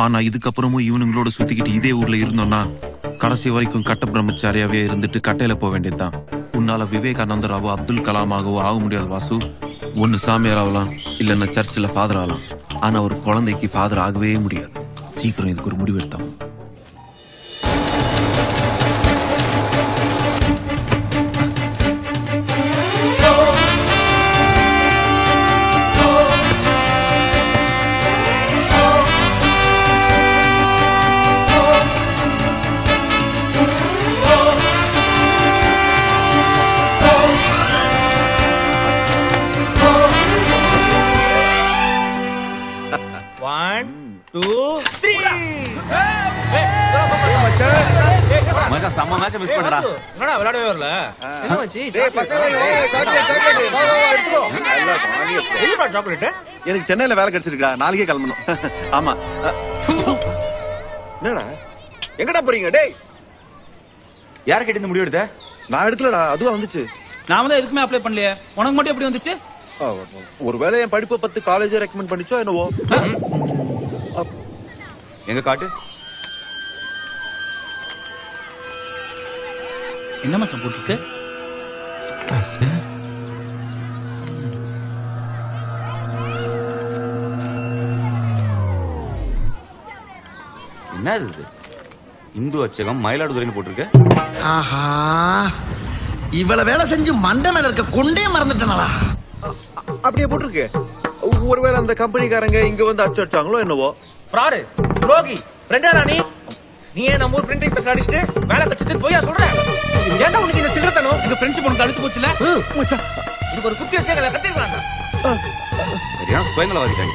ஆனா இதுக்கப்புறமும் இவனுங்களோட சுத்திக்கிட்டு இதே ஊர்ல இருந்தோம்னா கடைசி வரைக்கும் கட்ட பிரம்மச்சாரியாவே இருந்துட்டு கட்டையில போக வேண்டியதுதான். உன்னால விவேகானந்தராவோ அப்துல் கலாமாகவோ ஆக முடியாது வாசு. ஒன்னு சாமியார் ஆகலாம், இல்லைன்னா சர்ச்சில் ஃபாதர் ஆகலாம். ஆனா ஒரு குழந்தைக்கு ஃபாதர் ஆகவே முடியாது. சீக்கிரம் இதுக்கு ஒரு முடிவு எடுத்தான். செம்ம மேட்ச் மிஸ் பண்ணடா. என்னடா விளையாடவே வரல? என்ன மச்சி? டேய் பசங்களா சாக்லேட் வா வா எடுத்துறோ. எதுடா சாக்லேட்? எனக்கு சென்னையில வேலை கிடைச்சிருக்கா. நாளைக்கே கிளம்பணும். ஆமா. என்னடா? எங்கடா போறீங்க? டேய் யார கிட்ட இந்த முடிவு எடுத்த? நான் எடுக்கலடா, அதுவா வந்துச்சு. நாம தான் எதுக்குமே அப்ளை பண்ணலையே. உனக்கு மட்டும் எப்படி வந்துச்சு? ஒருவேளை என் படிப்பை பத்தி காலேஜ் ரெக்கமெண்ட் பண்ணிச்சோ என்னவோ. எங்க காட்டு. என்ன மச்சான் போட்டுருக்கு? என்ன இது? இந்து அச்சகம் மயிலாடுதுறைன்னு போட்டிருக்க. ஆஹா, இவ்வளவு வேலை செஞ்சு மண்டை மேல இருக்க கொண்டே மறந்துட்டனடா. அப்படியே போட்டிருக்கு. ஒருவேளை அந்த கம்பெனிக்காரங்க இங்க வந்து அச்சு அடிச்சாங்களோ என்னவோ. ஃப்ராடு, துரோகி, ஃப்ரெண்டா நீ ஏன் நம்ம ஊர் பிரிண்டிங் பிரஸ் அடிச்சிட்டு மேல கச்சிட்டு போயா சொல்ற? ஏன்டா உனக்கு இந்த சில்லறத்தனம்? இந்த ஃப்ரெண்ட்ஷிப் உனக்கு அழுத்து போச்சுல? மச்சான் இதுக்கு ஒரு குத்தி வச்சே கத்திருக்காங்க. சரியான சுயநலவாதிட்டாங்க.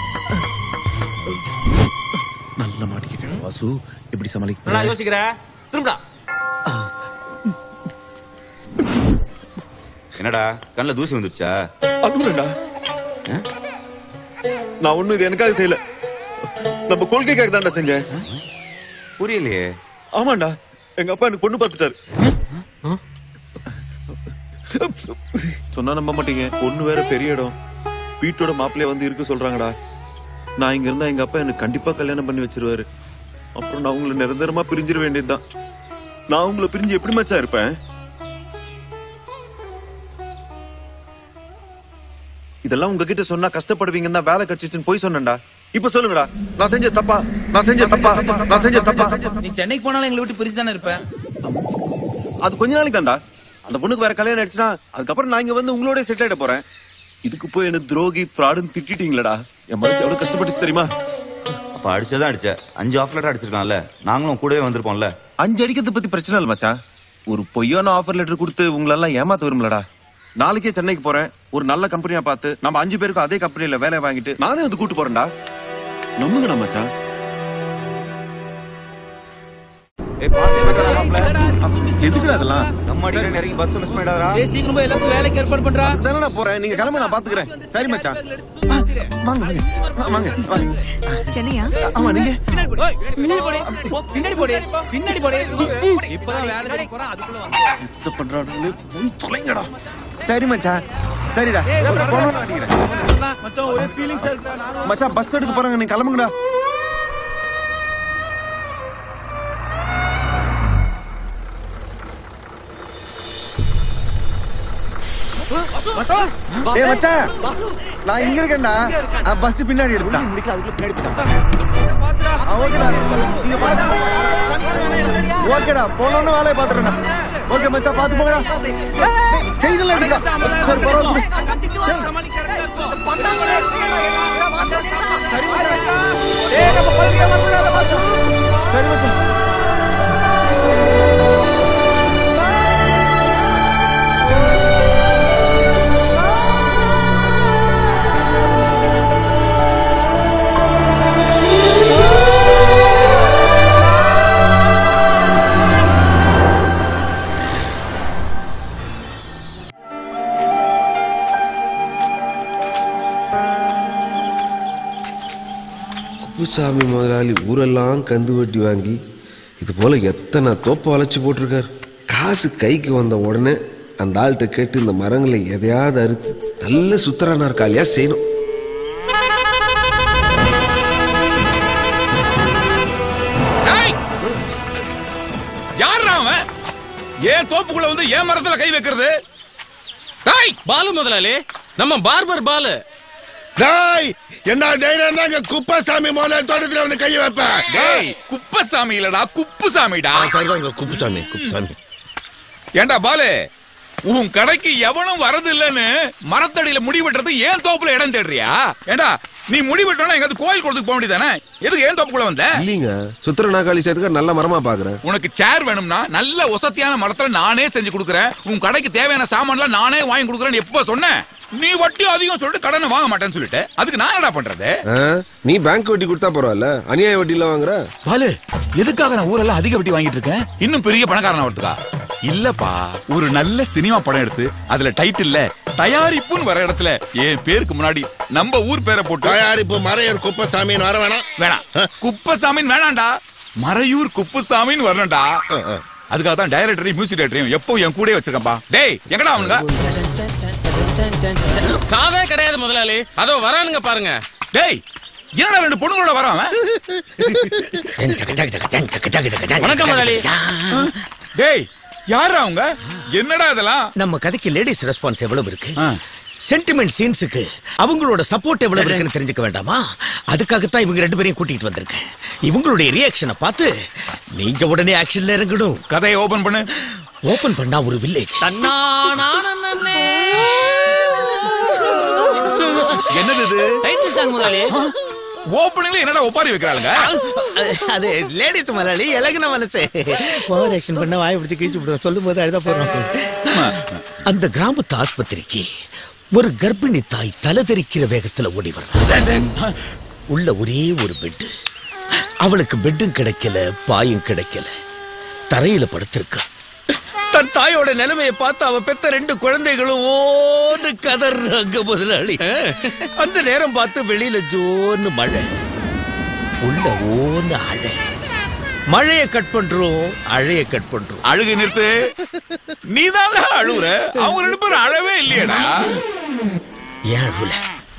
நல்ல மாட்டிக்கிட்டேன் வாசு. எப்படி சமாளிக்க? நான் யோசிக்கிறேன். திரும்படா. என்னடா கண்ணுல தூசி வந்துருச்சா? அதுலடா நான் ஒண்ணும் இது எனக்காக செய்யல, நம்ம கொள்கைக்காக தான்டா செஞ்சேன். புரியலையே. ஆமாண்டா, எங்க அப்பா எனக்கு பொண்ணு பார்த்துட்டாரு. சொன்னா நம்ப மாட்டீங்க, பொண்ணு வேற பெரிய இடம், வீட்டோட மாப்பிள்ளைய வந்து இருக்க சொல்றாங்கடா. நான் இங்க இருந்தா எங்க அப்பா எனக்கு கண்டிப்பா கல்யாணம் பண்ணி வச்சிருவாரு. அப்புறம் நான் உங்களை நிரந்தரமா பிரிஞ்சிட வேண்டியதுதான். நான் உங்களை பிரிஞ்சு எப்படி மச்சான் இருப்பேன்? இதெல்லாம் உங்ககிட்ட சொன்னா கஷ்டப்படுவீங்கன்னா வேலை கிடைச்சிச்சுன்னு போய் சொன்னேன்டா. இப்ப சொல்லுங்கடா, நான் செஞ்ச தப்பா? நீ சென்னைக்கு போனாலும் எங்களை விட்டு பிரிச்சு தானே இருப்ப. அது கொஞ்ச நாளைக்கு தான்டா. அந்த பொண்ணுக்கு வேற கல்யாணம் ஆயிடுச்சுன்னா அதுக்கப்புறம் நான் இங்க வந்து உங்களோட செட்டில் ஆயிட போறேன். இதுக்கு போய் என்ன துரோகி ஃப்ராடுன்னு திட்டிட்டீங்களடா. என் மனசு எவ்வளவு கஷ்டப்பட்டுச்சு தெரியுமா? அப்ப அடிச்சதான் அடிச்ச 5 ஆஃப் லெட்டர் அடிச்சிருக்கான்ல, நாங்களும் கூடவே வந்திருப்போம்ல. 5 அடிக்கிறது பத்தி பிரச்சனை இல்ல மச்சான். ஒரு பொய்யான ஆஃபர் லெட்டர் கொடுத்து உங்களெல்லாம் ஏமாத்த விரும்பலடா. நாளைக்கே சென்னைக்கு போறேன், ஒரு நல்ல கம்பெனியா பார்த்து நம்ம 5 பேருக்கும் அதே கம்பெனில வேலை வாங்கிட்டு நானே வந்து கூட்டு போறேன்டா. நம்புங்கடா மச்சான். எதுக்கு அதெல்லாம்? நம்ம அடிக்கிற இறங்கி பஸ் மிஸ் பண்ணிடாதடா. சீக்கிரமா எல்லாத்துக்கும் வேலைக்கு ஏற்பாடு பண்றா. தானே போறேன், நீங்க கிளம்ப, நான் பாத்துக்கிறேன். சரி மச்சான், வாங்க. சென்னையா? ஆமா, நீங்க பின்னாடி போடு. இப்பதான் வேலை தேடி போறேன், அதுக்குள்ள வந்து பண்றாங்களே, போய் தொலைங்கடா. சரி மச்சான், சரிடா. மச்சான் ஒரே ஃபீலிங்ஸா இருக்குடா. மச்சான் பஸ் எடுக்க போறாங்க, நீங்க கிளம்புங்கடா. ஏய் மச்சான், நான் இங்க இருக்கேன்டா. பஸ் பின்னாடி எடுத்தான். ஓகேடா, போனோன்னு வேலையை பாத்துறேன்டா. ஓகே மச்சான், பாத்து போங்கடா. செய்தல எடுக்கா. சரி பரவாயில்ல. சரி மச்சான். சரி மச்சான். குப்புசாமி முதலாளி ஊரெல்லாம் கந்து வட்டி வாங்கி இது போல எத்தனை தோப்பை வளைச்சி போட்டிருக்காரு. காசு கைக்கு வந்த உடனே அந்த ஆள்கிட்ட கேட்டு இந்த மரங்களை எதையாவது அறுத்து நல்ல சுத்தரான காலியா செய்யணும். யார் அவன்? ஏன் தோப்புக்குள்ள வந்து ஏன் மரத்துல கை வைக்கிறது? பாலு முதலாளி, நம்ம பார்பர் பாலு. என்ன தைரியம் தான் குப்பசாமி முதல்ல தோட்டத்துல வந்து கையை வைப்பேன். டேய், குப்பசாமி இல்லடா, குப்புசாமிடா. சரிதான், குப்புசாமி குப்புசாமி. ஏண்டா பாலு, உன் கடைக்கு எவனும் வரது இல்லன்னு மரத்தடியில முடி வெட்டுறது ஏன் தோப்புல இடம் தேடுறியா? ஏண்டா நீ முடி வெட்டணும் எங்காவது கோயில் கொடுத்துக்கு போக வேண்டியதானே? எதுக்கு ஏன் தோப்புக்குள்ள வந்த? இல்லீங்க, சுத்திர நாகாளி சேர்த்துக்க நல்ல மரமா பாக்குறேன். உனக்கு சேர் வேணும்னா நல்ல ஒசத்தியான மரத்துல நானே செஞ்சு கொடுக்குறேன். உன் கடைக்கு தேவையான சாமான்லாம் நானே வாங்கி கொடுக்குறேன்னு எப்ப சொன்னேன்? நீ வட்டி அதிகம் சொல்லிட்டு கடனை வாங்க மாட்டேன்னு சொல்லிட்டு அதுக்கு நான் என்ன பண்றது? நீ பேங்க் வட்டி கொடுத்தா பரவாயில்ல, அநியாய வட்டில வாங்குற. பாலு, எதுக்காக நான் ஊரெல்லாம் அதிக வட்டி வாங்கிட்டு இருக்கேன்? இன்னும் பெரிய பணக்காரனா வரதுக்கா? இல்லப்பா, ஒரு நல்ல சினிமா படம் எடுத்து அதுல டைட்டில்ல தயாரிப்புன்னு வர இடத்துல என் பேருக்கு முன்னாடி நம்ம ஊர் பேரை போட்டு தயாரிப்பு மறையூர் குப்பசாமின்னு வர வேணாம். வேணாம், குப்பசாமின்னு வேணாண்டா, மறையூர் குப்புசாமின்னு வரணும்டா. அதுக்காக தான் டைரக்டரையும் மியூசிக் டைரக்டரையும் எப்பவும் என் கூட வச்சிருக்கப்பா. டேய், எங்கடா அவனுங்க? சாவே கிடையாது முதலாளி, அதோ வரானுங்க பாருங்க. டேய், என்னடா ரெண்டு பொண்ணுங்களோட வரான்? வணக்கம் முதலாளி. டேய், யாரா அவங்க? என்னடா இதெல்லாம்? நம்ம கதைக்கு லேடிஸ் ரெஸ்பான்ஸ் எவ்வளவு இருக்கு, சென்டிமெண்ட் சீன்ஸுக்கு அவங்களோட சப்போர்ட் எவ்வளவு இருக்குன்னு தெரிஞ்சுக்க வேண்டாமா? அதுக்காகத்தான் இவங்க ரெண்டு பேரையும் கூட்டிட்டு வந்திருக்கேன். இவங்களுடைய ரியாக்ஷனை பார்த்து நீங்க உடனே ஆக்ஷன்ல இறங்கணும். கதையை ஓபன் பண்ணு. ஓபன் பண்ணா ஒரு வில்லேஜ். என்னது இது? டைட்டில் சாங் முதலாளி. ஓபனிங்ல என்னடா ஒப்பாரி வைக்கறாங்க? அது லேடிஸ் முதலாளி, இலகுன மனசு. ஓவர் ஆக்ஷன் பண்ண வாய் பிடிச்சு கிழிச்சு விடுவோம். சொல்லும்போது அழுதா போறோம். அந்த கிராமத்து ஆஸ்பத்திரிக்கு ஒரு கர்ப்பிணி தாய் தலை தெறிக்கிற வேகத்துல ஓடி வர்றாங்க. உள்ள ஒரே ஒரு பெட். அவளுக்கு பெட்டும் கிடைக்கல, பாயும் கிடைக்கல, தரையில படுத்திருக்கா. தன் தாயோட நிலைமையை பார்த்து அவ பெத்த ரெண்டு குழந்தைகளும் ஓன்னு கதறாங்க முதலாளி. அந்த நேரம் பார்த்து வெளியில ஜோன்னு மழை, உள்ள ஓன்னு அழை. மழைய கட் பண்றோம், அழைய கட் பண்றோம். அழுகு நிறுத்து. நீதானே அழுவுற, அவங்க ரெண்டு பேரும் அழவே இல்லையடா. ஏன் அழுல?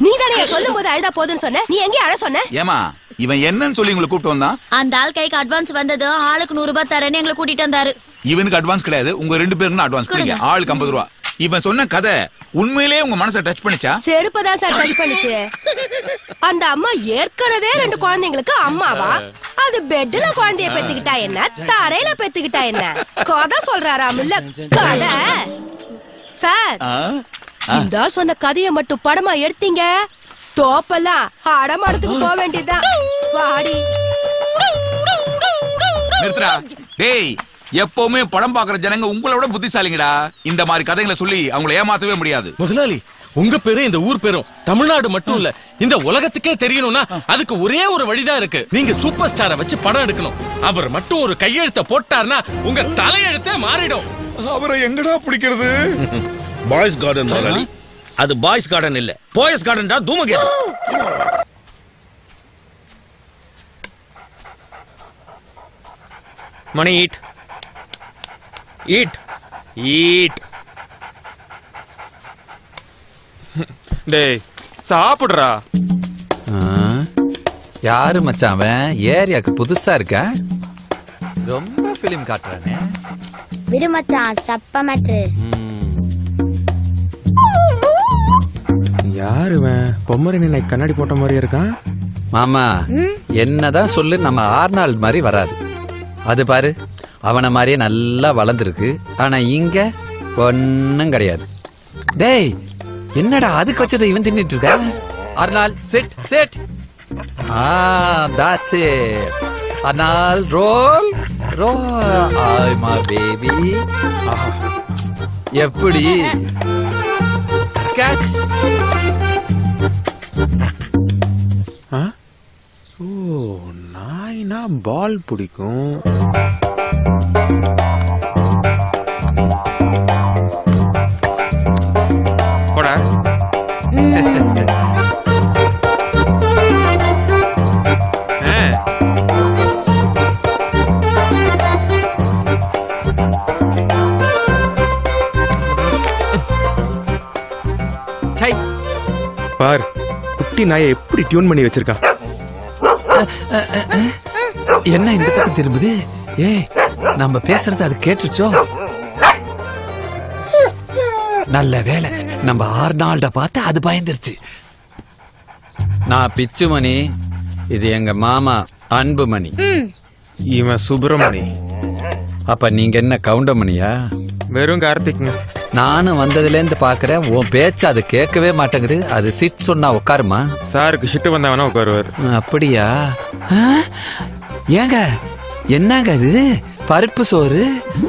நீ தானே சொல்லும் போது அழுதா போதுன்னு சொன்ன, நீ எங்கே அழ சொன்ன? ஏமா, இவன் என்னன்னு சொல்லி உங்களை கூப்பிட்டு வந்தான்? அந்த ஆள் கைக்கு அட்வான்ஸ் வந்ததும் ஆளுக்கு 100 ரூபாய் தரேன்னு எங்களை கூட்டிட்டு வந்தாரு. இவனுக்கு அட்வான்ஸ் கிடையாது, உங்க ரெண்டு பேருக்கு அட்வான்ஸ் கொடுங்க. ஆளுக்கு 50 ரூபா. இவன் சொன்ன கதை உண்மையிலேயே உங்க மனசை டச் பண்ணிச்சா? செருப்பதான் சார் டச் பண்ணிச்சு. அந்த அம்மா ஏற்கனவே ரெண்டு குழந்தைங்களுக்கு அம்மாவா? அது பெட்ல குழந்தைய பெத்துக்கிட்டா என்ன, தரையில பெத்துக்கிட்டா என்ன? கதை சொல்றாராம் இல்ல கதை. சார், இந்த ஆள் சொன்ன கதையை மட்டும் படமா எடுத்தீங்க, தோப்பெல்லாம் அடமாடத்துக்கு போக வேண்டியதுதான். வாடி. நிறுத்துடா. டேய், எப்பவுமே படம் பாக்குற ஜனங்க உங்களோட புத்திசாலிங்கடா. இந்த மாதிரி கதைகளை சொல்லி அவங்களை ஏமாத்தவே முடியாது. முதலாளி, உங்க பேரும் இந்த ஊர் பேரும் தமிழ்நாடு மட்டும் இல்ல, இந்த உலகத்துக்கே தெரியணும்னா அதுக்கு ஒரே ஒரு வழிதான் இருக்கு. நீங்க சூப்பர் ஸ்டாரை வச்சு படம் எடுக்கணும். அவர் மட்டும் ஒரு கையெழுத்த போட்டார்னா உங்க தலையெழுத்தே மாறிடும். அவரை எங்கடா பிடிக்கிறது? பாய்ஸ் கார்டன் முதலாளி. அது பாய்ஸ் கார்டன் இல்ல, பாய்ஸ் கார்டன் தான். தூமகேது. மணி ஈட் ஈட் ஈட். டேய், சாப்பிடுறா. யாரு மச்சான் அவன்? ஏரியாக்கு புதுசா இருக்க, ரொம்ப பிலிம் காட்டுறானே. விடு மச்சான், சப்ப மேட்ரு. யாருவன்? பொம்மரி நினை கண்ணாடி போட்ட மாதிரி இருக்கான். மாமா, என்னதான் சொல்லு, நம்ம ஆர்னால்ட் மாதிரி வராது. அது பாரு, அவனை மாதிரியே நல்லா வளர்ந்துருக்கு. ஆனா இங்க ஒன்னும் கிடையாது. டேய், என்னடா அதுக்கு வச்சதை இவன் தின்னுட்டு இருக்க? Arnold, sit sit. That's it. Arnold, roll, roll. Ay, my baby. எப்படி? Catch. ஓ, நாய்னா பால் பிடிக்கும். போடா. பார், குட்டி நாயை எப்படி டியூன் பண்ணி வச்சிருக்கான். என்ன இந்த பக்கம் திரும்புது? ஏய், நம்ம பேசுறது அது கேட்டுச்சோ? நல்ல வேலை, நம்ம ஆர்னால்ட பார்த்து அது பயந்துருச்சு. நான் பிச்சுமணி, இது எங்க மாமா அன்புமணி. இவன் சுப்பிரமணி. அப்ப நீங்க என்ன கவுண்டமணியா? வெறும் கார்த்திக்ங்க. நானும் வந்ததுல இருந்து பாக்குறேன், உன் பேச்சு அது கேட்கவே மாட்டேங்குது. அது சிட் சொன்னா உட்காருமா? சாருக்கு ஷிட்டு வந்தா வேணா உட்காருவாரு. அப்படியா? ஏங்க என்னங்க இது? பருப்பு சோறு,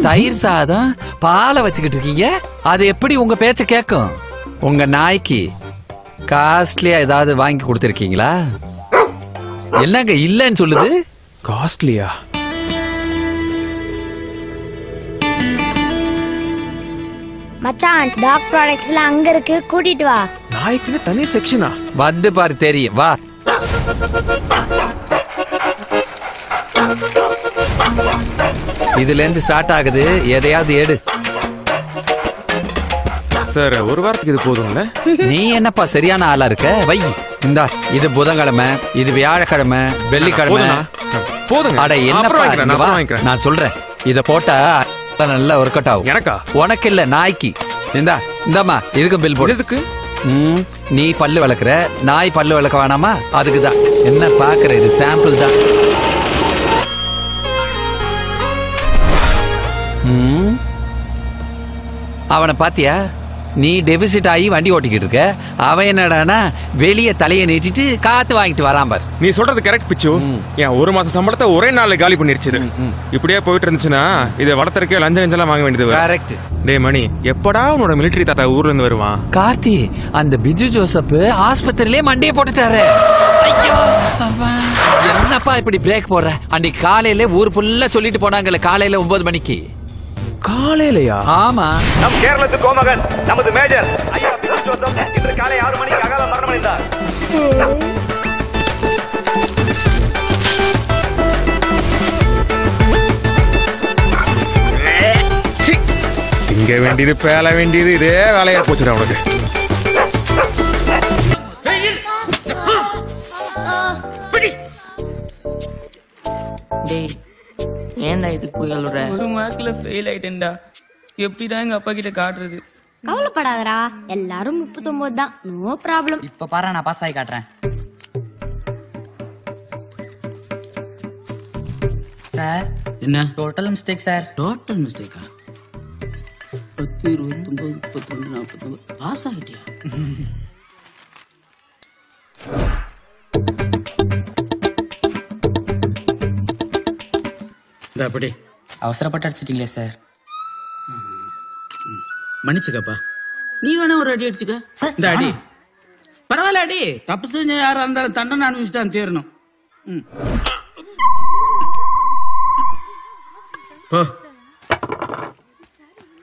தயிர் சாதம், பாலை வச்சுக்கிட்டு இருக்கீங்க. அது எப்படி உங்க பேச்ச கேட்கும்? உங்க நாய்க்கு காஸ்ட்லியா ஏதாவது வாங்கி கொடுத்திருக்கீங்களா? என்னங்க இல்லன்னு சொல்லுது? காஸ்ட்லியா? மச்சான், டாக் ப்ராடக்ட்ஸ்ல அங்க இருக்கு, கூட்டிட்டு வா. நாய்க்குன்னு தனி செக்ஷனா? வந்து பாரு தெரியும், வா. இதுல இருந்து ஸ்டார்ட் ஆகுது, எதையாவது எடு. சார், ஒரு வாரத்துக்கு இது போதும்ல? நீ என்னப்பா சரியான ஆளா இருக்க? வை. இந்தா, இது புதன்கிழமை, இது வியாழக்கிழமை, வெள்ளிக்கிழமை. போதுங்க. அட என்னப்பா, நான் சொல்றேன், இத போட்டா நல்லா ஒர்க் அவுட் ஆகும். எனக்கா? உனக்கு இல்ல, நாய்க்கு. இந்தாமா, இதுக்கு பில் போடு. எதுக்கு? நீ பல்லு விளக்குற, நாய் பல்லு விளக்க வேணாமா? அதுக்குதான். என்ன பாக்குற, இது சாம்பிள் தான். அவனை பாத்தியா? நீ டெபிசிட் ஆகி வண்டி ஓட்டிக்கிட்டு இருக்க, அவன் என்னடானா வெளியே தலையை நீட்டிட்டு காத்து வாங்கிட்டு வரான் பார். நீ சொல்றது கரெக்ட் பிச்சு. என் ஒரு மாசம் சம்பளத்தை ஒரே நாள்ல காலி பண்ணிருச்சு. இப்படியே போயிட்டு இருந்துச்சுன்னா இதை வளர்த்தறக்கே லஞ்சம் வாங்க வேண்டியது. கரெக்ட். டேய் மணி, எப்படா உன்னோட மிலிட்டரி தாத்தா ஊர்ல இருந்து வருவான்? கார்த்தி, அந்த பிஜு ஜோசப் ஆஸ்பத்திரியிலே மண்டையை போட்டுட்டாரு. என்னப்பா இப்படி பிரேக் போடுற? அன்னைக்கு காலையில ஊர் ஃபுல்லா சொல்லிட்டு போனாங்கல்ல, காலையில 9 மணிக்கு. காலையிலயா? ஆமா. நம் கேரளத்து கோமகன் நமது மேஜர் ஐயா பிஜு ஜோசப் இன்று காலை 6 மணிக்கு அகால மரணமடைந்தார். இங்க வேண்டியது பேல வேண்டியது இதே வேலையா போச்சுடா உனக்கு. டேய், ஏன்டா இதுக்கு போய் சொல்ற? ஒரு மார்க்ல ஃபெயில் ஆயிட்டேன்டா. எப்படிதான் எங்க அப்பா கிட்ட காட்டுறது? கவலைப்படாதடா, எல்லாரும் 39 தான், நோ ப்ராப்ளம். இப்ப பாரு, நான் பாஸ் ஆகி காட்டுறேன். சார், என்ன டோட்டல் மிஸ்டேக் சார்? டோட்டல் மிஸ்டேக்கா? 10, 29, 32, 49 பாஸ் ஆகிட்டியா? அப்படி அவசரப்பட்டு அடிச்சிட்டீங்களே சார். மன்னிச்சுக்கப்பா. நீ வேணா ஒரு அடி அடிச்சுக்க. இந்த அடி பரவாயில்ல, அடி. தப்பு செஞ்ச யாரா இருந்தாலும் தண்டனை அனுபவிச்சு தான் தேரணும்.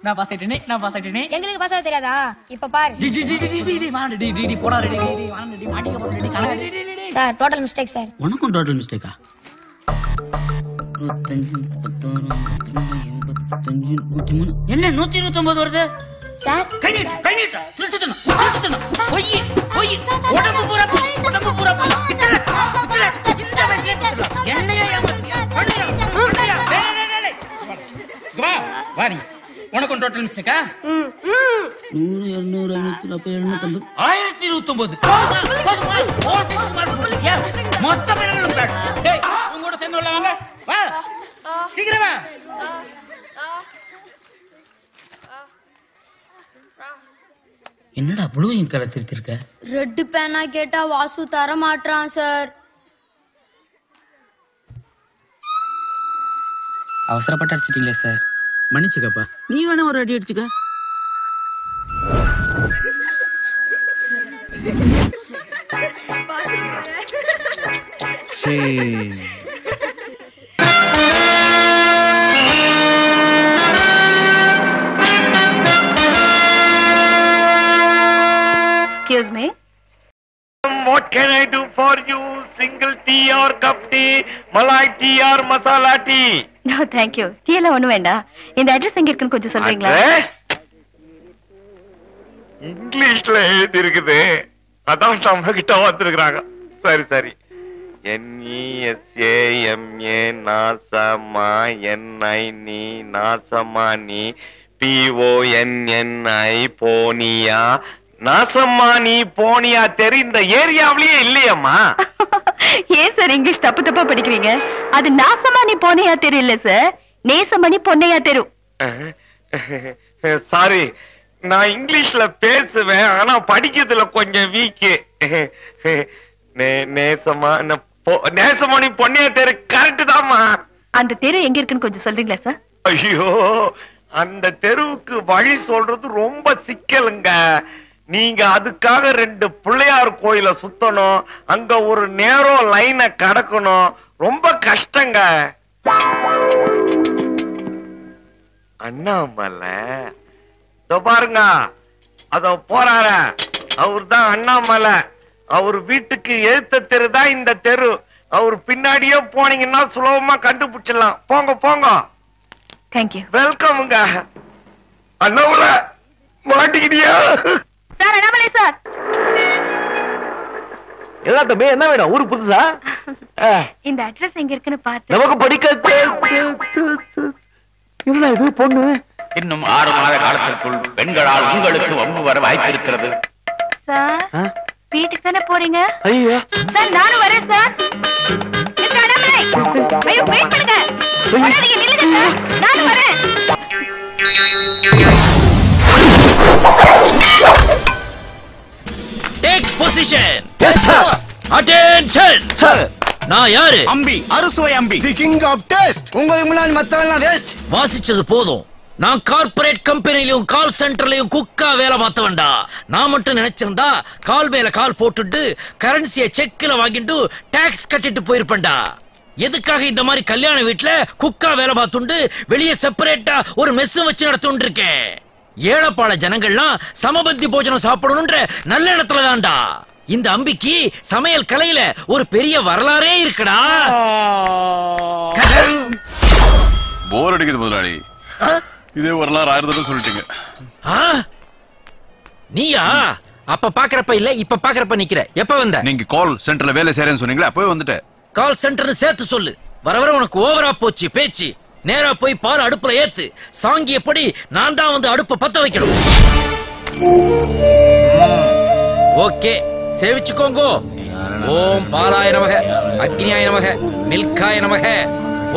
நான் பாஸ் ஆயிட்டேனே, நான் பாஸ் ஆயிட்டேனே. எங்களுக்கு பாஸ் ஆக தெரியாதா? இப்ப பாரு. Sir, total mistake sir. உனக்கும் டோட்டல் மிஸ்டேக்கா? 25, 36, 85, 103. என்ன 129 வருது சார்? உடம்பு பூரா இந்த வயசுல என்னையா வாடி. உனக்கும் டோட்டல் மிஸ்டேக்கா? 100, 200, 540, 750, 1029. மொத்த பேரும் உங்களோட சேர்ந்து வாங்க. வா சீக்கிரமா. என்னடா ப்ளூ இங்க் கலர் திருத்திருக்க? ரெட் பேனா கேட்டா வாசு தர மாட்டான் சார். அவசரப்பட்டு அடிச்சிட்டீங்களே சார். மன்னிச்சுக்கப்பா. நீ வேணா ஒரு அடி அடிச்சுக்க. Excuse me. What can I do for you? Single tea or cup tea, malai tea or masala tea? No, thank you. Tea எல்லாம் ஒண்ணு வேண்டாம். இந்த அட்ரஸ் எங்க இருக்குன்னு கொஞ்சம் சொல்றீங்களா? இங்கிலீஷ்ல எழுதி இருக்குது. அதான் நம்ம கிட்ட வந்திருக்காங்க. சரி சரி, NESAMA நாசமா NI நாசமா நீ PONNI போனியா நாசமா நீ போனியா தெரு இந்த ஏரியாவிலேயே இல்லையம்மா. ஏன் சார் இங்கிலீஷ் தப்பு தப்பா படிக்கிறீங்க? அது நாசமா நீ போனையா தெரு இல்ல சார், நேசமணி பொன்னையா தெரு. சாரி, நான் இங்கிலீஷ்ல பேசுவேன், ஆனா படிக்கிறதுல கொஞ்சம் வீக்கு. நேசமணி பொன்னையா தெரு கரெக்ட் தாமா. அந்த தெரு எங்க இருக்குன்னு கொஞ்சம் சொல்றீங்களா சார்? ஐயோ, அந்த தெருவுக்கு வழி சொல்றது ரொம்ப சிக்கலுங்க. நீங்க அதுக்காக 2 பிள்ளையார் கோயில சுத்தணும், அங்க ஒரு நேரோ லைனை கடக்கணும், ரொம்ப கஷ்டங்க. அண்ணாமலை பாருங்க, அத போறார அவர் தான் அண்ணாமலை. அவர் வீட்டுக்கு எழுத்த தெரு தான் இந்த தெரு. அவர் பின்னாடியே போனீங்கன்னா சுலபமா கண்டுபிடிச்சிடலாம். போங்க போங்க. தேங்க்யூ. வெல்கம்ங்க. அண்ணாமலை மாட்டிக்கிட்டியா? Sir Annamalai sir. எல்லா தம்பி என்ன வேணும்? ஊருக்கு புதுசா? இந்த அட்ரஸ் எங்க இருக்குன்னு பார்த்து. நமக்கு படிக்க என்ன இது பொண்ணு? இன்னும் 6 மாத காலத்திற்குள் பெண்களால் உங்களுக்கு வம்பு வர வாய்ப்பு இருக்கிறது. சார் வீட்டுக்கு தானே போறீங்க? ஐயா சார் நானும் வரேன் சார். மிஸ்டர் அண்ணாமலை, ஐயோ வெயிட் பண்ணுங்க. வராதீங்க, நில்லுங்க சார், நானும் வரேன். Take position. Yes sir. Attention sir. நான் யாரு? அம்பி, அறுசுவை அம்பி, தி கிங் ஆஃப் டெஸ்ட். உங்களுக்கு முன்னாடி மத்தவெல்லாம் வேஸ்ட். வாசிச்சது போதும். நான் கார்ப்பரேட் கம்பெனிலையும் கால் சென்டர்லயும் குக்கா வேலை பார்த்தவன்டா. நான் மட்டும் நினைச்சிருந்தா கால் மேல கால் போட்டுட்டு கரன்சியை செக்ல வாங்கிட்டு டாக்ஸ் கட்டிட்டு போயிருப்பேன்டா. எதுக்காக இந்த மாதிரி கல்யாண வீட்டுல குக்கா வேலை பார்த்துண்டு வெளியே செப்பரேட்டா ஒரு மெஸ் வச்சு நடத்துட்டு இருக்கேன். ஏழப்பாள ஜனங்கள்லாம் சமபந்தி போஜனம் சாப்பிடணும்ன்ற நல்ல இடத்துல தான்டா. இந்த அம்பிக்கு சமையல் கலையில ஒரு பெரிய வரலாறே இருக்குடா. போர் அடிக்குது முதலாளி. இதே வரலாறு 1000 தடவை சொல்லிட்டீங்க. நீயா? அப்ப பாக்குறப்ப இல்ல, இப்ப பாக்குறப்ப நிக்கிற. எப்ப வந்த? நீங்க கால் சென்டர்ல வேலை செய்றேன்னு சொன்னீங்களா, அப்பவே வந்துட்டேன். கால் சென்டர்னு சேர்த்து சொல்லு. வர வர உனக்கு ஓவரா போச்சு பேச்சு. நேரா போய் பால் அடுப்புல ஏத்து. சாங்கியப்படி நான் தான் வந்து அடுப்ப பத்த வைக்கணும். ஓகே, சேவிச்சுக்கோங்க. ஓம் பாலாய நமக, அக்னியாய நமக, மில்காய நமக.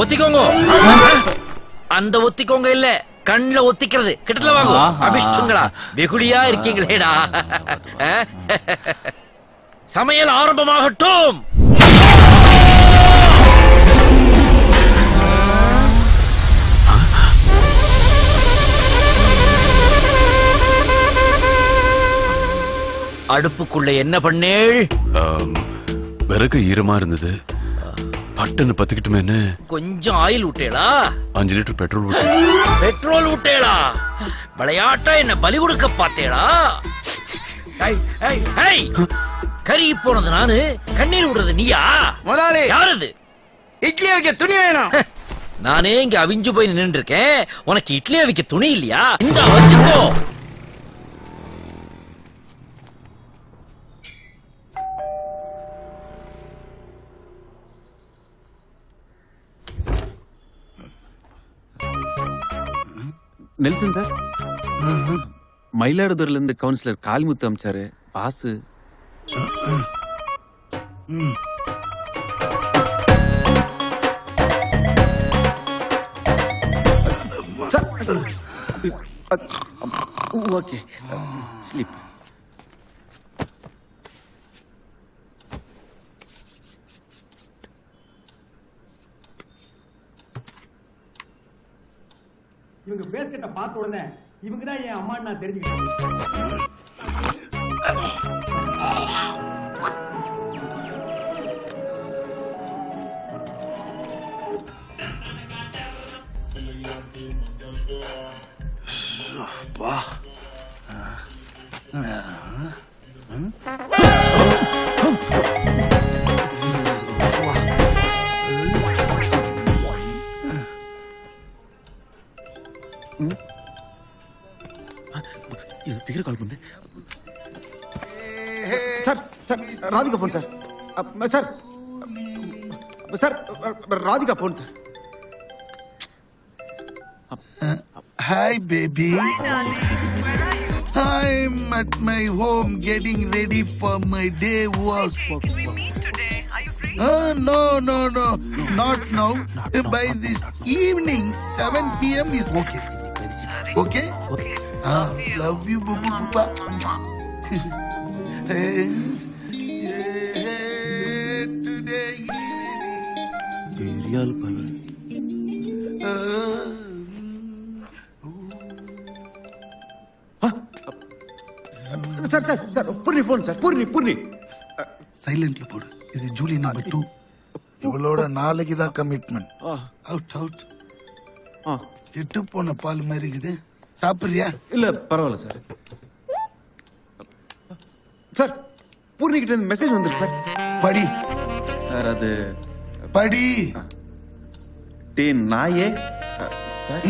ஒத்திக்கோங்க. அந்த ஒத்திக்கோங்க இல்ல, கண்ணுல ஒத்திக்கிறது. கிட்டத்துல வாங்க. அபிஷ்டுங்களா வெகுளியா இருக்கீங்களேடா. சமையல் ஆரம்பமாகட்டும். அடுப்புக்குள்ள என்ன பண்ணேள்? விறகு ஈரமா இருந்தது. பட்டுன்னு பத்திக்கிட்டுமேன்னு கொஞ்சம் ஆயில் விட்டேளா? 5 லிட்டர் பெட்ரோல் விட்டு. பெட்ரோல் விட்டேளா? விளையாட்டா என்ன பலி கொடுக்க பார்த்தேளா? கறி போனது நானு, கண்ணீர் விடுறது நீயா? முதலாளி யாரது? இட்லி வைக்க துணி வேணும். நானே இங்க அவிஞ்சு போய் நின்று இருக்கேன். உனக்கு இட்லி வைக்க துணி இல்லையா? இந்த வச்சுக்கோ. நெல்சன் சார், மயிலாடுதுறையில இருந்து கவுன்சிலர் காளிமுத்து அமிச்சாரு. Boss okay. ஸ்லீப். இவங்க பேஸ்கெட்ட பார்த்த உடனே இவங்க தான் என் அம்மா நான் தெரிஞ்சுக்கிட்டேன். கால் பண்ணு sir. Sir Radhika phone sir. Sir sir Radhika phone sir. Hi baby. I'm at my home getting ready for my day work. No, not now. By this evening, 7 p.m. is okay. Okay? Love you, Bubu Buba. Today பெரியாள் power. Sir Poorni phone sir. Poorni சைலண்ட்ல போடு. இது Julie number 2. இவளோட நாளைக்கு தான் commitment. Out. எட்டு போன பால் மாதிரி இருக்குது. சாப்பிடுறியா? இல்ல பரவாயில்ல சார். சார் பூர்ணி கிட்ட இருந்து மெசேஜ் வந்துருக்கு சார். படி சார். அது படி. டே நாயே சார்,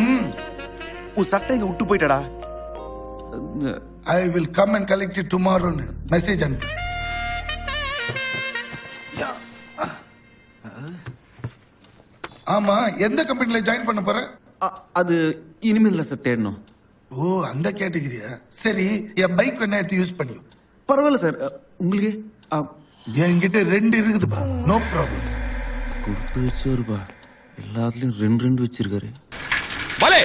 உன் சட்டை இங்க விட்டு போயிட்டடா. I will come and collect it tomorrow. Message அனுப்பு. ஆமா, எந்த கம்பெனில ஜாயின் பண்ண போற? அது இனிமேல் சார் தேடணும். ஓ, அந்த கேட்டகரியா? சரி, என் பைக் வேணா எடுத்து யூஸ் பண்ணி. பரவாயில்ல சார். உங்களுக்கு என்கிட்ட 2 இருக்குதுப்பா. No problem. கொடுத்து வச்சோருப்பா. எல்லாத்துலயும் 2 வச்சிருக்காரு. பாலே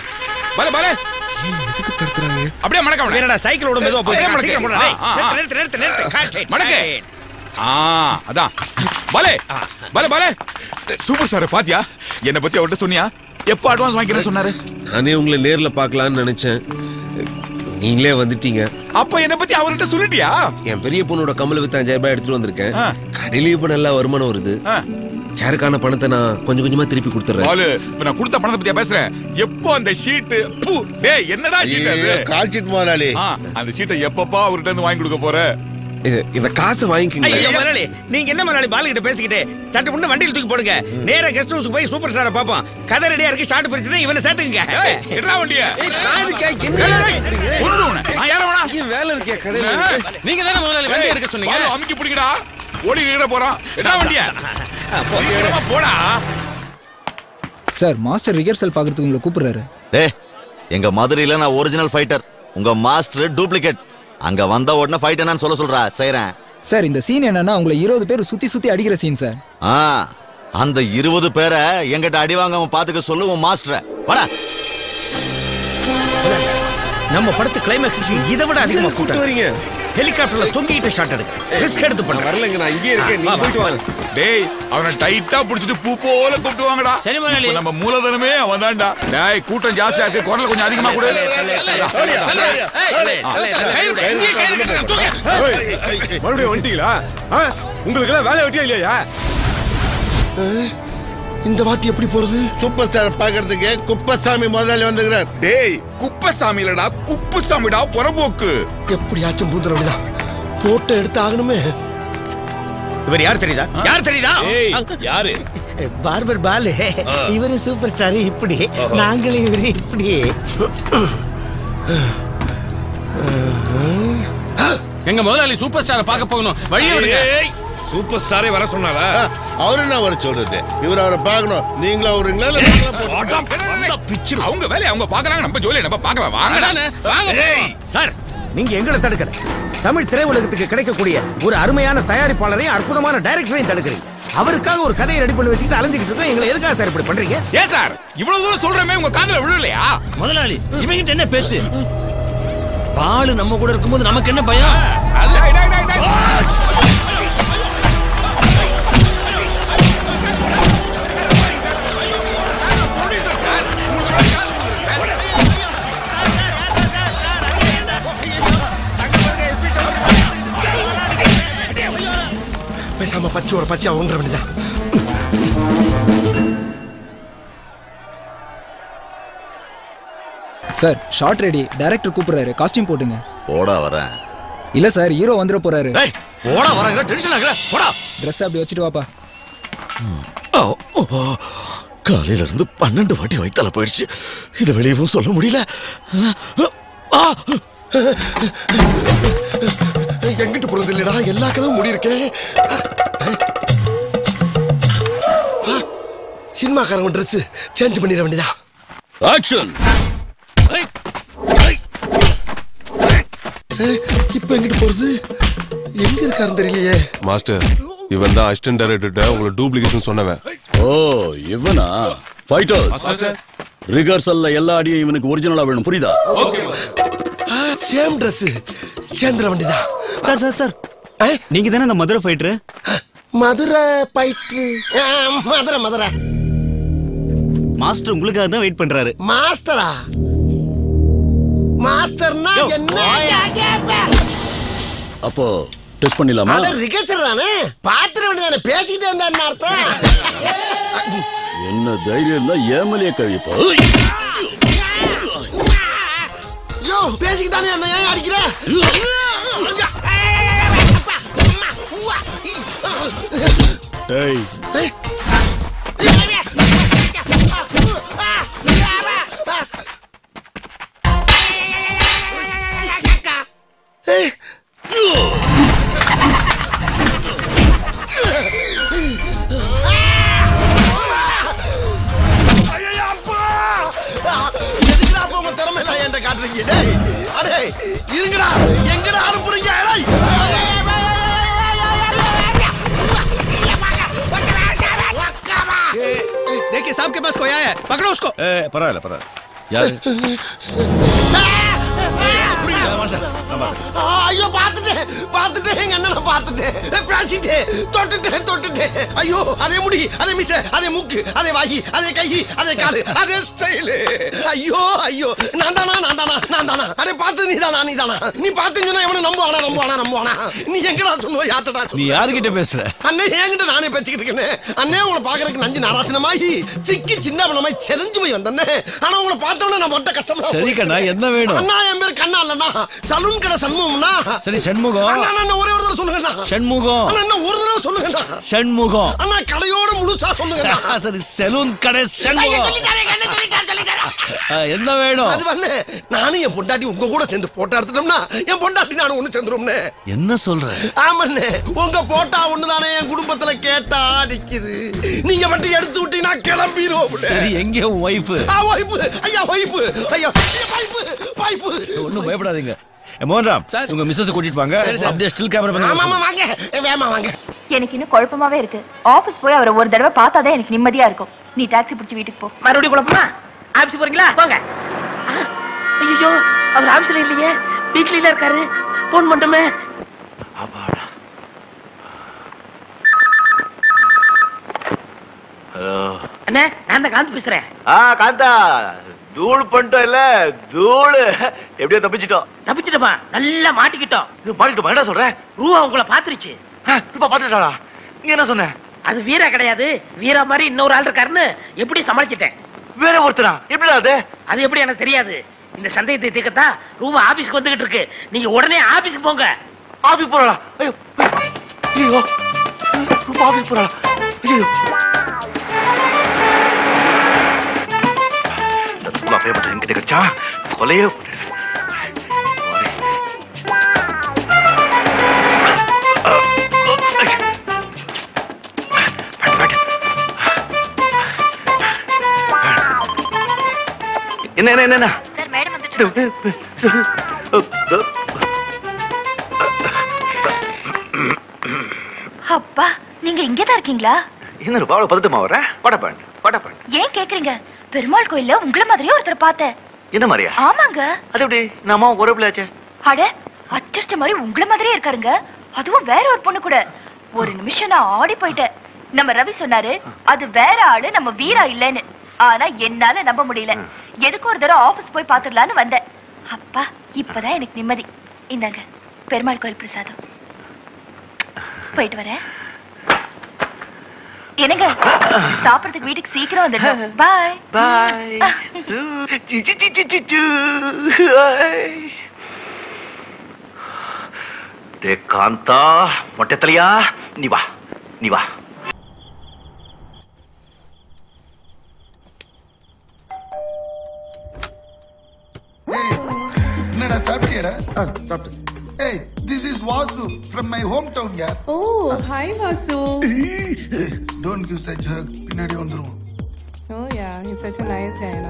பாலே பாலே எதுக்கு தடுத்துறாங்க? அப்படியே மடக்க. என்னடா சைக்கிளோட மெதுவா போய் மடக்க. அதான் பாலே பாலே பாலே. சூப்பர் சார், பாத்தியா என்ன பத்தி அவர்கிட்ட சொன்னியா? எப்ப அட்வான்ஸ் வாங்கிக்கிறேன்னு சொன்னாரு? நானே உங்களை நேர்ல பார்க்கலான்னு நினைச்சேன். நீங்களே வந்துட்டீங்க. அப்ப என்ன பத்தி அவர்கிட்ட சொல்லிட்டியா? என் பெரிய பொண்ணோட கமல வித்து 5000 ரூபாய் எடுத்துட்டு வந்திருக்கேன். கடையில இப்ப நல்லா வருமானம் வருது. சேருக்கான பணத்தை நான் கொஞ்சம் கொஞ்சமா திருப்பி கொடுத்துறேன். இப்ப நான் கொடுத்த பணத்தை பத்தியா பேசுறேன்? எப்போ அந்த ஷீட்? டேய் என்னடா ஷீட் அது? கால் ஷீட் முதலாளி. அந்த ஷீட்டை எப்பப்பா அவர்கிட்ட இருந்து வாங்கி கொடுக்க போற? இந்த காசை வாங்கிக்கங்க. ஐயோ முதலாளி, நீங்க என்ன முதலாளி பால் கிட்ட பேசிக்கிட்டு சட்டை முன்ன வண்டியில் தூக்கி போடுங்க. நேரா கெஸ்ட் ஹவுஸ்க்கு போய் சூப்பர் ஸ்டாரை பாப்போம். கதை ரெடியா இருக்கு. ஷார்ட் பிரிச்சுனா இவனை சேர்த்துங்க. என்னடா வண்டியா? வேலை இருக்கே கடையில. நீங்க தானே முதலாளி வண்டி எடுக்க சொன்னீங்க. அமுக்கி பிடிக்கடா. ஓடி நிற போறான். என்ன வண்டியா? போடா. சார், மாஸ்டர் ரிஹர்சல் பாக்குறதுக்கு உங்களை கூப்பிடுறாரு. எங்க மதுரையில நான் ஒரிஜினல் ஃபைட்டர், உங்க மாஸ்டர் டூப்ளிகேட். அங்க வந்த உடனே ஃபைட் என்னன்னு சொல்றா. செய்றேன் சார். இந்த சீன் என்னன்னா உங்களை 20 பேர் சுத்தி அடிக்கிற சீன் சார். அந்த 20 பேரை எங்கிட்ட அடி வாங்காம பாத்துக்க சொல்லுவோம் மாஸ்டர். வாடா. நம்ம படத்து கிளைமாக்ஸ்க்கு இதை விட அதிகமா கூட்டு வரீங்க. ஹெலிகாப்டர்ல தொங்கிட்டு ஷாட் எடுக்க ரிஸ்க் எடுத்து பண்ண வரலங்க. நான் இங்கே இருக்கேன், நீ போயிட்டு வாங்க. டேய் அவனை டைட்டா புடிச்சிட்டு பூ போல கூப்பிட்டு வாங்கடா. சரி முதலாளி. நம்ம மூலதனமே அவன்தான்டா. டேய் கூட்டம் ஜாஸ்தியா இருக்கு, குரல் கொஞ்சம் அதிகமா கொடு. மறுபடியும் வந்துட்டீங்களா? உங்களுக்கு எல்லாம் வேலை வெட்டியா இல்லையா? இந்த வாட்டி எப்படி போறது? சூப்பர் ஸ்டார் பாக்குறதுக்கு குப்பசாமி முதலாளி வந்துக்கிறார். டேய் குப்பசாமி இல்லடா, குப்புசாமிடா, புறம்போக்கு. எப்படியாச்சும் பூந்துற வேண்டியதான். போட்டோ எடுத்து ஆகணுமே. இவர் யார் தெரியுதா? யார் தெரியுதா? யாரு? பார்பர் பால். இவரு சூப்பர் ஸ்டார் இப்படி, நாங்களும் இவரு இப்படி. எங்க முதலாளி சூப்பர் ஸ்டாரை பார்க்க போகணும். வழியை விடுங்க. சூப்பர் ஸ்டாரே வர சொன்னாரா? அவரு என்ன வர சொல்றது? இவர் அவரை பார்க்கணும். நீங்களா அவருங்களா? அவங்க வேலையை அவங்க பாக்குறாங்க, நம்ம ஜோலியை நம்ம பார்க்கலாம். வாங்க சார், நீங்க எங்களை தடுக்கல. தமிழ் திரையுலகத்துக்கு கிடைக்கக்கூடிய ஒரு அருமையான தயாரிப்பாளரையும் அற்புதமான டைரக்டரையும் தடுக்கிறீங்க. அவருக்காக ஒரு கதையை ரெடி பண்ணி வச்சுக்கிட்டு அலைஞ்சிட்டு இருக்கோம். எங்களை எதுக்காக சார் இப்படி பண்றீங்க? ஏன் சார் இவ்வளவு தூரம் சொல்றமே உங்க காதுல விழலையா? முதலாளி இவங்கிட்ட என்ன பேச்சு? பாலு நம்ம கூட இருக்கும்போது நமக்கு என்ன பயம்? பேசாம பச்சையோட பச்சையா ஒன்ற வேண்டியதான். Sir, shot ready. டைரக்டர் கூப்பிடுறாரு. காஸ்டியூம் போட்டுங்க. போடா வரேன். இல்ல சார், ஹீரோ வந்துட போறாரு. போடா வரேன். டென்ஷன் ஆகல. போடா. Dress அப்படி வச்சிட்டு வாப்பா. காலையில இருந்து 12 வாட்டி வயித்தால போயிடுச்சு. இது வெளியவும் சொல்ல முடியல. எங்கிட்டு போறது இல்லடா, எல்லா கதவும் மூடி இருக்கேன். சினிமாக்காரங்க ட்ரெஸ் சேஞ்ச் பண்ணிட வேண்டியதா. ஆக்ஷன். இப்ப எங்கிட்டு போறது? எங்க இருக்காருன்னு தெரியலையே. மாஸ்டர், இவன் தான் அசிஸ்டன்ட் டைரக்டர் உங்களை டூப்ளிகேஷன் சொன்னவன். ஓ இவனா? ஃபைட்டர்ஸ் ரிகர்சல்ல எல்லா அடியும் இவனுக்கு ஒரிஜினலா வேணும், புரியுதா? சேம் ட்ரெஸ் சேர்ந்துட வேண்டியதா. சார் சார் சார், நீங்க தானே அந்த Madurai fighter? Madurai fighter? Madurai Madurai. Master உங்களுக்காக தான் வெயிட் பண்றாரு. மாஸ்டரா? மாஸ்டர்னா என்ன? அப்போ டெஸ்ட் பண்ணிடலாமா? அட ரிகர்சல் தானே, பாத்துற வேண்டியதானே, பேசிக்கிட்டே இருந்தா என்ன அர்த்தம்? என்ன தைரியம் தான் ஏமலிய கழிப்பா? யோ பேசிக்கிட்டானே என்ன ஏன் அடிக்கிற? டேய் இருங்கடா, எங்கடா அனுப்புறீங்க? देखिए साहब के पास कोई आया है, पकड़ो उसको. பரவாயில்ல யாரு? ஐயோ பாத்துட்டேன் எங்க அண்ணனை பாத்துட்டேன், பேசிட்டேன், தொட்டுட்டேன். ஐயோ அதே முடி, அதே மிச, அதே மூக்கு, அதே வாயி, அதே கை, அதே காலு, அதே ஸ்டைலு. ஐயோ நான் தானா? அதே பார்த்து நீதானா? நீ பார்த்துங்கன்னா எவனை நம்புவானா? நீ எங்கடா சொல்லுவ? யாத்தடா நீ யாருகிட்ட பேசுற? அண்ணே என்கிட்ட நானே பேசிக்கிட்டு இருக்கேன். அண்ணே உங்களை பாக்குறதுக்கு நஞ்சு நாராசனமாயி சிக்கி சின்ன பண்ணமாய் செதஞ்சு போய் வந்தேன்னே. ஆனா உங்களை பார்த்தோன்னே நான் மொட்டை கஷ்டமா. சரி கண்ணா, என்ன வேணும்? அண்ணா என் பேர் கண்ணா இல்லண்ணா, சலூன் கடை சண்முகம்னா. சரி ஷண்முகம். அண்ணா ஒரே ஒரு தடவை சொல்லுங்கண்ணா. ஷண்முகம். அண்ணா ஒரு தடவை சொல்லுங்கண்ணா. ஷண்முகம். அண்ணா கடையோட முழுசா சொல்லுங்கண்ணா. சரி சலூன் கடை ஷண்முகம். என்ன வேணும்? அது வந்து நானும் என் பொண்டாட்டி உங்க கூட சேர்ந்து போட்டோ எடுத்துட்டோம்னா என் பொண்டாட்டி நானும் ஒண்ணு சேர்ந்துரும்னே. என்ன சொல்ற? ஆமாண்ணே, உங்க போட்டா ஒண்ணுதானே என் குடும்பத்துல கேட்டா நிக்குது. நீங்க மட்டும் எடுத்து விட்டீங்கன்னா கிளம்பிடுவோம். சரி எங்க உன் வைஃப்? வைஃப் ஒண்ணும் பயப்படாதீங்க. மோகன்ராம், உங்க மிஸ்ஸஸ் கூட்டிட்டு வாங்க. அப்படியே ஸ்டில் கேமரா பண்ணி. ஆமா வாங்க, வேமா வாங்க. எனக்கு இன்னும் குழப்பமாவே இருக்கு. ஆபீஸ் போய் அவரை ஒரு தடவை பார்த்தாதான் எனக்கு நிம்மதியா இருக்கும். நீ டாக்ஸி பிடிச்சி வீட்டுக்கு போ. மறுபடியும் குழப்பமா? ஆபீஸ் போறீங்களா? போங்க. ஐயோ அவர் ஆபீஸ்ல இல்லையே, வீட்ல இருக்காரு. போன் மட்டுமே. ஹலோ அண்ணே, நான் தான் காந்த் பேசுறேன். காந்தா, தூள் பண்ணிட்டோம் இல்ல, தூள் எப்படியோ தப்பிச்சிட்டோமா? நல்லா மாட்டிக்கிட்டோம். என்ன சொல்ற? ரூவா உங்களை பாத்துருச்சு. இப்ப பாத்துட்டாளா? நீ என்ன சொன்ன? அது வீரா கிடையாது, வீரா மாதிரி இன்னொரு ஆள் இருக்காருன்னு எப்படி சமாளிச்சிட்டேன். வேற ஒருத்தரா? எப்படி அது எப்படி எனக்கு தெரியாது. இந்த சந்தேகத்தை தீர்க்கத்தான் ரூபா ஆபீஸ்க்கு வந்துகிட்டு இருக்கு. நீங்க உடனே ஆபீஸ்க்கு போங்க. ஆபீஸ் போறா? ஐயோ ரூபா ஆபீஸ் போறா? ஐயோ என்கிட்ட கிடைச்சா கொலையே. என்ன சார் மேடம் வந்துட்டு. அப்பா நீங்க இங்கதான் இருக்கீங்களா? என்ன ரூபா பதட்டமா வர? படப்பேன் ஏன் கேக்குறீங்க? பெருமாள் கோயில்ல உங்களை மாதிரியே ஒருத்தர் பார்த்தேன். என்ன மாதிரியா? ஆமாங்க. அது எப்படி? நம்ம ஒரே பிள்ளையாச்சே. அட அச்சடிச்ச மாதிரி உங்களை மாதிரியே இருக்காருங்க. அதுவும் வேற ஒரு பொண்ணு கூட. ஒரு நிமிஷம் நான் ஆடி போயிட்டேன். நம்ம ரவி சொன்னாரு அது வேற ஆளு, நம்ம வீரா இல்லைன்னு. ஆனா என்னால நம்ப முடியல. எதுக்கு ஒரு தடவை ஆபீஸ் போய் பாத்துடலான்னு வந்தேன். அப்பா இப்பதான் எனக்கு நிம்மதி. இந்தாங்க பெருமாள் கோயில் பிரசாதம். போயிட்டு வரேன். என்னங்க சாப்பிடறதுக்கு வீட்டுக்கு சீக்கிரம் வந்துடுங்க. பாய் பாய். காந்தா மொட்டை தலையா, நீ வா. என்னடா சாப்பிட்டியாடா? சாப்பிட்டு. Hey, this is Vasu from my hometown, yaar. Oh, hi Vasu. Don't give such hug. பின்னாடி வந்துரும். Oh yeah, he's such a nice guy.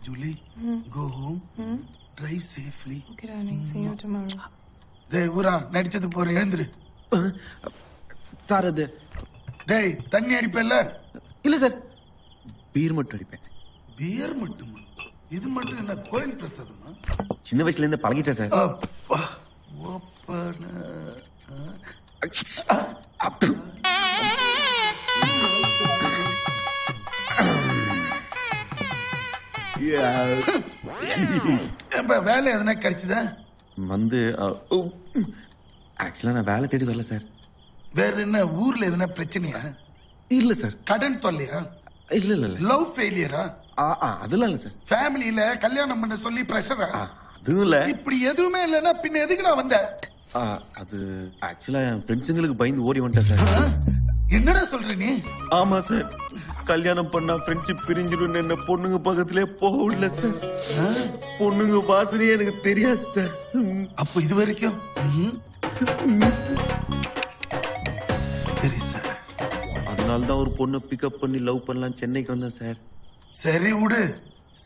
Julie, go home. Drive safely. Okay, darling. See you tomorrow. டேய் ஊரா நடிச்சது போற எழுந்துரு. Sir அது டேய் தண்ணி அடிப்பேல்ல? இல்ல சார், பீர் மட்டும் அடிப்பேன். பீர் மட்டுமா? இது மட்டும் என்ன கோயில் பிரசாதமா? சின்ன வயசுல இருந்து பழகிட்டேன் சார். வேலை எதனா கிடைச்சதா? வந்து ஆக்சுவலா நான் வேலை தேடி வரல சார். வேற என்ன ஊர்ல எதனா பிரச்சனையா? இல்ல சார். கடன் தொல்லையா? இல்ல இல்ல இல்ல. லவ் ஃபெயிலியரா? அதெல்லாம் இல்ல சார். ஃபேமிலில கல்யாணம் பண்ண சொல்லி பிரஷரா? அதுவும் இல்ல. இப்படி எதுவுமே இல்லைன்னா பின்ன எதுக்கு நான் வந்தேன்? அது ஆக்சுவலா என் ஃப்ரெண்ட்ஸுங்களுக்கு பயந்து ஓடி வந்துட்டேன் சார். என்னடா சொல்ற நீ? ஆமா சார், கல்யாணம் பண்ணா ஃப்ரெண்ட்ஷிப் பிரிஞ்சிடும் என்ன பொண்ணுங்க பக்கத்திலே போக விடல சார். பொண்ணுங்க வாசனையே எனக்கு தெரியாது சார். அப்ப இது வரைக்கும் சரி சார். அதனாலதான் ஒரு பொண்ணை பிக்கப் பண்ணி லவ் பண்ணலாம் சென்னைக்கு வந்தேன் சார். சரி விடு,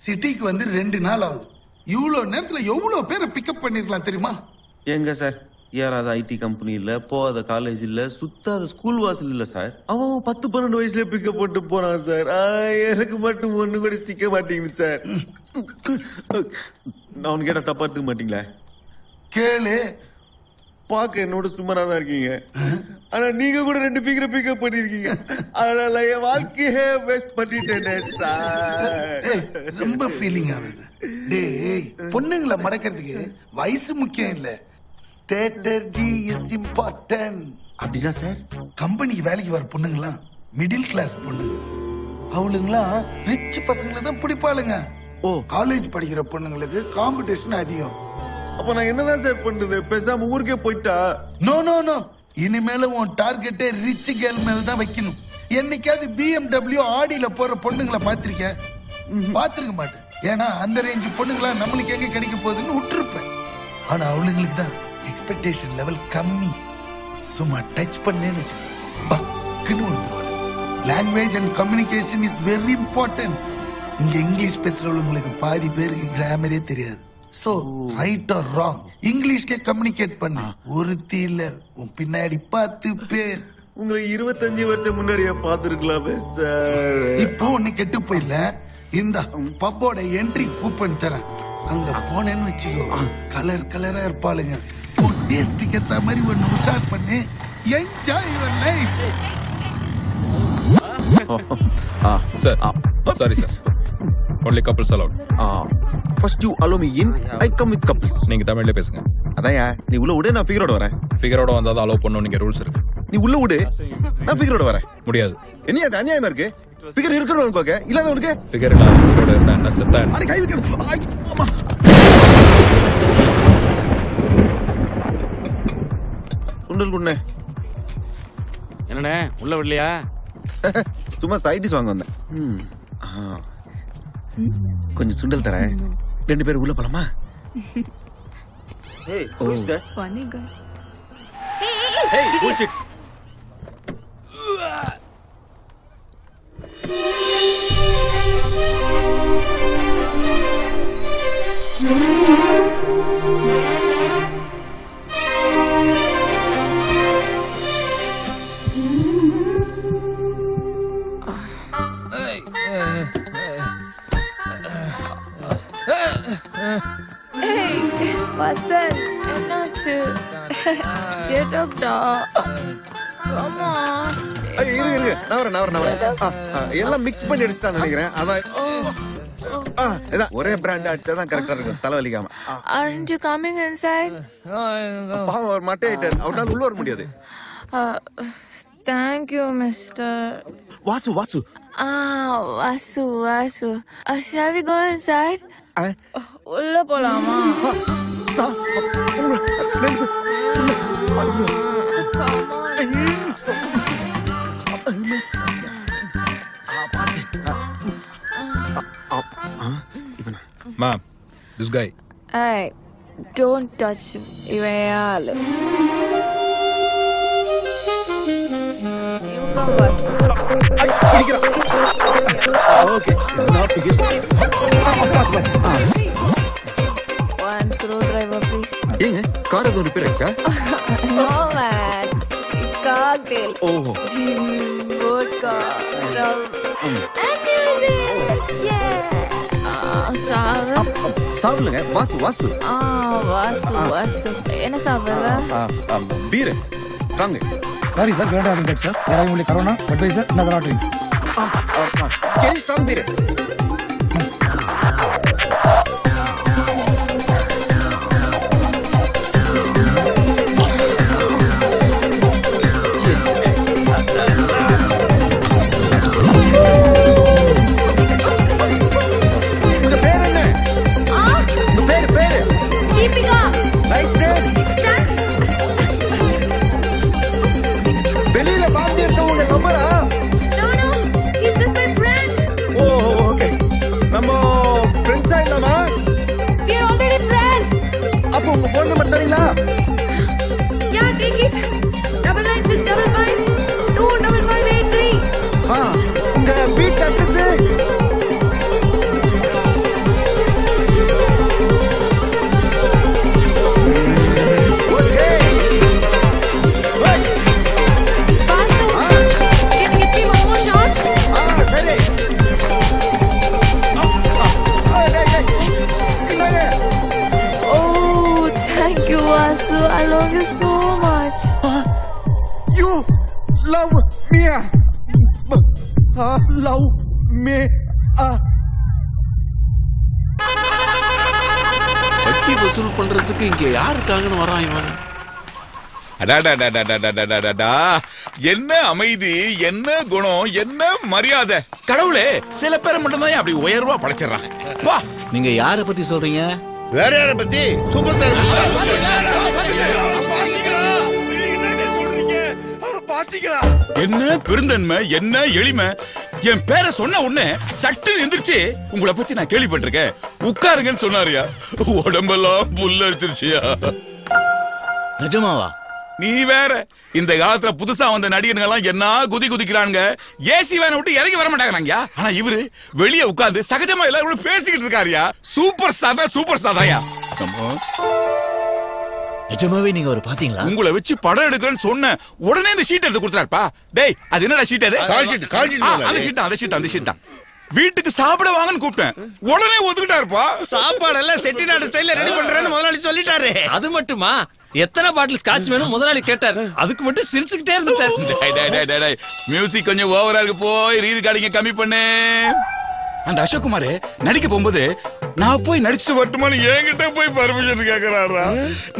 சிட்டிக்கு வந்து 2 நாள் ஆகுது. இவ்வளவு நேரத்துல எவ்வளவு பேரை பிக்கப் பண்ணிருக்கலாம் தெரியுமா? எங்க சார், ஏறாத ஐடி கம்பெனி இல்ல, போகாத காலேஜ் இல்ல, சுத்தாத ஸ்கூல் வாசல் இல்ல சார். அவன் 10-12 வயசுல பிக்கப் பண்ணிட்டு போறான் சார். எனக்கு மட்டும் ஒண்ணு கூட சிக்க மாட்டேங்குது சார். நான் உனக்கு கேட்ட தப்பா எடுத்துக்க மாட்டீங்களா? கேளு. பாக்க என்னோட சுமாரா தான் இருக்கீங்க, ஆனா நீங்க கூட 2 ஃபிகரை பிக்கப் பண்ணிருக்கீங்க. அதனால என் வாழ்க்கையே வேஸ்ட் பண்ணிட்டேனே சார். ரொம்ப ஃபீலிங் ஆகுது. டேய், பொண்ணுங்களை மடக்கிறதுக்கு வயசு முக்கியம் இல்ல, ஸ்ட்ராட்டஜி இஸ் இம்பார்ட்டன்ட். அப்படினா சார், கம்பெனிக்கு வேலைக்கு வர பொண்ணுங்களா மிடில் கிளாஸ் பொண்ணுங்க, அவளுங்களாம் ரிச் பசங்களை தான் பிடிப்பாளுங்க. காலேஜ் படிக்கிற பொண்ணுங்களுக்கு காம்படிஷன் அதிகம். அப்ப நான் என்னதான் சார் பண்றது? பேசாம ஊருக்கே போயிட்டா? நோ நோ நோ, இனிமேல உன் டார்கெட்டே ரிச் கேர்ள் மேல தான் வைக்கணும். என்னைக்காவது BMW ஆடியில போற பொண்ணுங்களை பாத்திருக்கேன்? பாத்திருக்க மாட்டேன். ஏன்னா அந்த ரேஞ்சு பொண்ணுங்களா நம்மளுக்கு எங்க கிடைக்க போகுதுன்னு விட்டுருப்பேன். ஆனா அவளுங்களுக்கு தான் எக்ஸ்பெக்டேஷன் லெவல் கம்மி. சும்மா டச் பண்ணேன்னு பக்குன்னு விழுந்துருவாங்க. Language and communication is very important. இங்க இங்கிலீஷ் பேசுறவங்களுக்கு பாதி பேருக்கு கிராமரே தெரியாது. சோ ரைட் ஆர் ராங் இங்கிலீஷ்ல கம்யூனிகேட் பண்ணு. ஒருத்தி இல்ல, உன் பின்னாடி 10 பேர். உங்களை 25 வருஷம் முன்னாடியே பாத்துருக்கலாமே சார். இப்போ ஒண்ணு கெட்டு போயில. இந்த பப்போட என்ட்ரி கூப்பன் தரேன். அங்க போனேன்னு வச்சுக்கோ, கலர் கலரா இருப்பாளுங்க. டேஸ்டுக்கு ஏத்த மாதிரி ஒண்ணு உஷார் பண்ணி enjoy your life. Sir, sorry sir. Only couples allowed. First you allow me in, I come with couples. நீங்க தமிழ்ல பேசுங்க. அதான்யா, நீ உள்ள விடு, நான் ஃபிகரோட வரேன். ஃபிகரோட வந்தா தான் அலோவ் பண்ணனும், நீங்க ரூல்ஸ் இருக்கு. நீ உள்ள விடு, நான் ஃபிகரோட வரேன். முடியாது. என்ன அது அநியாயமா இருக்கு? ஃபிகர் இருக்கிறவனுக்கு ஓகே, இல்லாதவனுக்கு ஃபிகர் இல்ல. ஃபிகரோட இருந்தா என்ன செத்தா? அட கை வைக்காத. அம்மா. சுண்டல் குண்ணே. என்னண்ணே உள்ள விடலையா? சும்மா சைடிஸ் வாங்க வந்தேன். கொஞ்சம் சுண்டல் தரேன், 2 பேர் உள்ள போலாமா? Hey, who's that? Funny guy. Hey, bullshit. Hey, what's that? என்னாச்சு? Get up, dog. Come on. இருங்க, நான் வரேன். எல்லாம் மிக்ஸ் பண்ணி அடிச்சுட்டான்னு நினைக்கிறேன். அதான் ஒரே பிராண்ட் அடிச்சாதான் கரெக்டா இருக்கும், தலைவலிக்காம. Aren't you coming inside? பாவம், அவர் மட்டை ஆயிட்டார், அவரால் உள்ள வர முடியாது. Thank you, Mr. Vasu. Vasu. Shall we go inside? உள்ள போலாமா? Ma'am, this guy. Hey, don't touch him. இவன் யாரு? You come first. Okay, not to get. 1 screwdriver, please. ஏங்க கார் ஏதோ ரிப்பேர் ஆச்சா? No man, it's cocktail. ஓஹோ. Gin, vodka, rum, and music. Yeah. சாவு. சாவுலங்க வாசு வாசு. வாசு. என்ன சாப்பிடுற? பீர். தாங்க. Sorry sir, we don't have that sir. There are only Corona, Budweiser, and other drinks. Can you strong beer? I love you so much. You love me. Love me. வட்டி வசூல் பண்றதுக்கு இங்க யார் இருக்காங்கன்னு வரான் இவன். என்ன அமைதி, என்ன குணம், என்ன மரியாதை. கடவுளே, சில பேரை மட்டும் தான் அப்படி உயர்வா படைச்சிடறான். நீங்க யாரை பத்தி சொல்றீங்க? வேற யாரை பத்தி? Super star. என்ன பெருந்தன்மை, என்ன எளிமை. என் பேரை சொன்ன உடனே சட்டு எந்திரிச்சு உங்களை பத்தி நான் கேள்விப்பட்டிருக்கேன், உட்காருங்கன்னு சொன்னாரியா. உடம்பெல்லாம் புல்லரிச்சிருச்சியா. நிஜமாவா? நீ வேற. இந்த காலத்துல புதுசா வந்த நடிகர்கள் எல்லாம் என்ன குதி குதிக்கிறானுங்க. ஏசி வேனை விட்டு இறங்கி வர மாட்டாங்க. ஆனா இவரு வெளியே உட்கார்ந்து சகஜமா எல்லாரும் பேசிக்கிட்டு இருக்காருயா. சூப்பர் ஸ்டார், சூப்பர் ஸ்டார்யா. நிஜமாவே நீங்க ஒரு பாத்தீங்களா? உங்களை வச்சு படம் எடுக்கிறேன்னு சொன்ன உடனே இந்த ஷீட் எடுத்து கொடுத்தாருப்பா. டேய், அது என்னடா ஷீட்? அது கால் ஷீட். அந்த ஷீட் வீட்டுக்கு சாப்பிட வாங்கன்னு கூப்பிட்டேன், உடனே ஒதுக்கிட்டாருப்பா. சாப்பாடெல்லாம் செட்டிநாடு ஸ்டைல்ல ரெடி பண்றேன்னு முதலாளி சொல்லிட்டாரு. அது மட்டுமா, எத்தனை பாட்டில் ஸ்காட்ச் வேணும் முதலாளி கேட்டார். அதுக்கு மட்டும் சிரிச்சுக்கிட்டே இருந்துச்சார். மியூசிக் கொஞ்சம் ஓவரா இருக்கு, போய் ரீ ரெக்கார்டிங்க கம்மி பண்ணு. அந்த அசோக் குமார் நடிக்க போகும்போது நான் போய் நடிச்சுட்டு வரட்டுமான்னு என்கிட்ட போய் பர்மிஷன் கேக்குறாரா.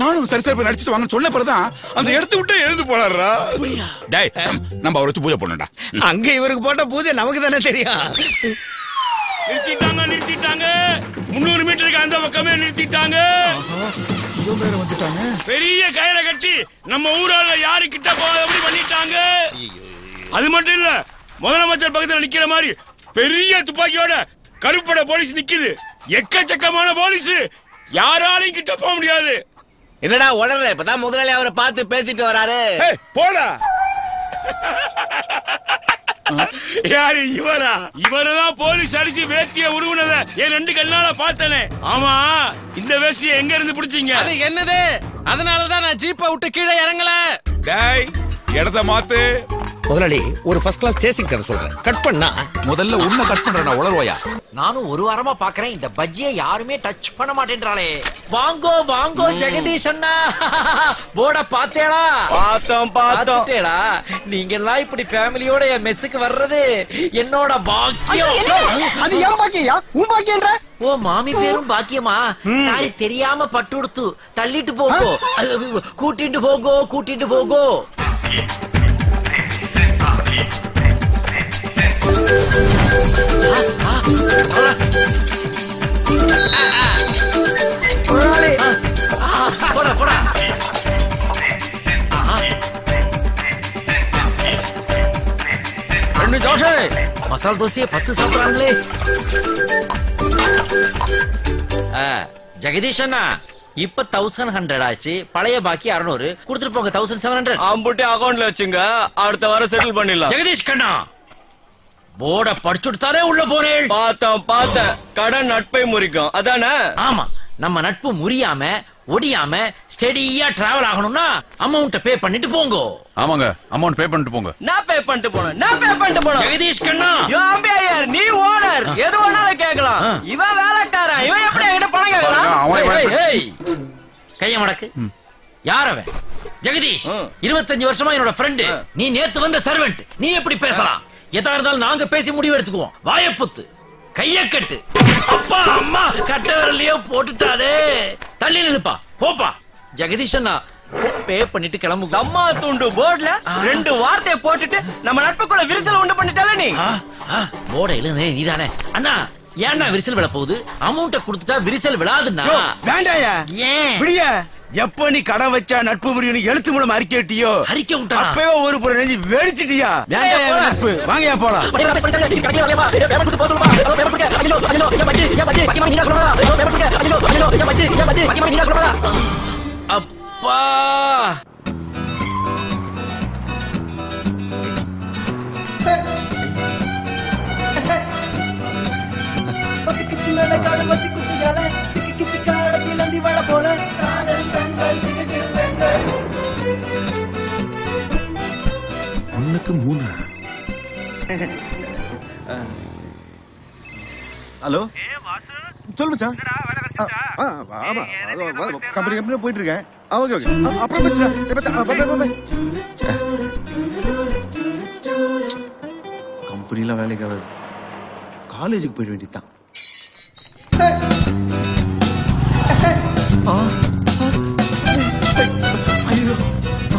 நானும் சரி போய் நடிச்சுட்டு வாங்கன்னு சொன்ன பிறதான் அந்த இடத்த விட்டு எழுந்து போறாரா. டேய், நம்ம அவரை வச்சு பூஜை பண்ணடா. அங்க இவருக்கு போட்ட பூஜை நமக்கு தானே தெரியும். நிறுத்திட்டாங்க 300 மீட்டருக்கு அந்த பக்கமே நிறுத்திட்டாங்க. பெரிய கயிறை கட்டி நம்ம ஊரால யாரு கிட்ட போகாதபடி பண்ணிட்டாங்க. அது மட்டும் இல்ல, முதலமைச்சர் பக்கத்துல நிக்கிற மாதிரி பெரிய துப்பாக்கியோட கருப்பட போலீஸ் நிக்குது. எக்கச்சக்கமான போலீஸ், யாராலையும் கிட்ட போக முடியாது. என்னடா உளற? இப்பதான் முதலாளி அவரை பார்த்து பேசிட்டு வராரு. போடா. யாரு இவரா? இவரதான் போலீஸ் அடிச்சு வேட்டிய உருவுனத என் 2 கண்ணால பார்த்தனே. ஆமா, இந்த வேஷ்டியை எங்க இருந்து பிடிச்சீங்க? அது என்னது? அதனாலதான் நான் ஜீப்பை விட்டு கீழே இறங்கல. டேய், இடத்த மாத்து. முதலாளி, ஒரு ஃபர்ஸ்ட் கிளாஸ் சேசிங் கதை சொல்றேன். கட் பண்ணா முதல்ல உன்னை கட் பண்றேன். உளர்வாயா? நானும் ஒரு வாரமா பாக்குறேன், இந்த பஜ்ஜியை யாருமே டச் பண்ண மாட்டேன்றாளே. வாங்கோ வாங்கோ ஜெகதீஷ் அண்ணா, போட பாத்தேடா? பாத்தேடா. நீங்க எல்லாம் இப்படி ஃபேமிலியோட என் மெஸ்ஸுக்கு வர்றது என்னோட பாக்கியம். அது ஏன் பாக்கியா? உன் பாக்கியன்ற? ஓ, மாமி பேரும் பாக்கியமா? சாரி, தெரியாம பட்டு கொடுத்து தள்ளிட்டு போகோ. கூட்டிட்டு போகோ. அண்ணு ஜோஷே மசால் தோசையை 10 சாப்பிடுறாங்களே. ஜெகதீஷ் அண்ணா இப்ப 1100 ஆச்சு. பழைய பாக்கி 600 கொடுத்துட்டு போங்க. 1700 அம்புட்டி அக்கவுண்ட்ல வச்சுங்க. அடுத்த வாரம் செட்டில் பண்ணிடலாம். ஜெகதீஷ் கண்ணா போர்ட படிச்சுட்டாலே உள்ள போறேன். பார்த்தேன். கடன் நட்பை முறிக்கும் அதானே? ஆமா, நம்ம நட்பு முறியாம ஒடியாம ஸ்டெடியா டிராவல் ஆகணும்னா அமௌண்ட் பே பண்ணிட்டு போங்க. ஆமாங்க, அமௌண்ட் பே பண்ணிட்டு போங்க. நான் பே பண்ணிட்டு போறேன். ஜெகதீஷ் கண்ணா ஐயர் நீ ஓனர், எது வேணாலும் கேட்கலாம். இவன் வேலைக்காரன், இவன் எப்படி என்கிட்ட பணம் கேட்கலாம்? கைய மடக்கு. யார் அவன்? ஜெகதீஷ் 25 வருஷமா என்னோட ஃப்ரெண்டு. நீ நேத்து வந்த சர்வெண்ட். நீ எப்படி பேசலாம்? எதா இருந்தாலும் நாங்க பேசி முடிவு எடுத்துக்குவோம். வாயப்புத்து கைய கட்டு. அப்பா அம்மா கட்ட விரலையோ போட்டுட்டாடே. தள்ளி நிலுப்பா போப்பா. ஜெகதீஷ் அண்ணா பே பண்ணிட்டு கிளம்புங்க. அம்மா துண்டு போர்ட்ல 2 வார்த்தையை போட்டுட்டு நம்ம நட்புக்குள்ள விரிசல் உண்டு பண்ணிட்டால நீ. போர்டை எழுதுனே நீதானே அண்ணா. ஏன்னா விரிசல் விழ போகுது. அமௌண்ட கொடுத்துட்டா விரிசல் விழாதுண்ணா. வேண்டாயா? ஏன் விடிய எப்ப நீ கடன் வச்சா நட்பு முறியும் எழுத்து மூலம் அறிக்கைட்டியோ அறிக்கை விட்டா அப்பவே ஒரு புறம் நெஞ்சு வெடிச்சிட்டியா? வேண்டாயா நட்பு, வாங்கயா போலாம். அப்பா ஒண்ணுக்கு 3. ஹலோ சொல்லு மச்சான். ஆமா கம்பெனி போயிட்டு இருக்கேன். ஓகே அப்புறம் பேசுறேன். கம்பெனிலாம் வேலைக்கு ஆகாது. காலேஜுக்கு போயிட வேண்டியதுதான். ஐயோ ஐயோ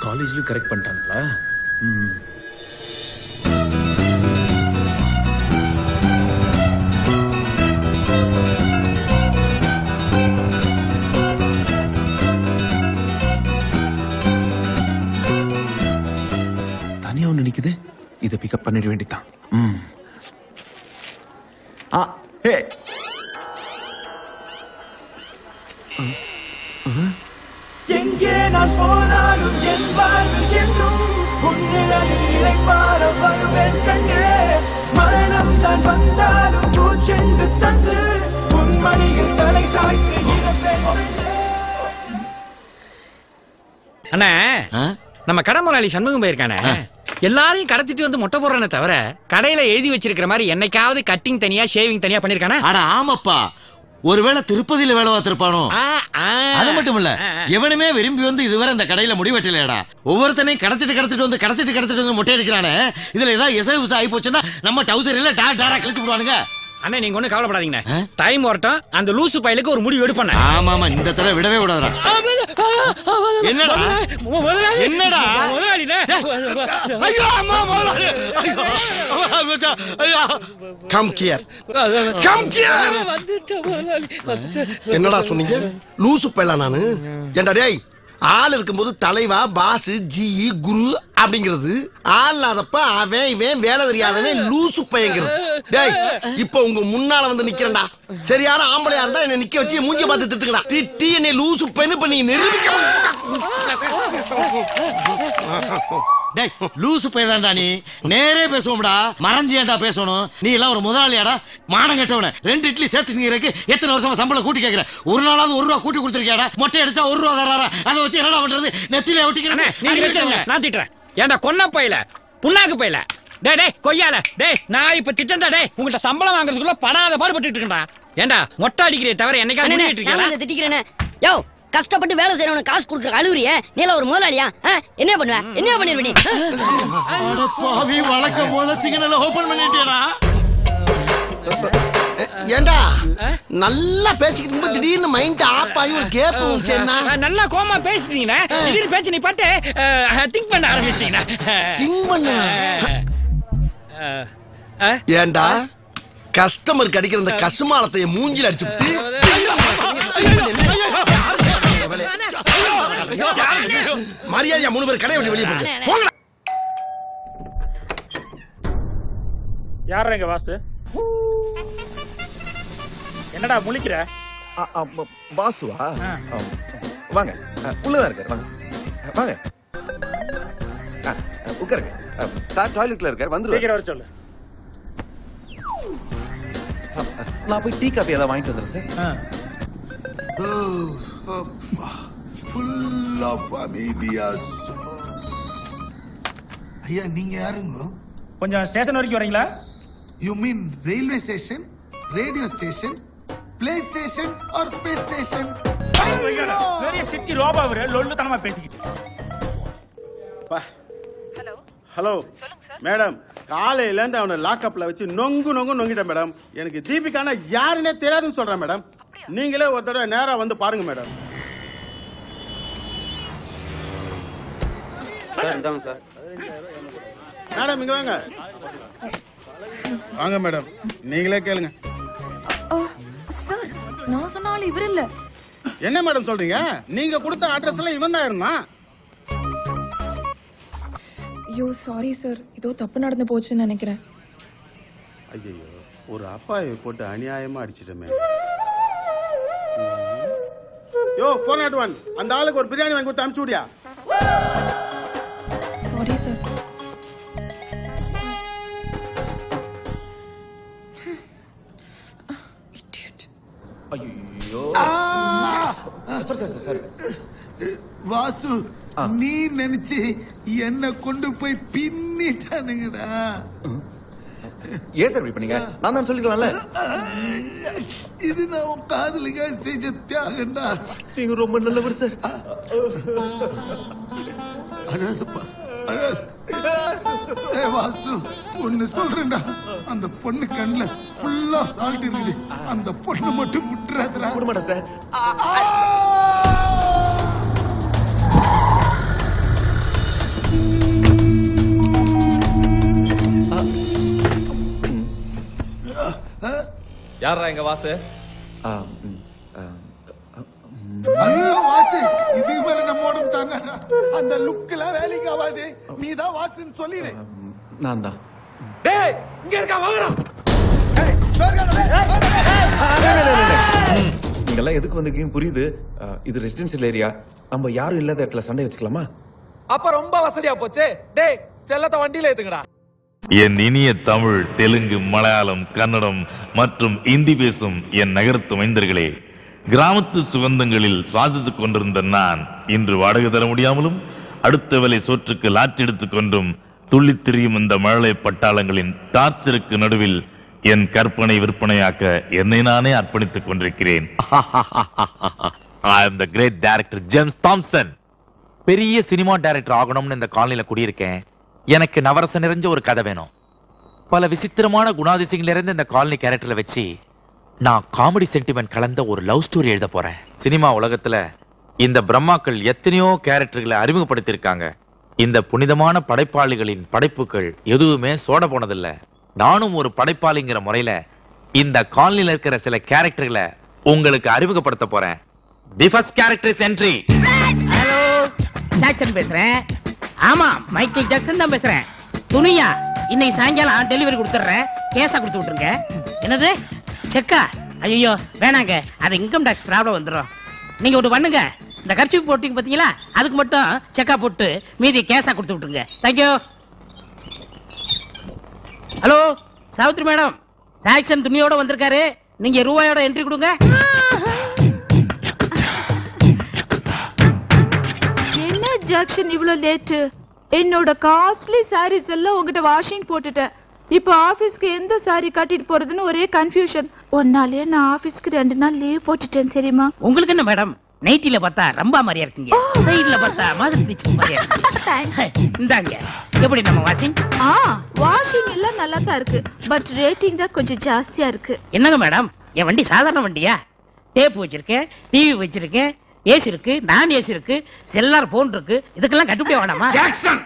காலேஜ்லயும் கரெக்ட் பண்ணிட்டாங்களா? தனியா ஒண்ணு நிக்குது. இதை பிக்கப் பண்ணிட வேண்டியதான். எங்கே நான் போனாலும் என் வாழ்வில் என்றும் உன்னிலையில் இளைப்பாற வருவேன் கண்ணே. மரணம் தான் வந்தாலும் பூச்செண்டு தந்து உன் மடியில் தலை சாய்த்து இழப்பேன். அண்ணா நம்ம கடை முதலாளி சண்முகம் போயிருக்கானே, எல்லாரையும் கடத்திட்டு வந்து மொட்டை போடுறானே தவிர கடையில எழுதி வச்சிருக்கிற மாதிரி என்னைக்காவது கட்டிங் தனியா ஷேவிங் தனியா பண்ணிருக்கானா? அட ஆமாப்பா, ஒருவேளை திருப்பதியில வேலை பார்த்திருப்பானோ. அது மட்டும் இல்ல, எவனுமே விரும்பி வந்து இதுவரை இந்த கடையில முடி வெட்டலையடா. ஒவ்வொருத்தனையும் கடத்திட்டு வந்து மொட்டை அடிக்கிறானே. இதுல ஏதாவது எசை ஆகி போச்சுன்னா நம்ம டவுசர் இல்ல டாரா கிழிச்சு போடுவானுங்க. அண்ணா நீங்க ஒண்ணு கவலைப்படாதீங்க. டைம் வரட்டும், அந்த லூசு பயலுக்கு ஒரு முடிவு எடுப்பானே. ஆமா இந்த தடவை விடவே விடாதடா. என்னடா என்னடா முதலாளிடா? ஐயோ அம்மா முதலாளி. ஐயோ கம் கியர் என்னடா சொன்னீங்க? லூசு பையலா நானு? ஏண்டா டேய், ஆள் இருக்கும்போது தலைவா பாஸ் ஜி குரு அப்படிங்கிறது, ஆள் இல்லாதப்ப அவன் இவன் வேலை தெரியாதவன் லூசு பையங்கிறது. டேய் இப்ப உங்க முன்னால வந்து நிக்கிறேன்டா. சரியான ஆம்பளையா இருந்தா என்ன நிக்க வச்சு மூஞ்சி பார்த்து திட்டுங்கடா. திட்டி என்னை லூசு பையனு பண்ணி நிரூபிக்க. டேய் லூசு பையதான்டா நீ. நேரே பேசுவோம்டா, மறைஞ்சு ஏன்டா பேசணும்? நீ எல்லாம் ஒரு முதலாளியாடா? மானம் கட்டவன. 2 இட்லி சேர்த்து நீருக்கு எத்தனை வருஷமா சம்பளம் கூட்டி கேட்கிறேன். ஒரு நாளாவது 1 ரூபா கூட்டி கொடுத்துருக்கியாடா? மொட்டை அடிச்சா 1 ரூபா தராரா? அதை வச்சு என்னடா பண்றது? நெத்தில ஒட்டிக்கிறேன். நான் திட்டுறேன். ஏன்டா கொன்ன பையல, புண்ணாக்கு பையல, டேய் டேய் கொய்யால, டேய் நான் இப்ப திட்டண்டா. டேய் உங்கள்ட்ட சம்பளம் வாங்குறதுக்குள்ள படாத பாடுபட்டு இருக்கேன்டா. ஏன்டா மொட்டை அடிக்கிறே தவிர என்னைக்காவது பண்ணிட்டு இருக்கீங்களா? திட்டிக்கிறேனே. யோ கஷ்டப்பட்டு வேலை செய்யறவன காசு கொடுக்குற அழுவுறியே, நீல ஒரு முதலாளியா? என்ன பண்ணுவ? என்ன பண்ணிருவ நீ? அட பாவி, வழக்கம் போல சிக்கனல ஓபன் பண்ணிட்டேடா. ஏண்டா நல்லா பேசிக்கிட்டு இருக்கும்போது திடீர்னு மைண்ட் ஆஃப் ஆகி ஒரு கேப் வந்துச்சேன்னா நல்லா கோமா பேசிட்டீங்கன்னா திடீர்னு பேச்சு நீ பாட்டு திங்க் பண்ண ஆரம்பிச்சீங்கன்னா திங்க் பண்ண ஏண்டா கஸ்டமர் கிடைக்கிற அந்த கசுமாலத்தை மூஞ்சில அடிச்சுட்டு மரியாதையா 3 பேர் கடை விட்டு வெளியே போங்க. யாரா எங்க வாசு? என்னடா முழிக்கிற? வாசுவா? வாங்க உள்ளதான் இருக்காரு. வாங்க வாங்க உட்காருங்க. சார் டாய்லெட்ல இருக்காரு. சீக்கிரம் வர சொல்லு. நான் போய் டீ காஃபி ஏதாவது வாங்கிட்டு வந்துடுறேன் சார். Full of அமீபியாஸ். ஐயா நீங்க யாருங்க? கொஞ்சம் ஸ்டேஷன் வரைக்கும் வரீங்களா? You mean railway station, radio station, play station or space station? பெரிய சிட்டி ரோபா வர லொல்லுத்தனமா பேசிக்கிட்டு. ஹலோ மேடம், காலையில இருந்து அவனை லாக்அப்ல வச்சு நொங்கிட்டேன் மேடம். எனக்கு தீபிகானா யாருன்னே தெரியாதுன்னு சொல்றேன் மேடம். நீங்களே ஒரு தடவை நேரா வந்து பாருங்க மேடம். மேடம் இங்க வாங்க. வாங்க மேடம், நீங்களே கேளுங்க. சார் நான் சொன்னாலும் இவர் இல்ல. என்ன மேடம் சொல்றீங்க? நீங்க கொடுத்த அட்ரஸ் எல்லாம் இவன் தான் இருந்தா? ஐயோ சாரி சார், ஏதோ தப்பு நடந்து போச்சுன்னு நினைக்கிறேன். ஐயோ, ஒரு அப்பாயை போட்டு அநியாயமா அடிச்சிட்டமே. யோ 401 அந்த ஆளுக்கு ஒரு பிரியாணி வாங்கி கொடுத்து அனுப்பிச்சு விடியா. Sorry sir. ஐயோ சார் வாசு, நீ நினைச்சு என்ன கொண்டு போய் பின்னிட்டானுங்கடா. ஏன் சார் இப்படி பண்ணீங்க? நான் தான் சொல்லிக்கலாம்ல. இது நான் உன் காதலுக்காக செஞ்ச தியாகண்டா. நீங்க ரொம்ப நல்லவர் சார். அழாதப்பா அழாத. வாசு ஒன்னு சொல்றேன்டா, அந்த பொண்ணு கண்ணுல ஃபுல்லா சால்ட் இருக்குது. அந்த பொண்ணு மட்டும் முட்டுறாதடா. விட மாட்டேன் சார். யாரா எங்க வாசு? ஐயோ வாசு, இதுக்கு மேல நம்ம உடம்பு தாங்காதா. அந்த லுக்லாம் வேலைக்கு ஆகாது. நீ தான் வாசுன்னு சொல்லிடு. நான் தான். டேய் இங்க இருக்கா வாங்கடா. நீங்கெல்லாம் எதுக்கு வந்திருக்கீங்க புரியுது. இது ரெசிடென்சியல் ஏரியா. நம்ம யாரும் இல்லாத இடத்துல சண்டை வச்சுக்கலாமா? அப்ப ரொம்ப வசதியா போச்சு. டேய் செல்லத்த வண்டியில ஏத்துங்கடா. என் இனிய தமிழ், தெலுங்கு, மலையாளம், கன்னடம் மற்றும் இந்தி பேசும் என் நகரத்து மைந்தர்களே, கிராமத்து சுகந்தங்களில் சுவாசித்துக் கொண்டிருந்த நான் இன்று வாடகை தர முடியாமலும் அடுத்த வேலை சோற்றுக்கு லாற்றி எடுத்துக் கொண்டும் துள்ளித் திரியும் இந்த மழலை பட்டாளங்களின் டார்ச்சருக்கு நடுவில் என் கற்பனை விற்பனையாக்க என்னை நானே அர்ப்பணித்துக் கொண்டிருக்கிறேன். I am the great director James Thompson. பெரிய சினிமா டைரக்டர் ஆகணும்னு இந்த காலனில குடியிருக்கேன். எனக்கு நவரசம் நிறைஞ்ச ஒரு கதை வேணும். பல விசித்திரமான குணாதிசயங்கள் நிறைந்த இந்த காலனி கேரக்டர்ல வச்சு நான் காமெடி சென்டிமெண்ட் கலந்த ஒரு லவ் ஸ்டோரி எழுத போறேன். சினிமா உலகத்துல இந்த பிரம்மாக்கள் எத்தனையோ கேரக்டர்களை அறிமுகப்படுத்தியிருக்காங்க. இந்த புனிதமான படைப்பாளிகளின் படைப்புகள் எதுவுமே சோட போனதில்ல. நானும் ஒரு படைப்பாளிங்கிற முறையில இந்த காலனில இருக்கிற சில கேரக்டர்களை உங்களுக்கு அறிமுகப்படுத்த போறேன். The first character is entry. Hello, Jackson பேசுறேன். ஆமா, மைக்கேல் ஜாக்சன் தான் பேசுறேன். துணியா இன்னைக்கு சாயங்காலம் டெலிவரி கொடுத்துறேன். கேஸா கொடுத்து விட்டுருங்க. என்னது செக்கா? ஐயோ வேணாங்க, அது இன்கம் டாக்ஸ் ப்ராப்ளம் வந்துடும். நீங்க ஒன்று பண்ணுங்க, இந்த கர்ச்சீஃப் போட்டீங்க பாத்தீங்களா, அதுக்கு மட்டும் செக்கா போட்டு மீதி கேஸா கொடுத்து விட்டுருங்க. தேங்க்யூ. ஹலோ சாவித்ரி மேடம், சாக்சன் துணியோட வந்திருக்காரு. நீங்க ரூபாயோட என்ட்ரி கொடுங்க. என்ன ஜாக்சன் இவ்ளோ லேட்? என்னோட காஸ்ட்லி சாரீஸ் எல்லாம் உங்ககிட்ட வாஷிங் போட்டுட்டேன். இப்போ ஆபீஸ்க்கு எந்த சாரி கட்டிட்டு போறதுன்னு ஒரே கன்ஃபியூஷன். ஒரு நாளே நான் ஆபீஸ்க்கு 2 நாள் லீவ் போட்டுட்டேன் தெரியுமா? உங்களுக்கு என்ன மேடம், நைட்டில பார்த்தா ரொம்ப மாதிரியா இருக்கீங்க, சைடுல பார்த்தா மாதிரி டீச்சர் மாதிரியா இருக்கீங்க. இந்தாங்க. எப்படி நம்ம வாஷிங்? வாஷிங் எல்லாம் நல்லா தான் இருக்கு, பட் ரேட்டிங் தான் கொஞ்சம் ஜாஸ்தியா இருக்கு. என்னங்க மேடம், என் வண்டி சாதாரண வண்டியா? டேப் வச்சிருக்கேன், டிவி வச்சிருக்கேன், ஏசி இருக்கு, நான் ஏசி இருக்கு, செல்லார் போன் இருக்கு, இதுக்கெல்லாம் கட்டுப்படி வேணாமா? ஜாக்சன்,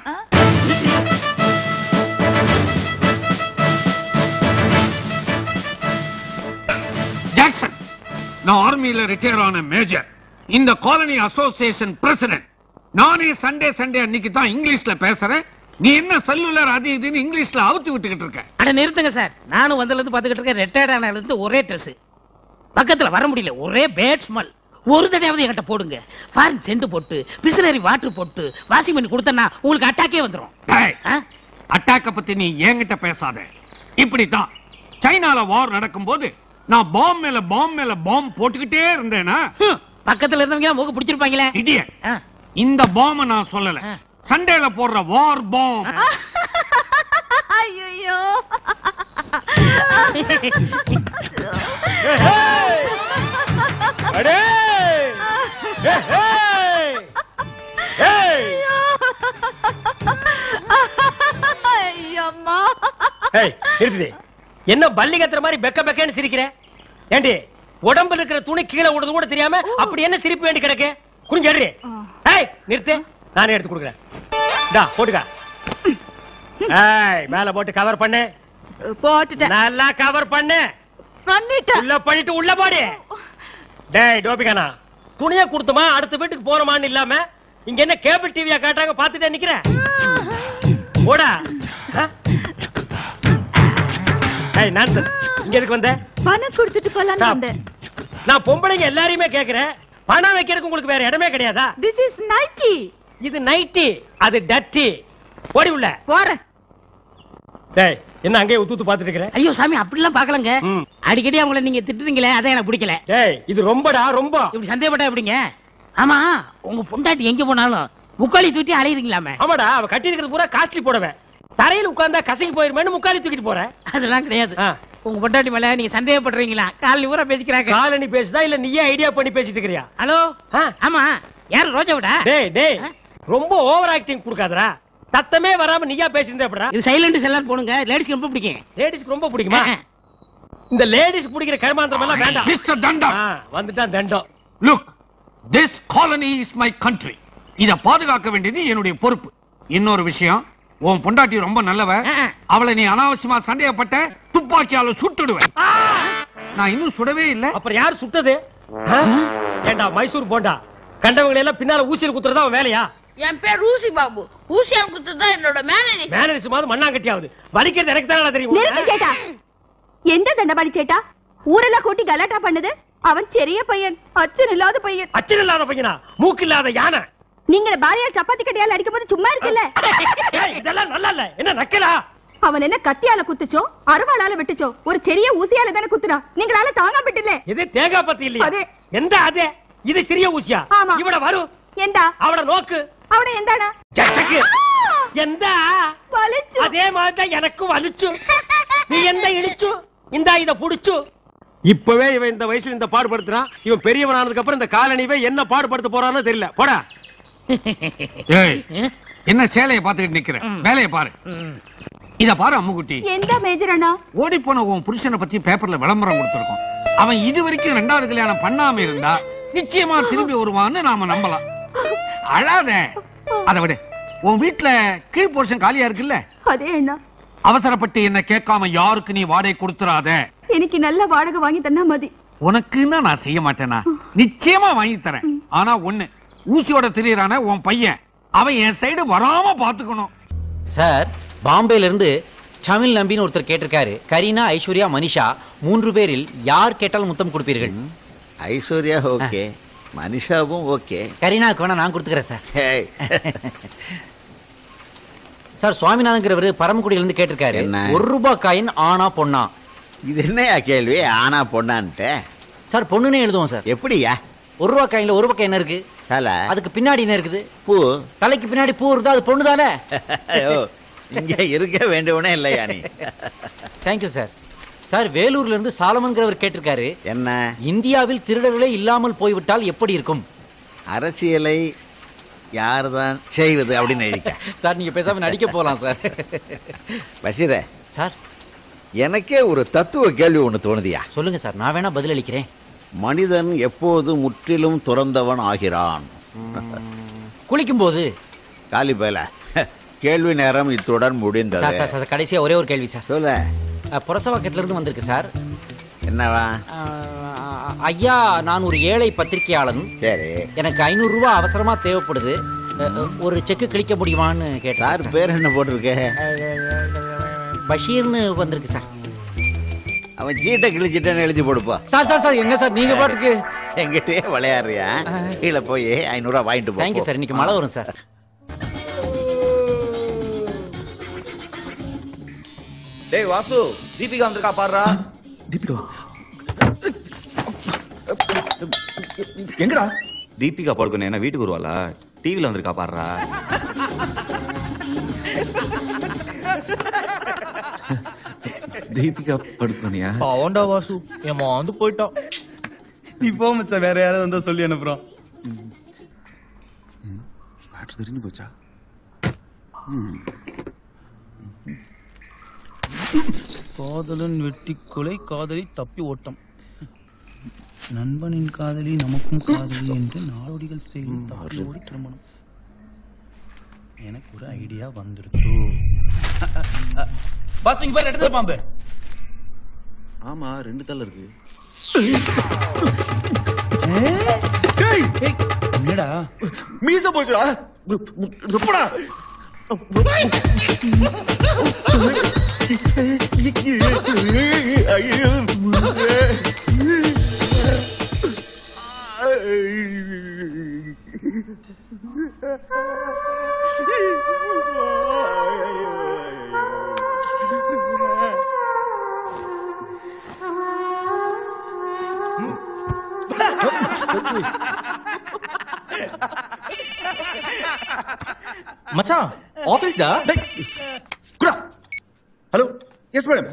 ஜாக்சன், நான் ஆர்மியில ரிட்டையர் ஆன மேஜர், இந்த காலனி அசோசியேஷன் பிரசிடென்ட். நானே சண்டே அன்னைக்கு தான் இங்கிலீஷ்ல பேசுறேன். நீ என்ன செல்லுலர் அது இதுன்னு இங்கிலீஷ்ல அவுத்து விட்டுக்கிட்டு இருக்க? அட நிறுத்துங்க சார், நானும் வந்ததுல இருந்து பாத்துக்கிட்டு இருக்கேன். ரிட்டையர்ட் ஆனதுல இருந்து ஒரே ட்ரெஸ், பக்கத்துல வர முடியல, ஒரே பேட் ஸ்மெல். ஒரு தடவையாவது என்கிட்ட போடுங்க. ஃபாரின் சென்ட் போட்டு பிஸ்லரி வாட்டர் போட்டு வாஷிங் பண்ணி கொடுத்தனா உங்களுக்கு அட்டாக்கே வந்துரும். அட்டாக்க பத்தி நீ என்கிட்ட பேசாத. இப்படித்தான் சைனால வார் நடக்கும்போது நான் பாம் மேல பாம் போட்டுக்கிட்டே இருந்தேனா, பக்கத்துல இருந்தவங்க மூக்கு பிடிச்சிருப்பாங்களே. இடியட், இந்த பாம் நான் சொல்லல, சண்டேல போடுற வார் பாம். ஐயோ அடே ஐயம்மா, என்ன பள்ளி கத்துற மாதிரி பெக்க பெக்கன்னு சிரிக்கிற? ஏண்டி, உடம்புல இருக்கிற துணி கீழே விடுறது கூட தெரியாம அப்படி என்ன சிரிப்பு வேண்டி கிடக்கு? குறிஞ்சி நிறுத்து, நானே எடுத்து கொடுக்குறேன். போட்டுக்க. மேல போட்டு கவர் பண்ணு. போட்டுட்டேன். நல்லா கவர் பண்ணு. பண்ணிட்டேன். உள்ள பண்ணிட்டு உள்ள போடு. டேய் டோபிகானா, துணியை கொடுத்துமா அடுத்த வீட்டுக்கு போறமான்னு இல்லாம இங்க என்ன கேபிள் டிவியா காட்டுறாங்க பாத்துட்டே நிக்கிறேன். போடா. நான்சன், இங்க எதுக்கு வந்த? பணம் கொடுத்துட்டு போலான்னு வந்தேன். நான் பொம்பளைங்க எல்லாரையுமே கேக்குறேன், பணம் வைக்கிறதுக்கு உங்களுக்கு வேற இடமே கிடையாதா? This is nightie. இது நைட்டி, அது டட்டி. ஓடி உள்ள போறேன். டேய், என்ன அங்கேயே ஊத்து பாத்துட்டு இருக்கற? ஐயோ சாமி, அப்படிலாம் பார்க்கலங்க. அடிக்கடி அவங்கள நீங்க திட்டுறீங்களே, அதான் எனக்கு பிடிக்கல. டேய், இது ரொம்படா ரொம்ப. இப்படி சந்தேகப்பட்டா எப்படிங்க? ஆமா, உங்க பொண்டாட்டி எங்க போனாலும் முக்காலி தூக்கி அலையறீங்களாமே? ஆமாடா, அவ கட்டி இருக்கிறது பூரா காஸ்ட்லி போடுவேன். தரையில உட்கார்ந்தா கசங்கி போயிருமேன்னு முக்காலி தூக்கிட்டு போறேன். அதெல்லாம் கிடையாது. உங்க பொண்டாட்டி மேல நீங்க சந்தேகப்படுறீங்களா? காலனி ஊரா பேசிக்கிறாங்க. காலனி பேசுதா இல்ல நீயே ஐடியா பண்ணி பேசிட்டு இருக்கறியா? ஹலோ, ஆமா, யாரு ரோஜாவிடா? டேய் ரொம்ப ஓவர் ஆக்டிங் கொடுக்காதடா. சத்தமே வராம நீயா பேசிட்டு எப்படா? இது சைலண்ட் செல்லான் போடுங்க. லேடிஸ்க்கு ரொம்ப பிடிக்கும். லேடிஸ்க்கு ரொம்ப பிடிக்குமா? இந்த லேடிஸ் பிடிக்கிற கர்மாந்திரம் எல்லாம் வேண்டாம். மிஸ்டர் தண்டம், வந்துட்டான் தண்டம். Look, this colony is my country. இத பாதுகாக்க வேண்டியது என்னுடைய பொறுப்பு. இன்னொரு விஷயம், உன் பொண்டாட்டி ரொம்ப நல்லவ. அவளை நீ அனாவசியமா சந்தேகப்பட்ட துப்பாக்கியால சுட்டுடுவேன். நான் இன்னும் சுடவே இல்ல. அப்புறம் யார் சுட்டது? ஏண்டா மைசூர் போண்டா, கண்டவங்களை எல்லாம் பின்னால ஊசியில் குத்துறதா அவன் வேலையா? என் பேர் ரூசி பாபு. ஊசியால் குத்துறதா என்னோட மேனேஜர். மேனேஜர் மாதிரி மண்ணாங்கட்டியாவது வலிக்கிறது எனக்கு தானே தெரியும். நிறுத்து சேட்டா. எந்த தண்டபாணி சேட்டா ஊரெல்லாம் கூட்டி கலாட்டா பண்ணுது? அவன் பெரிய பையன், அச்சன் இல்லாத பையன். அச்சன் இல்லாத பையனா? மூக்கு இல்லாத யானை. நீங்க பாரியால் சப்பாத்தி கட்டியால அடிக்கும்போது சும்மா இருக்குல்ல? இதெல்லாம் நல்லா இல்ல. என்ன நக்கலா? அவன் என்ன கத்தியால குத்துச்சோ அருவாளால வெட்டுச்சோ ஒரு செறிய ஊசியால தானே குத்துறான். நீங்களால தாங்க விட்டுல. இது தேங்காய் பத்தி இல்லையா? எந்த அதே இது சிறிய ஊசியா? இவட வரு எந்தா அவட நோக்கு. அவட எந்தாடா? ஜட்டக்கு எந்த வலிச்சு. அதே மாதிரி தான் எனக்கு வலிச்சு. நீ எந்த இடிச்சு இந்த இத புடிச்சு. இப்பவே இவன் இந்த வயசுல இந்த பாடுபடுத்துறான். இவன் பெரியவன் ஆனதுக்கு அப்புறம் இந்த காலனிவே என்ன பாடுபடுத்த போறான்னு தெரியல. போடா. என்ன சேலைய பாத்துக்கிட்டு நிக்கிற? வேலைய பாரு. இத பாரு அம்முக்குட்டி. எந்த மேஜர் அண்ணா? ஓடி போன உன் புருஷனை பத்தி பேப்பர்ல விளம்பரம் கொடுத்திருக்கோம். அவன் இது வரைக்கும் 2வது கல்யாணம் பண்ணாம இருந்தா நிச்சயமா திரும்பி வருவான்னு நாம நம்பலாம். அழாத. அதை விட உன் வீட்டுல கீழ் போர்ஷன் காலியா இருக்குல்ல? அதே அண்ணா. அவசரப்பட்டு என்ன கேட்காம யாருக்கு நீ வாடகை கொடுத்துறாத. எனக்கு நல்ல வாடகை வாங்கி தந்தா மதி. உனக்குன்னா நான் செய்ய மாட்டேனா? நிச்சயமா வாங்கி தரேன். ஆனா ஒண்ணு, ஊசியோட திரியறான உன் பையன், அவன் என் சைடு வராம பாத்துக்கணும். சார், பாம்பேல இருந்து தமிழ் நம்பின்னு ஒருத்தர் கேட்டிருக்காரு. கரீனா, ஐஸ்வர்யா, மனிஷா 3 பேரில் யார் கேட்டாலும் முத்தம் கொடுப்பீர்கள்? ஐஸ்வர்யா ஓகே, மனிஷாவும் ஓகே. கரீனாவுக்கு வேணா நான் கொடுத்துக்கிறேன் சார். சார், சுவாமிநாதங்கிறவர் பரமக்குடியிலிருந்து கேட்டிருக்காரு. 1 ரூபாய் காயின் ஆனா பொண்ணா? இது என்னையா கேள்வி? ஆனா பொண்ணான்ட்டு? சார், பொண்ணுன்னே எழுதுவோம் சார். எப்படியா? 1 ரூபாய் காயின்ல ஒரு பக்கம் என்ன இருக்கு? தலை. அதுக்கு பின்னாடி என்ன இருக்குது? பூ. தலைக்கு பின்னாடி பூ இருந்தா அது பொண்ணு தானே? இங்க இருக்க வேண்டியவனே இல்லையா நீ? Thank you sir. சார், வேலூர்ல இருந்து சாலமன்கிறவர் கேட்டிருக்காரு. என்ன? இந்தியாவில் திருடர்களே இல்லாமல் போய்விட்டால் எப்படி இருக்கும்? அரசியலை யார்தான் செய்வது அப்படின்னு எழுதிக்க. சார் நீங்க பேசாம நடிக்க போகலாம் சார். பஷீரே சார், எனக்கே ஒரு தத்துவ கேள்வி ஒன்று தோணுதியா? சொல்லுங்க சார், நான் வேணா பதிலளிக்கிறேன். மனிதன் எப்போது முற்றிலும் துறந்தவன் ஆகிறான்? குளிக்கும் போது. காலி பயல, கேள்வி நேரம் இத்துடன் முடிந்தது. சார் சார் கடைசியா ஒரே ஒரு கேள்வி சார். சொல்ல. புரசவாக்கத்துல இருந்து வந்திருக்கு சார். என்னவா? ஐயா, நான் ஒரு ஏழை பத்திரிகையாளன். சரி. எனக்கு 500 ரூபாய் அவசரமா தேவைப்படுது. ஒரு செக்கு கிழிக்க முடியுமான்னு கேட்டார். சார் பேர் என்ன போட்டிருக்க? பஷீர்னு வந்திருக்கு சார். அவன் சீட்டை கிழிச்சிட்டேன்னு எழுதி போடுப்பா. சார் சார் சார் என்ன சார் நீங்க பாட்டுக்கு எங்கிட்டே விளையாடுறியா? கீழே போய் 500 ரூபாய் வாங்கிட்டு போ. Thank you sir. இன்னைக்கு மழை வரும் சார். டேய் வாசு, தீபிகா வந்திருக்கா பாருடா. தீபிகா எங்கடா? தீபிகா படுக்கணும் என்ன வீட்டுக்கு வருவாளா? டிவில வந்திருக்கா பாருடா. தீபிகா படுக்கணியா? அவன்டா வாசு, என் வந்து போயிட்டான். நீ போ மச்சான், வேற யாராவது வந்தா சொல்லி அனுப்புறான். மேட்ரு தெரிஞ்சு போச்சா? காதலன் வெட்டி கொலை, காதலி தப்பி ஓட்டம், நண்பனின் காதலி நமக்கும் காதலி என்று நாடோடிகள் ஸ்டைலில் தப்பி ஓடி திருமணம். எனக்கு ஒரு ஐடியா வந்துருச்சு. பாஸ் இங்க பாரு, ரெண்டு பாம்பு. ஆமா, 2 தலை இருக்கு. என்னடா மீச போய்க்குடா. எப்படா? மச்சான் ஆபீஸ் டா. குடா. Hello. Yes madam.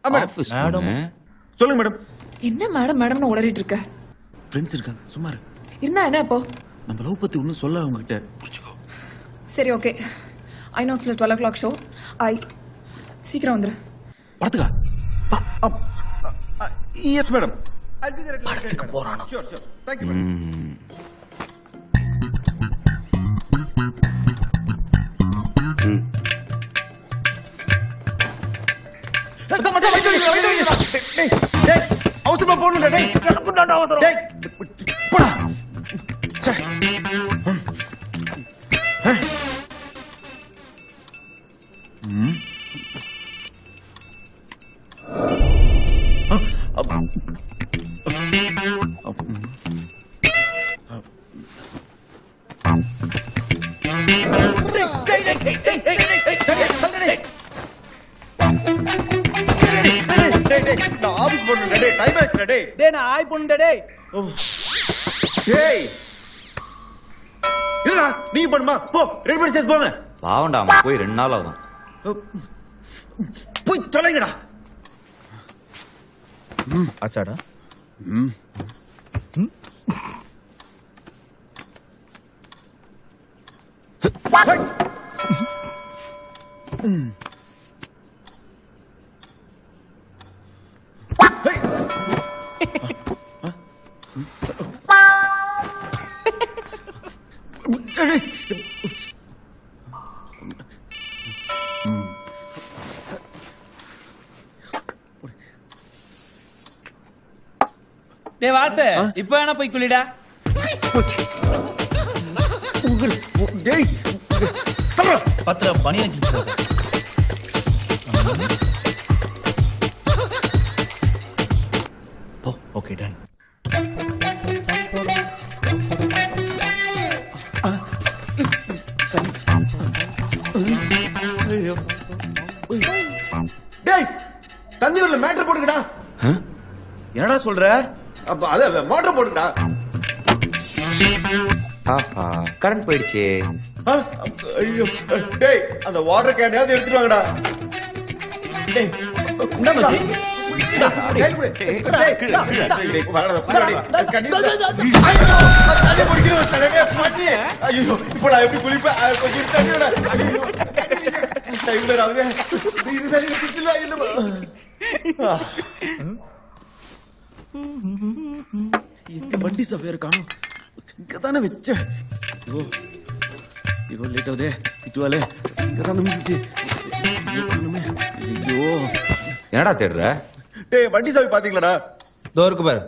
Office madam. சொல்லுங்க மேடம். என்ன மேடம் மேடம்னு உளறிட்டு இருக்க? ஃப்ரெண்ட்ஸ் இருக்காங்க, சும்மா இரு. இருந்தா என்ன இப்போ? நம்ம லவ் பத்தி ஒன்னும் சொல்ல அவங்க கிட்ட. சரி ஓகே. ஐநாக்ஸ்ல 12 o'clock show. சீக்கிரம் வந்துரு. படத்துக்கா? எஸ் மேடம். படத்துக்கு போறானா? Sure sure. Thank you madam. அவசரமா போகணும்டா. டேய் டேய் போடா. நான் ஆபீஸ் போறேன். டேய் டைம் ஆயிடுச்சு. டேய் நான் ஆய் பண்ணுடா. டேய் டேய் என்னடா நீ பண்ணுமா? போ, ரெடி பண்ணி சேஸ் போங்க. பாவண்டா, போய் 2 நாள் ஆகும். போய் தொலைங்கடா. ஆச்சாடா. டேய் வாசு, இப்போ என்ன போய் குளிடா. டேய் பத்திர பனியன் கிழிச்சு. Okay done. டேய் தண்ணி வரல, மேட்டர் போடுங்கடா. என்னடா சொல்ற? அப்ப அத மோட்டர் போடுங்கடா. கரண்ட் போயிடுச்சு. ஐயோ டேய் அந்த வாட்டர் கேனையாவது எடுத்துட்டு வாங்கடா. டேய் என்ன மச்சி? ஐயோ இப்போ நான் எப்படி குளிப்பேன் கொஞ்சம் தண்ணியோட டைம்ல ஆகுது இது சரி சிக்கல இல்ல எங்க வண்டி சவேர் காணோம் இங்க தானே வெச்சேன் ஐயோ லேட் ஆகுதே இதுவாலே இங்க தானே நின்னுச்சு ஐயோ என்னடா தேடுற? டேய் வண்டி சாவி பாத்தீங்களாடா? தோ இருக்கு பாரு.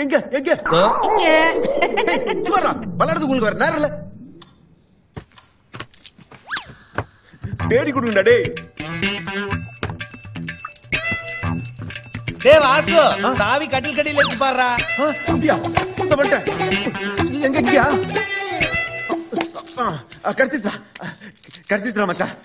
எங்க எங்க இங்க சுவரா பலடத்துக்கு உங்களுக்கு வர நேரம் இல்ல. தேடி கொடுங்கடா டேய். டேய் வாசு சாவி கட்டில் கட்டில இருக்கு பாருடா. அப்படியா? இந்த வந்துட்டேன். எங்க எங்கயா? கடிச்சிச்சா மச்சான்.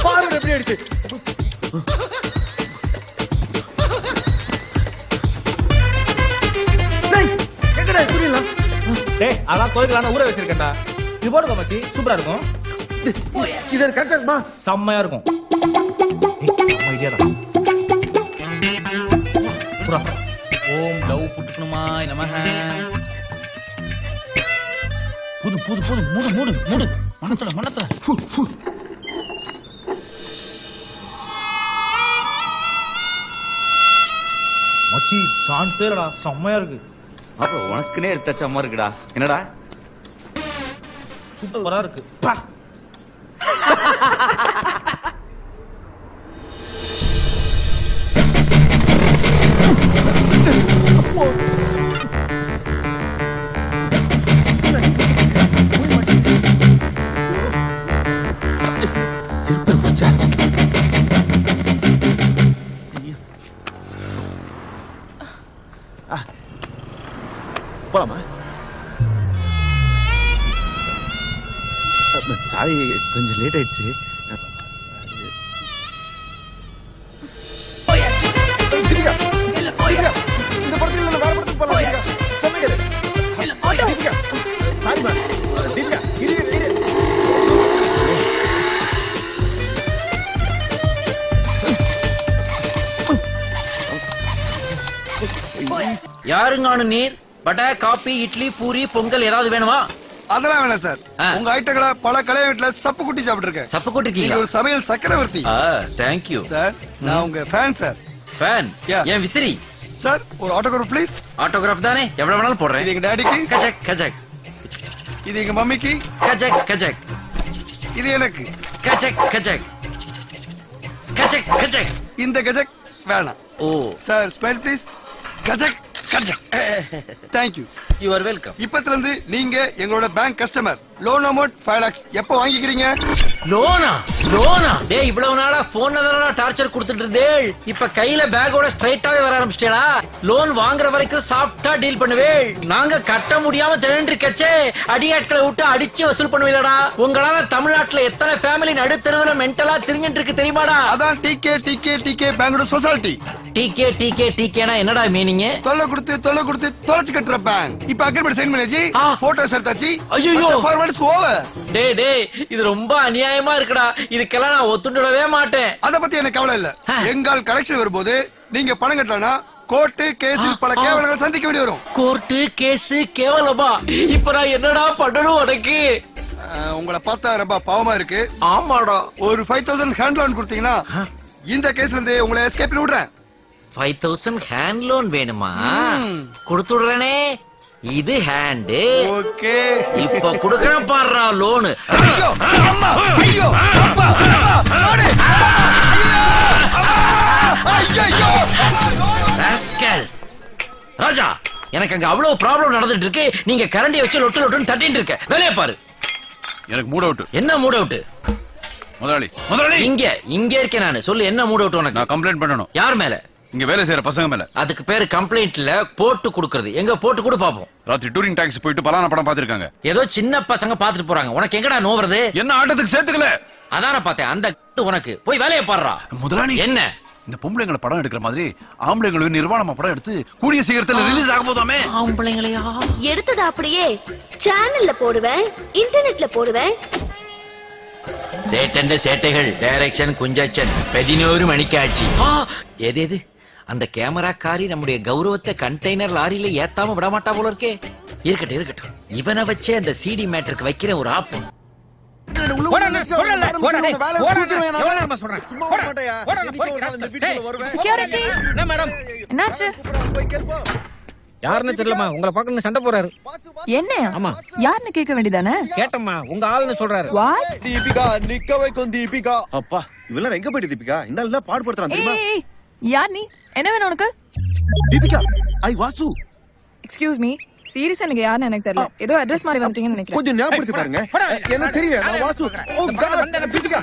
பாருங்க எப்படி அடிச்சு. எங்கடா புரியல? டேய் அதான் கோயிலுக்கு ஊற வச்சிருக்கேன்டா. இது போடுங்க மச்சி சூப்பரா இருக்கும். இது கரெக்டா இருக்குமா? செம்மையா இருக்கும். ஓம் லவ் புட்டுக்கணுமாய் நமஹ. புது புது புது மூடு மூடு மூடு மனத்துல மனத்துல. மச்சி சான்ஸே இல்லடா செம்மையா இருக்கு. அப்புறம் உனக்குனே எடுத்த செம்மா இருக்குடா. என்னடா சூப்பரா இருக்கு. போலாமா? சாரி கொஞ்சம் லேட் ஆயிடுச்சு. இந்த படத்துல இல்ல வேற படத்துக்கு போலாம். சொல்லுங்க. Sorry ma'am. தீபிகா இரு இரு. யாருங்கானு நீர் வடை காபி இட்லி பூரி பொங்கல் ஏதாவது வேணுமா? அதெல்லாம் வேணாம் சார். உங்க ஐட்டங்களை பல கல்யாண வீட்டுல சப்பு குட்டி சாப்பிட்டு இருக்கேன். சப்பு குட்டிக்கீங்க? ஒரு சமையல் சக்கரவர்த்தி. Thank you sir. நான் உங்க ஃபேன் சார். ஃபேன்? ஏன் விசிறி? சார் ஒரு ஆட்டோகிராஃப் ப்ளீஸ். ஆட்டோகிராஃப் தானே எவ்வளவு வேணாலும் போடுறேன். இது எங்க டாடிக்கு. கஜக் கஜக். இது எங்க மம்மிக்கு. கஜக் கஜக். இது எனக்கு. கஜக் கஜக். கஜக் கஜக். இந்த கஜக் வேணாம். Oh sir smile please. கஜக் கஜக். Thank you. You are welcome. இப்பத்துல இருந்து நீங்க எங்களோட bank customer. Loan amount 5 lakhs எப்ப வாங்கிக்கிறீங்க? லோனா? லோனா? டேய் இவ்வளவு நாளா போன்ல தான டார்ச்சர் கொடுத்துட்டு இருந்தே. இப்ப கையில பேக்கோட ஸ்ட்ரைட்டாவே வர ஆரம்பிச்சிட்டேடா. லோன் வாங்குற வரைக்கும் சாஃப்ட்டா டீல் பண்ணுவே. நாங்க கட்ட முடியாம திணறி இருக்கச்சே அடியாட்களை விட்டு அடிச்சு வசூல் பண்ணுவீங்கடா. உங்களால தமிழ்நாட்டுல எத்தனை ஃபேமிலி நடுத்தெருவுல மென்டலா திரிஞ்சிட்டு இருக்கு தெரியுமாடா? அதான் டிகே டிகே டிகே பேங்கோட ஸ்பெஷாலிட்டி. டிகே டிகே டிகேனா என்னடா மீனிங்? தொல்லை கொடுத்து தொலைச்சு கட்டுற பேங்க். இப்ப அக்ரிமெண்ட் சைன் பண்ணியாச்சு. போட்டோஸ் எடுத்தாச்சு. ஐயோ ஃபார்மாலிட்டிஸ் ஓவர். டேய் டேய் இது ரொம்ப அநியாயமா இருக்குடா. இதுக்கெல்லாம் நான் ஒத்துண்டவே மாட்டேன். அத பத்தி எனக்கு கவலை இல்ல. எங்கால் கலெக்ஷன் வரும்போது நீங்க பணம் கட்டலனா கோர்ட் கேஸ் பல கேவலங்கள் சந்திக்க வேண்டி வரும். கோர்ட் கேஸ் கேவலமா? இப்ப நான் என்னடா பண்ணணும் உனக்கு? உங்களை பார்த்தா ரொம்ப பாவமா இருக்கு. ஆமாடா. ஒரு 5000 ஹேண்ட் லோன் கொடுத்தீங்கன்னா இந்த கேஸ்ல இருந்து உங்களை எஸ்கேப் பண்ணி விடுறேன். 5000 ஹேண்ட் லோன் வேணுமா? கொடுத்து விடுறேனே. இது ஹேண்ட். ஓகே. இப்ப குடுக்கறேன் பாருடா லோன். ஐயோ அம்மா ஐயோ அப்பா லோன். ஐயோ ராஸ்கல். ராஜா எனக்கு அங்க அவ்வளவு ப்ராப்ளம் நடந்துட்டு இருக்கு. நீங்க கரண்டியை வச்சு லொட்டு லொட்டுன்னு தட்டிட்டு இருக்க. வேலைய பாரு. எனக்கு மூட் அவுட். என்ன மூட் அவுட்? முதலாளி முதலாளி இங்க இருக்கேன் நானு. சொல்லு என்ன மூட் அவுட் உனக்கு? நான் கம்ப்ளைண்ட் பண்ணணும். யார் மேல? இங்க வேலை செய்யற பசங்க மேல. அதுக்கு பேரு கம்ப்ளைண்ட்ல போட்டு குடுக்குறது. எங்க போட்டு கூட பாப்போம். ராத்திரி டூரிங் டாக்ஸி போயிட்டு பலான படம் பாத்துருக்காங்க. ஏதோ சின்ன பசங்க பாத்துட்டு போறாங்க. உனக்கு எங்கடா நோவுறது? என்ன ஆட்டத்துக்கு சேர்த்துக்கல? அதான பார்த்தேன். அந்த உனக்கு போய் வேலையை பாடுறா. முதலாளி என்ன இந்த பொம்பளைங்களை படம் எடுக்கிற மாதிரி ஆம்பளைங்களுக்கு நிர்வாணமா படம் எடுத்து கூடிய சீக்கிரத்துல ரிலீஸ் ஆக போதாமே. ஆம்பளைங்களையா எடுத்தது அப்படியே சேனல்ல போடுவேன், இன்டர்நெட்ல போடுவேன். சேட்டண்ட சேட்டைகள் டைரக்ஷன் குஞ்சச்சன் 11 மணிக்காட்சி. எது அந்த கேமராக்காரி நம்முடைய கௌரவத்தை கண்டெய்னர் லாரியில ஏத்தாம விட மாட்டா போல இருக்கே. இருக்கட்டும் இவனை வச்சே அந்த சிடி மேட்டருக்கு வைக்கிற ஒரு ஆப்பு. யாருன்னு தெரியலமா, உங்களை பார்க்கணும் சண்டை போறாரு. என்ன? ஆமா, யாருன்னு கேட்க வேண்டியதானே? கேட்டம்மா, உங்க ஆளுன்னு சொல்றாரு. தீபிகா நிக்க வைக்கும் தீபிகா. அப்பா இவெல்லாம் எங்க போயிட்டு தீபிகா? இந்த ஆளு பாடுபடுறான் தெரியுமா? யார் நீ? என்ன வேணும் உனக்கு? தீபிகா ஐ வாசு. எக்ஸ்கியூஸ் மீ, சீரியஸா நீங்க யாருன்னு எனக்கு தெரியல. ஏதோ அட்ரஸ் மாதிரி வந்துட்டீங்கன்னு நினைக்கிறேன். கொஞ்சம் ஞாபகப்படுத்தி பாருங்க. என்ன தெரியல, நான் வாசு. ஓ காட் தீபிகா.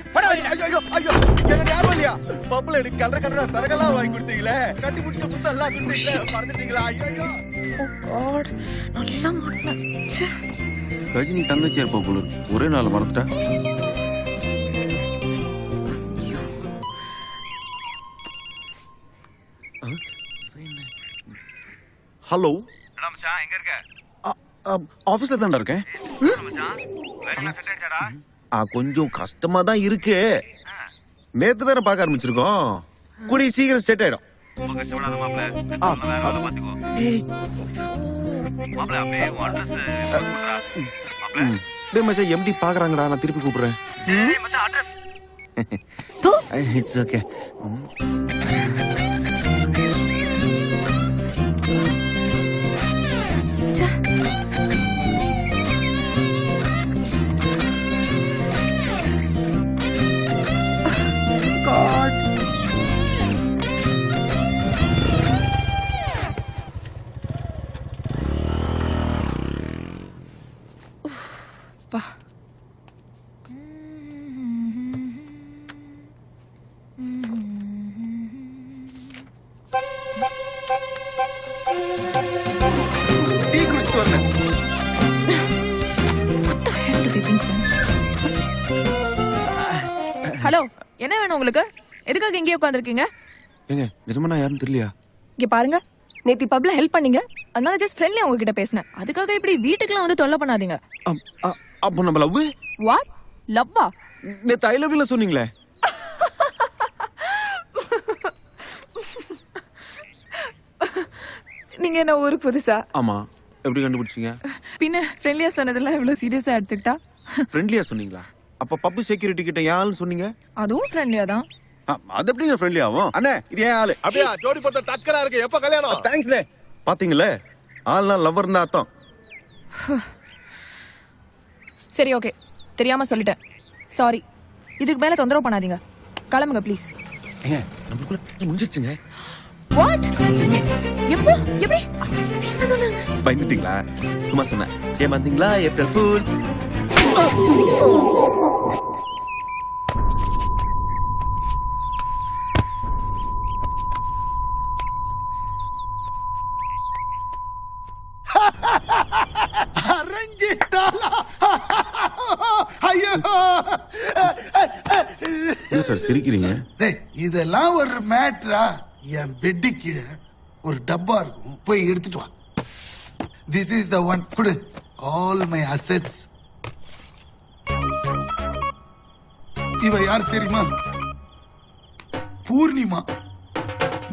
ஐயோ என்ன ஞாபகம் இல்லையா? பப்புல எனக்கு கலர சரகெல்லாம் வாங்கி கொடுத்தீங்களே, கட்டி பிடிச்ச புத்தெல்லாம் கொடுத்தீங்களே, மறந்துட்டீங்களா? ஐயோ ஓ காட், நல்லா மாட்டேன். கஜினி தங்கச்சி இருப்பா போல ஒரே நாள் மறந்துட்டா. ஹலோ மச்சான், எங்க இருக்க? ஆபீஸ்ல தான்டா இருக்கேன். கொஞ்சம் கஷ்டமா தான் இருக்கு. நேத்து தானே பார்க்க ஆரம்பிச்சிருக்கோம். கூடிய சீக்கிரம் செட் ஆயிடும். எம்டி பாக்குறாங்கடா, நான் திருப்பி கூப்பிடுறேன். It's okay. God. Pa. Tea குடிச்சிட்டு வரேன். What the hell does he think? Hello, என்ன வேணும் உங்களுக்கு? எதுக்காக இங்கே உட்கார்ந்திருக்கீங்க? ஏங்க நிஜமா நான் யாருன்னு தெரியலையா? இங்க பாருங்க, நேத்தி பப்ல ஹெல்ப் பண்ணீங்க, அதனால ஜஸ்ட் ஃப்ரெண்ட்லியா உங்ககிட்ட பேசினேன். அதுக்காக இப்படி வீட்டுக்குலாம் வந்து தொல்லை பண்ணாதீங்க. அப்போ நம்ம லவ்? வாட்? லவ்வா? நேத்து ஐ லவ் யூ சொன்னீங்களே. நீங்க என்ன ஊருக்கு புதுசா? ஆமா. எப்படி கண்டுபிடிச்சீங்க? பின்ன ஃப்ரெண்ட்லியா சொன்னதெல்லாம் இவ்வளவு சீரியஸா எடுத்துக்கிட்டா? ஃப்ரெண்ட்லியா சொன்னீங்களா? அப்ப பப்பு செக்யூரிட்டி கிட்ட யாருன்னு சொன்னீங்க? அதுவும் ஃப்ரெண்ட்லியா தான். அது எப்படிங்க ஃப்ரெண்ட்லி ஆகும்? அண்ணே இது ஏன் ஆளு? அப்படியே ஜோடி பத்த டக்கரா இருக்கு. எப்ப கல்யாணம்? தேங்க்ஸ்ண்ணே. பாத்தீங்களே, ஆள்னா லவ்வர் தான் அர்த்தம். சரி ஓகே, தெரியாம சொல்லிட்டேன், சாரி. இதுக்கு மேல தொந்தரவு பண்ணாதீங்க, கிளம்புங்க ப்ளீஸ். ஏங்க நமக்குள்ள முடிஞ்சிடுச்சுங்க. வாட்? எப்போ? எப்படி? பயந்துட்டீங்களா? சும்மா சொன்னேன். ஏமாந்தீங்களா? April fool. சார் சிரிக்கிறீங்க? இதெல்லாம் ஒரு மேட்ரா? என் பெட்டி கீழே ஒரு டப்பா இருக்கும், போய் எடுத்துட்டு வா. This is the one. குடு ஆல் மை அசெட்ஸ். இவ யார் தெரியுமா? பூர்ணிமா.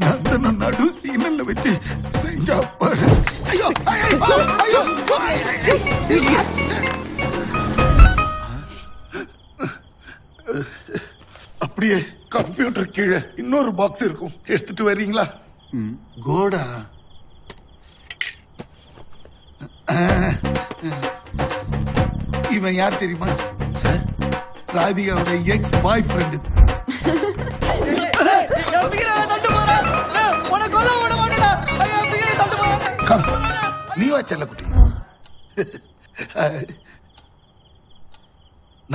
நந்தன நடு சீனல்ல வச்சு செஞ்சா பாரு. ஐயோ ஐயோ ஐயோ. அப்படியே கம்ப்யூட்டர் கீழே இன்னொரு பாக்ஸ் இருக்கும், எடுத்துட்டு வர்றீங்களா? கோடா. இவன் யார் தெரியுமா? ராதிகாவோட எக்ஸ் பாய் ஃப்ரெண்ட். நீ வா செல்லக்குட்டி.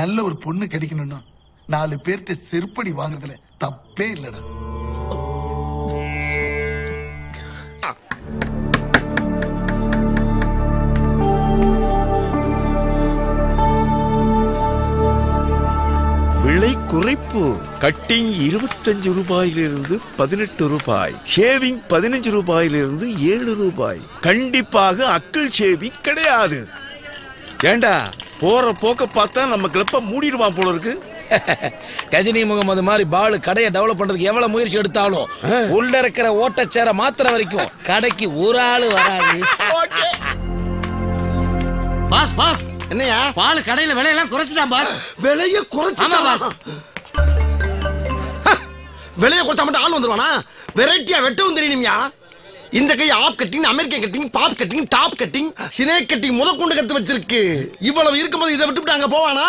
நல்ல ஒரு பொண்ணு கிடைக்கணும்னா 4 பேர்கிட்ட செருப்படி வாங்குறதுல தப்பே இல்லடா. விலை குறைப்பு. கட்டிங் 25 ரூபாயிலிருந்து 18 ரூபாய், ஷேவிங் 15 ரூபாயிலிருந்து 7 ரூபாய். கண்டிப்பாக அக்கிள் ஷேவிங் கிடையாது. ஏண்டா போற போக்க பார்த்தா நம்ம கிளப்ப மூடிடுவான் போல இருக்கு. கஜினி முகமது மாதிரி பாலு கடையை டெவலப் பண்றதுக்கு எவ்வளவு முயற்சி எடுத்தாலும் உள்ள இருக்கிற ஓட்டச்சேர மாத்திர வரைக்கும் கடைக்கு ஒரு ஆளு வராது. பாஸ் பாஸ் என்னையா பால் கடையில விலையெல்லாம் குறைச்சிட்டான் பாஸ். விலைய குறைச்சிட்டான் பாஸ். விலைய குறைச்சா மட்டும் ஆள் வந்துருவானா? வெரைட்டியா வெட்டவும் தெரியணும்யா. இந்த கை ஆப் cutting, American cutting, bob cutting, top cutting, snake cutting முத கொண்டு கத்து வச்சிருக்கு. இவ்வளவு இருக்கும்போது இதை விட்டுவிட்டு அங்க போவானா?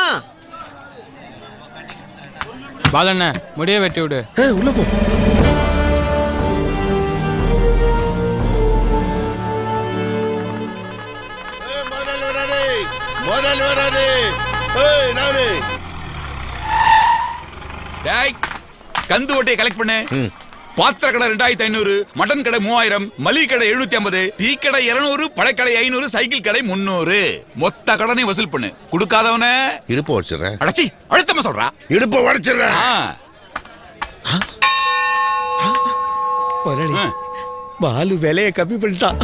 பாலண்ண முடிய வெட்டி விடு. உள்ள போ. கந்து ஓட்டையை கலெக்ட் பண்ணு. பாத்திர கடை 2500, மட்டன் கடை 3000, மளிகை கடை 750, டீ கடை 200, பழக்கடை 500, சைக்கிள் கடை 300. மொத்த கடனை வசூல் பண்ணு. கொடுக்காதவன இடுப்பு வச்சிடுறேன். அடச்சி அழுத்தமா சொல்றா. இடுப்பு உடைச்சிடுறேன். பாலு விலையை கம்மி பண்ணிட்டான்.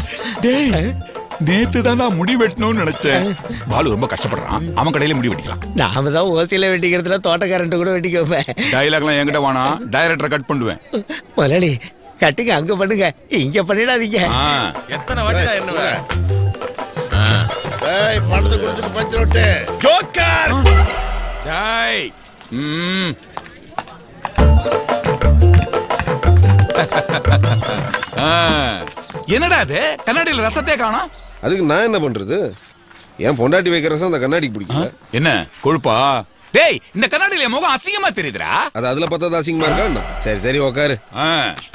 நேத்து தான் நான் முடி வெட்டணும்னு நினைச்சேன். பாலு ரொம்ப கஷ்டப்படுறான். அவன் கடையில முடி வெட்டிக்கலாம். நாம தான் ஓசியில வெட்டிக்கிறதுல தோட்டக்காரன்ட்டு கூட வெட்டிக்க வைப்பேன். டைலாக்லாம் என்கிட்ட வேணா, டைரக்டரை கட் பண்ணுவேன். முதலாளி கட்டுங்க, அங்க பண்ணுங்க, இங்க பண்ணிடாதீங்க. எத்தனை வாட்டிடா என்ன? ஏய் பணத்தை கொடுத்துட்டு பஞ்சர் ஓட்டு. ஜோக்கர். டேய். என்னடா அது? கண்ணாடியில ரசத்தையே காணோம். அதுக்கு நான் என்ன பண்றது? என் பொண்டாட்டி வைக்கிற ரசம் அந்த கண்ணாடிக்கு பிடிக்கல. என்ன கொழுப்பா? டேய், இந்த கண்ணாடியில முகம் அசிங்கமா தெரியுதுடா. அது அதுல பார்த்தா அசிங்கமா இருக்கா? சரி சரி உட்காரு.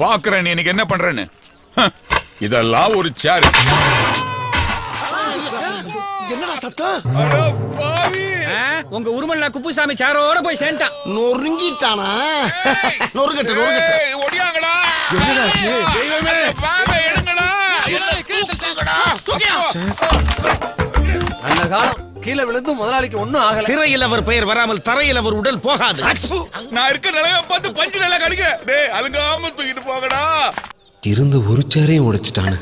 பாக்குறேன் நீ எனக்கு என்ன பண்றேன்னு. இதெல்லாம் ஒரு சேர். என்னடா சத்தம்? உங்க உருமல்ல குப்புசாமி சாரோட போய் சேர்ந்தான். நொறுங்கிட்டானா? நொறுங்கட்ட நொறுங்கட்ட. ஓடியாங்கடா. என்னடா ஆச்சு? தெய்வமே வாங்க எடுங்கடா. தூக்குங்கடா. தூக்கியா. அந்த காலம் கீழே விழுந்து முதலாளிக்கு ஒண்ணும் ஆகல. திரையில் அவர் பெயர் வராமல் தரையில் அவர் உடல் போகாது. நான் இருக்க நிலைய பார்த்து பஞ்சு நிலை கடிக்கிறேன். டேய் அலுங்காம தூக்கிட்டு போங்கடா. இருந்து ஒரு சேரையும் உடைச்சிட்டானு.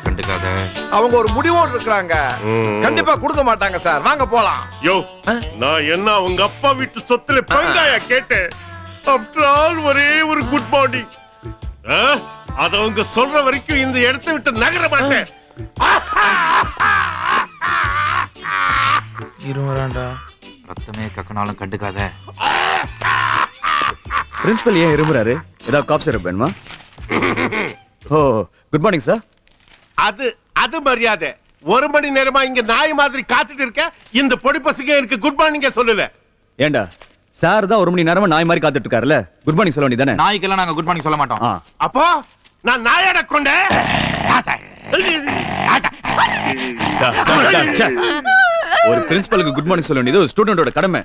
கண்டுக்காத. அவங்க ஒரு முடிவோடு இருக்காங்க. கண்டிப்பா கொடுக்க மாட்டாங்க சார். வாங்க போலாம். யோ, நான் என்ன உங்க அப்பா வீட்டு சொத்துல பங்காயா கேட்டேன். ஆஃப்டர் ஆல் ஒரே ஒரு குட் மார்னிங். அத அவங்க சொல்ற வரைக்கும் இந்த இடத்தை விட்டு நகர மாட்டேன். இருமராண்டா. ரத்தமே கக்கனாலும் கண்டுக்காத. பிரின்சிபல் ஏன் இருமுறாரு? ஏதாவது காப் சிரப் வேணுமா? ஓ குட் மார்னிங் சார். அது மரியாதை. ஒரு மணி நேரமா இங்க நாய் மாதிரி காத்துட்டு இருக்க. இந்த பொடி பசங்க எனக்கு குட் மார்னிங் சொல்லல. ஏண்டா சார் தான் ஒரு மணி நேரமா நாய் மாதிரி காத்துட்டு இருக்காருல்ல, குட் மார்னிங் சொல்ல வேண்டியதானே? நாய்க்கெல்லாம் நாங்க குட் மார்னிங் சொல்ல மாட்டோம். அப்போ நான் நாயட கொண்டேன். ஒரு பிரின்சிபலுக்கு குட் மார்னிங் சொல்ல வேண்டியது ஒரு ஸ்டூடெண்டோட கடமை.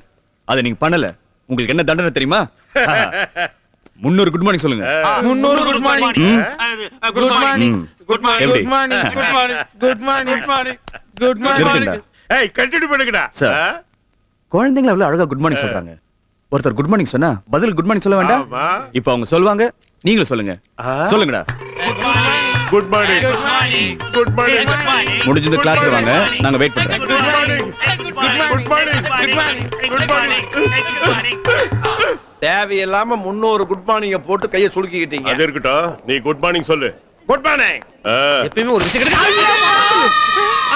அதை நீங்க பண்ணல. உங்களுக்கு என்ன தண்டனை தெரியுமா? 300 குட் மார்னிங் சொல்லுங்க. 300 good morning. Good morning. Good morning. எப்படி? Good morning. Good morning. Good morning. Good morning. ஏய் கண்டினியூ பண்ணுங்கடா. சார் குழந்தைங்க அவ்வளவு அழகா குட் மார்னிங் சொல்றாங்க. ஒருத்தர் குட் மார்னிங் சொன்னா பதில் குட் மார்னிங் சொல்ல வேண்டாம்? இப்போ அவங்க சொல்வாங்க, நீங்களும் சொல்லுங்க. சொல்லுங்கடா. Good morning. Good morning. Good morning. முடிஞ்சது கிளாஸ்க்கு வாங்க, நாங்க வெயிட் பண்றோம். Good morning. Good morning. Good morning. Good morning. தேவையில்லாம 300 குட் மார்னிங்க போட்டு கையை சுளுக்கிக்கிட்டீங்க. அது இருக்கட்டும், நீ குட் மார்னிங் சொல்லு. Good morning. எப்பவுமே ஒரு விஷயம்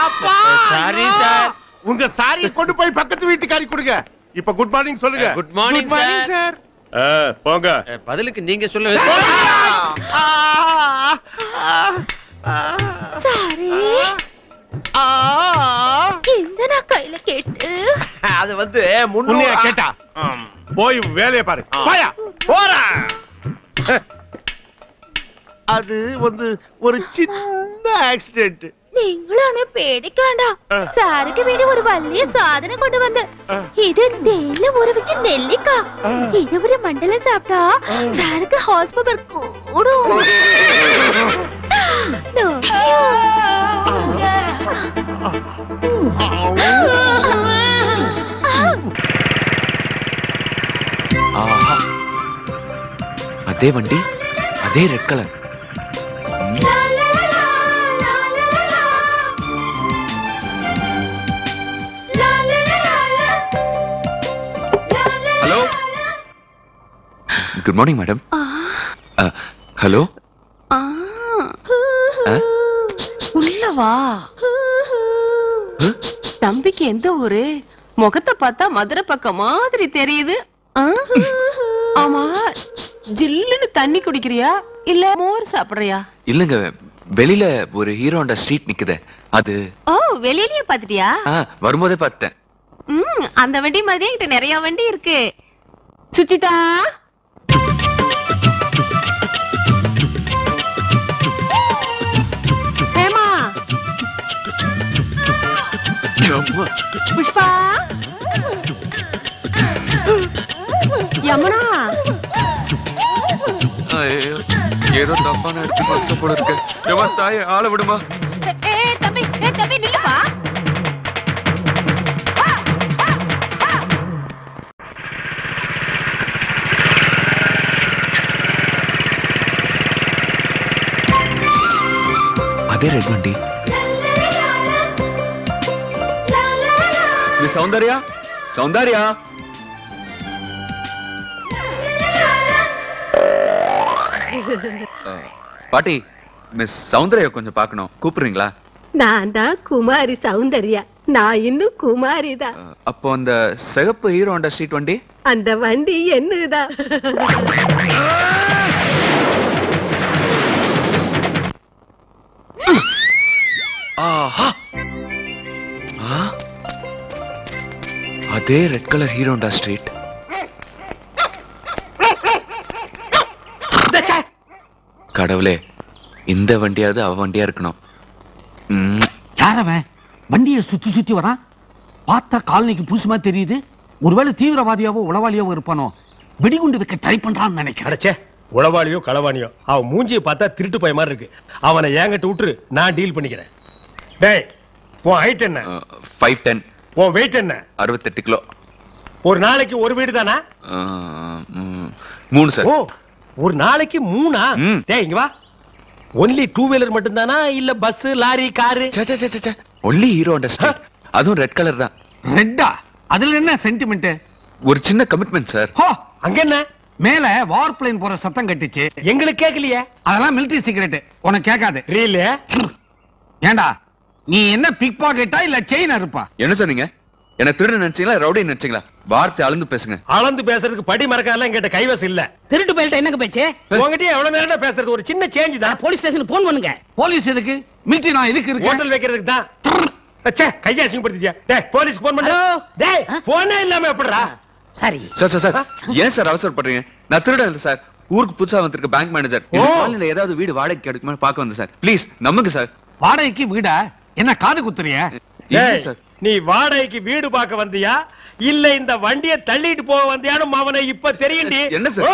அப்பா சாரி சார். உங்க சாரியை கொண்டு போய் பக்கத்து வீட்டுக்காரி கொடுங்க. இப்ப குட் மார்னிங் சொல்லுங்க. Good morning sir. போங்க. பதிலுக்கு நீங்க சொல்லுங்க. சாரி. இந்த நான் கையில கேட்டு அது வந்து முன்னைய கேட்டா போய் வேலையை பாரு. போயா போறா. அது வந்து ஒரு சின்ன ஆக்சிடென்ட். നിങ്ങളാണ് പേടിക്കാണ്ട. സാർക്ക് വേണ്ടി ഒരു വലിയ സാധനം കൊണ്ടുവന്ന്. ഇത് തേയില ഊറവെച്ച നെല്ലിക്ക. ഇത് ഒരു മണ്ഡലം സാപ്പിട്ടാ സാർക്ക് ഹോസ് പവർ കൂടും. అదే వండి అదే red colour. Hello good morning madam. Hello உள்ளவா தம்பிக்கு எந்த ஊரு? முகத்தை பார்த்தா மதுரை பக்கம் மாதிரி தெரியுது. ஆமா, ஜில்லுன்னு தண்ணி குடிக்கிறியா இல்ல மோர் சாப்பிடுறியா? இல்லங்க, வெளியில ஒரு ஹீரோ ஹோண்டா ஸ்ட்ரீட் நிக்குது. அது ஓ, வெளியிலயே பாத்துட்டியா? வரும்போதே பார்த்தேன். அந்த வண்டி மாதிரியே என்கிட்ட நிறைய வண்டி இருக்கு. சுச்சிதா, ஹேமா, புஷ்பா, யமுனா. ஏதோ தப்பான இடத்துக்கு வந்து போல இருக்கு. தாயே ஆள விடுமா? தம்பி நில்லுப்பா. అదే రెడ్ వండి. సౌందర్య, సౌందర్య, பாட்டி, மிஸ் சௌந்தர்யா கொஞ்சம் பார்க்கணும். கூப்பிடுறீங்களா? நான் தான் குமாரி சௌந்தர்யா. நான் இன்னும் குமாரி தான். அப்போ அந்த சிகப்பு ஹீரோ ஹோண்டா ஸ்ட்ரீட் வண்டி? அந்த வண்டி என்னதான். ஆஹா, அதே red colour hero Honda street. கடவுளே, இந்த வண்டியாவது அவ வண்டியா இருக்கணும். யாரவன் வண்டியை சுத்தி சுத்தி வரான்? பார்த்தா காலனிக்கு புதுசுமா தெரியுது. ஒருவேளை தீவிரவாதியாவோ உளவாளியாவோ இருப்பானோ. வெடிகுண்டு வைக்க ட்ரை பண்றான்னு நினைக்கிறேன். உளவாளியோ களவாணியோ அவன் மூஞ்சியை பார்த்தா திருட்டு பய மாதிரி இருக்கு. அவனை ஏங்கிட்ட விட்டுரு, நான் டீல் பண்ணிக்கிறேன். டேய், உன் ஹைட் என்ன? 5'10". உன் வெயிட் என்ன? 68 கிலோ. ஒரு நாளைக்கு ஒரு வீடு தானா? 3 சார். ஓ, ஒரு நாளைக்கு 3ஆ? டேய் இங்க வா. ஒன்லி 2 வீலர் மட்டும் தானா இல்ல bus, lorry, car? Only hero Honda street. அதுவும் ரெட் கலர் தான். ரெட்டா? அதுல என்ன சென்டிமெண்ட்? ஒரு சின்ன கமிட்மெண்ட் சார். அங்க என்ன? மேல வார் பிளேன் போற சத்தம் கட்டிச்சு. எங்களுக்கு கேட்கலையே. அதெல்லாம் மிலிட்டரி சீக்ரெட், உனக்கு கேட்காது. ரீல்? ஏண்டா, நீ என்ன பிக் பாக்கெட்டா இல்ல செயின் அறுப்பா? என்ன சொன்னீங்க? என்ன திருடு நினைச்சீங்களா, ரவுடி நினைச்சீங்களா? வார்த்தை அளந்து பேசுங்க. அளந்து பேசுறதுக்கு படி மறக்காதெல்லாம் என்கிட்ட கைவசம் இல்ல. திருட்டு போயிட்ட என்னங்க பேச்சு? உங்ககிட்ட எவ்வளவு நேரம் பேசுறது? ஒரு சின்ன சேஞ்ச் தான். போலீஸ் ஸ்டேஷனுக்கு போன் பண்ணுங்க. போலீஸ் எதுக்கு? மிலிட்டரி நான் எதுக்கு இருக்கு? ஹோட்டல் வைக்கிறதுக்கு தான். அச்சே, கையை அசிங்கப்படுத்திட்டியா? டேய், போலீஸ்க்கு போன் பண்ணு. டேய், போனே இல்லாம எப்படிடா? சரி சார், ஏன் சார் அவசரப்படுறீங்க? நான் திருட இல்ல சார். ஊருக்கு புதுசா வந்திருக்க பேங்க் மேனேஜர். காலனில ஏதாவது வீடு வாடகைக்கு கிடைக்குமா பார்க்க வந்தேன் சார். ப்ளீஸ் நம்புங்க சார். வாடகைக்கு வீடா? என்ன காது குத்துறியா? சார், நீ வாடகைக்கு வீடு பார்க்க வந்தியா இல்ல இந்த வண்டியை தள்ளிட்டு போக வந்தியான்னு அவனை இப்ப தெரியுண்டி. என்ன சார்?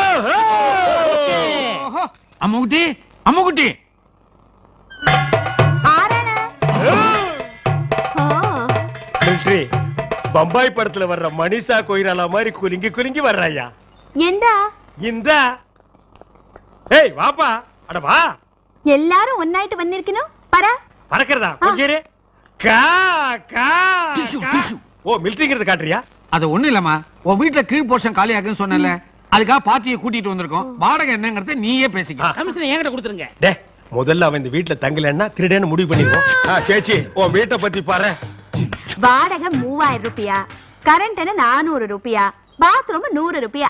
அம்முகுட்டி, அம்முகுட்டி. மிலிட்டரி பம்பாய் படத்துல வர்ற மனிஷா கொய்ராலா மாதிரி குலுங்கி குலுங்கி வர்றாயா. இந்த ஏய் வாப்பா, அட வா. எல்லாரும் ஒன்னாயிட்டு வந்திருக்கணும். பறக்கிறதா கொஞ்சம் கா கா. ஓ, மிலிட்டரிங்கிறது காட்டுறியா? அது ஒண்ணு இல்லம்மா, உன் வீட்டுல கீழ் போர்ஷன் காலி ஆகுன்னு சொன்னல, அதுக்காக பாத்தியை கூட்டிட்டு வந்திருக்கோம். வாடகை என்னங்கறத நீயே பேசிக்க. கமிஷன் என்கிட்ட கொடுத்துருங்க. டே, முதல்ல அவன் இந்த வீட்டுல தங்கலன்னா திருடேன்னு முடிவு பண்ணிடுவோம். சேச்சி, உன் வீட்டை பத்தி பாரு. வாடகை 3000 ரூபாயா, கரண்ட் 400 ரூபாயா, பாத்ரூம் 100 ரூபாயா.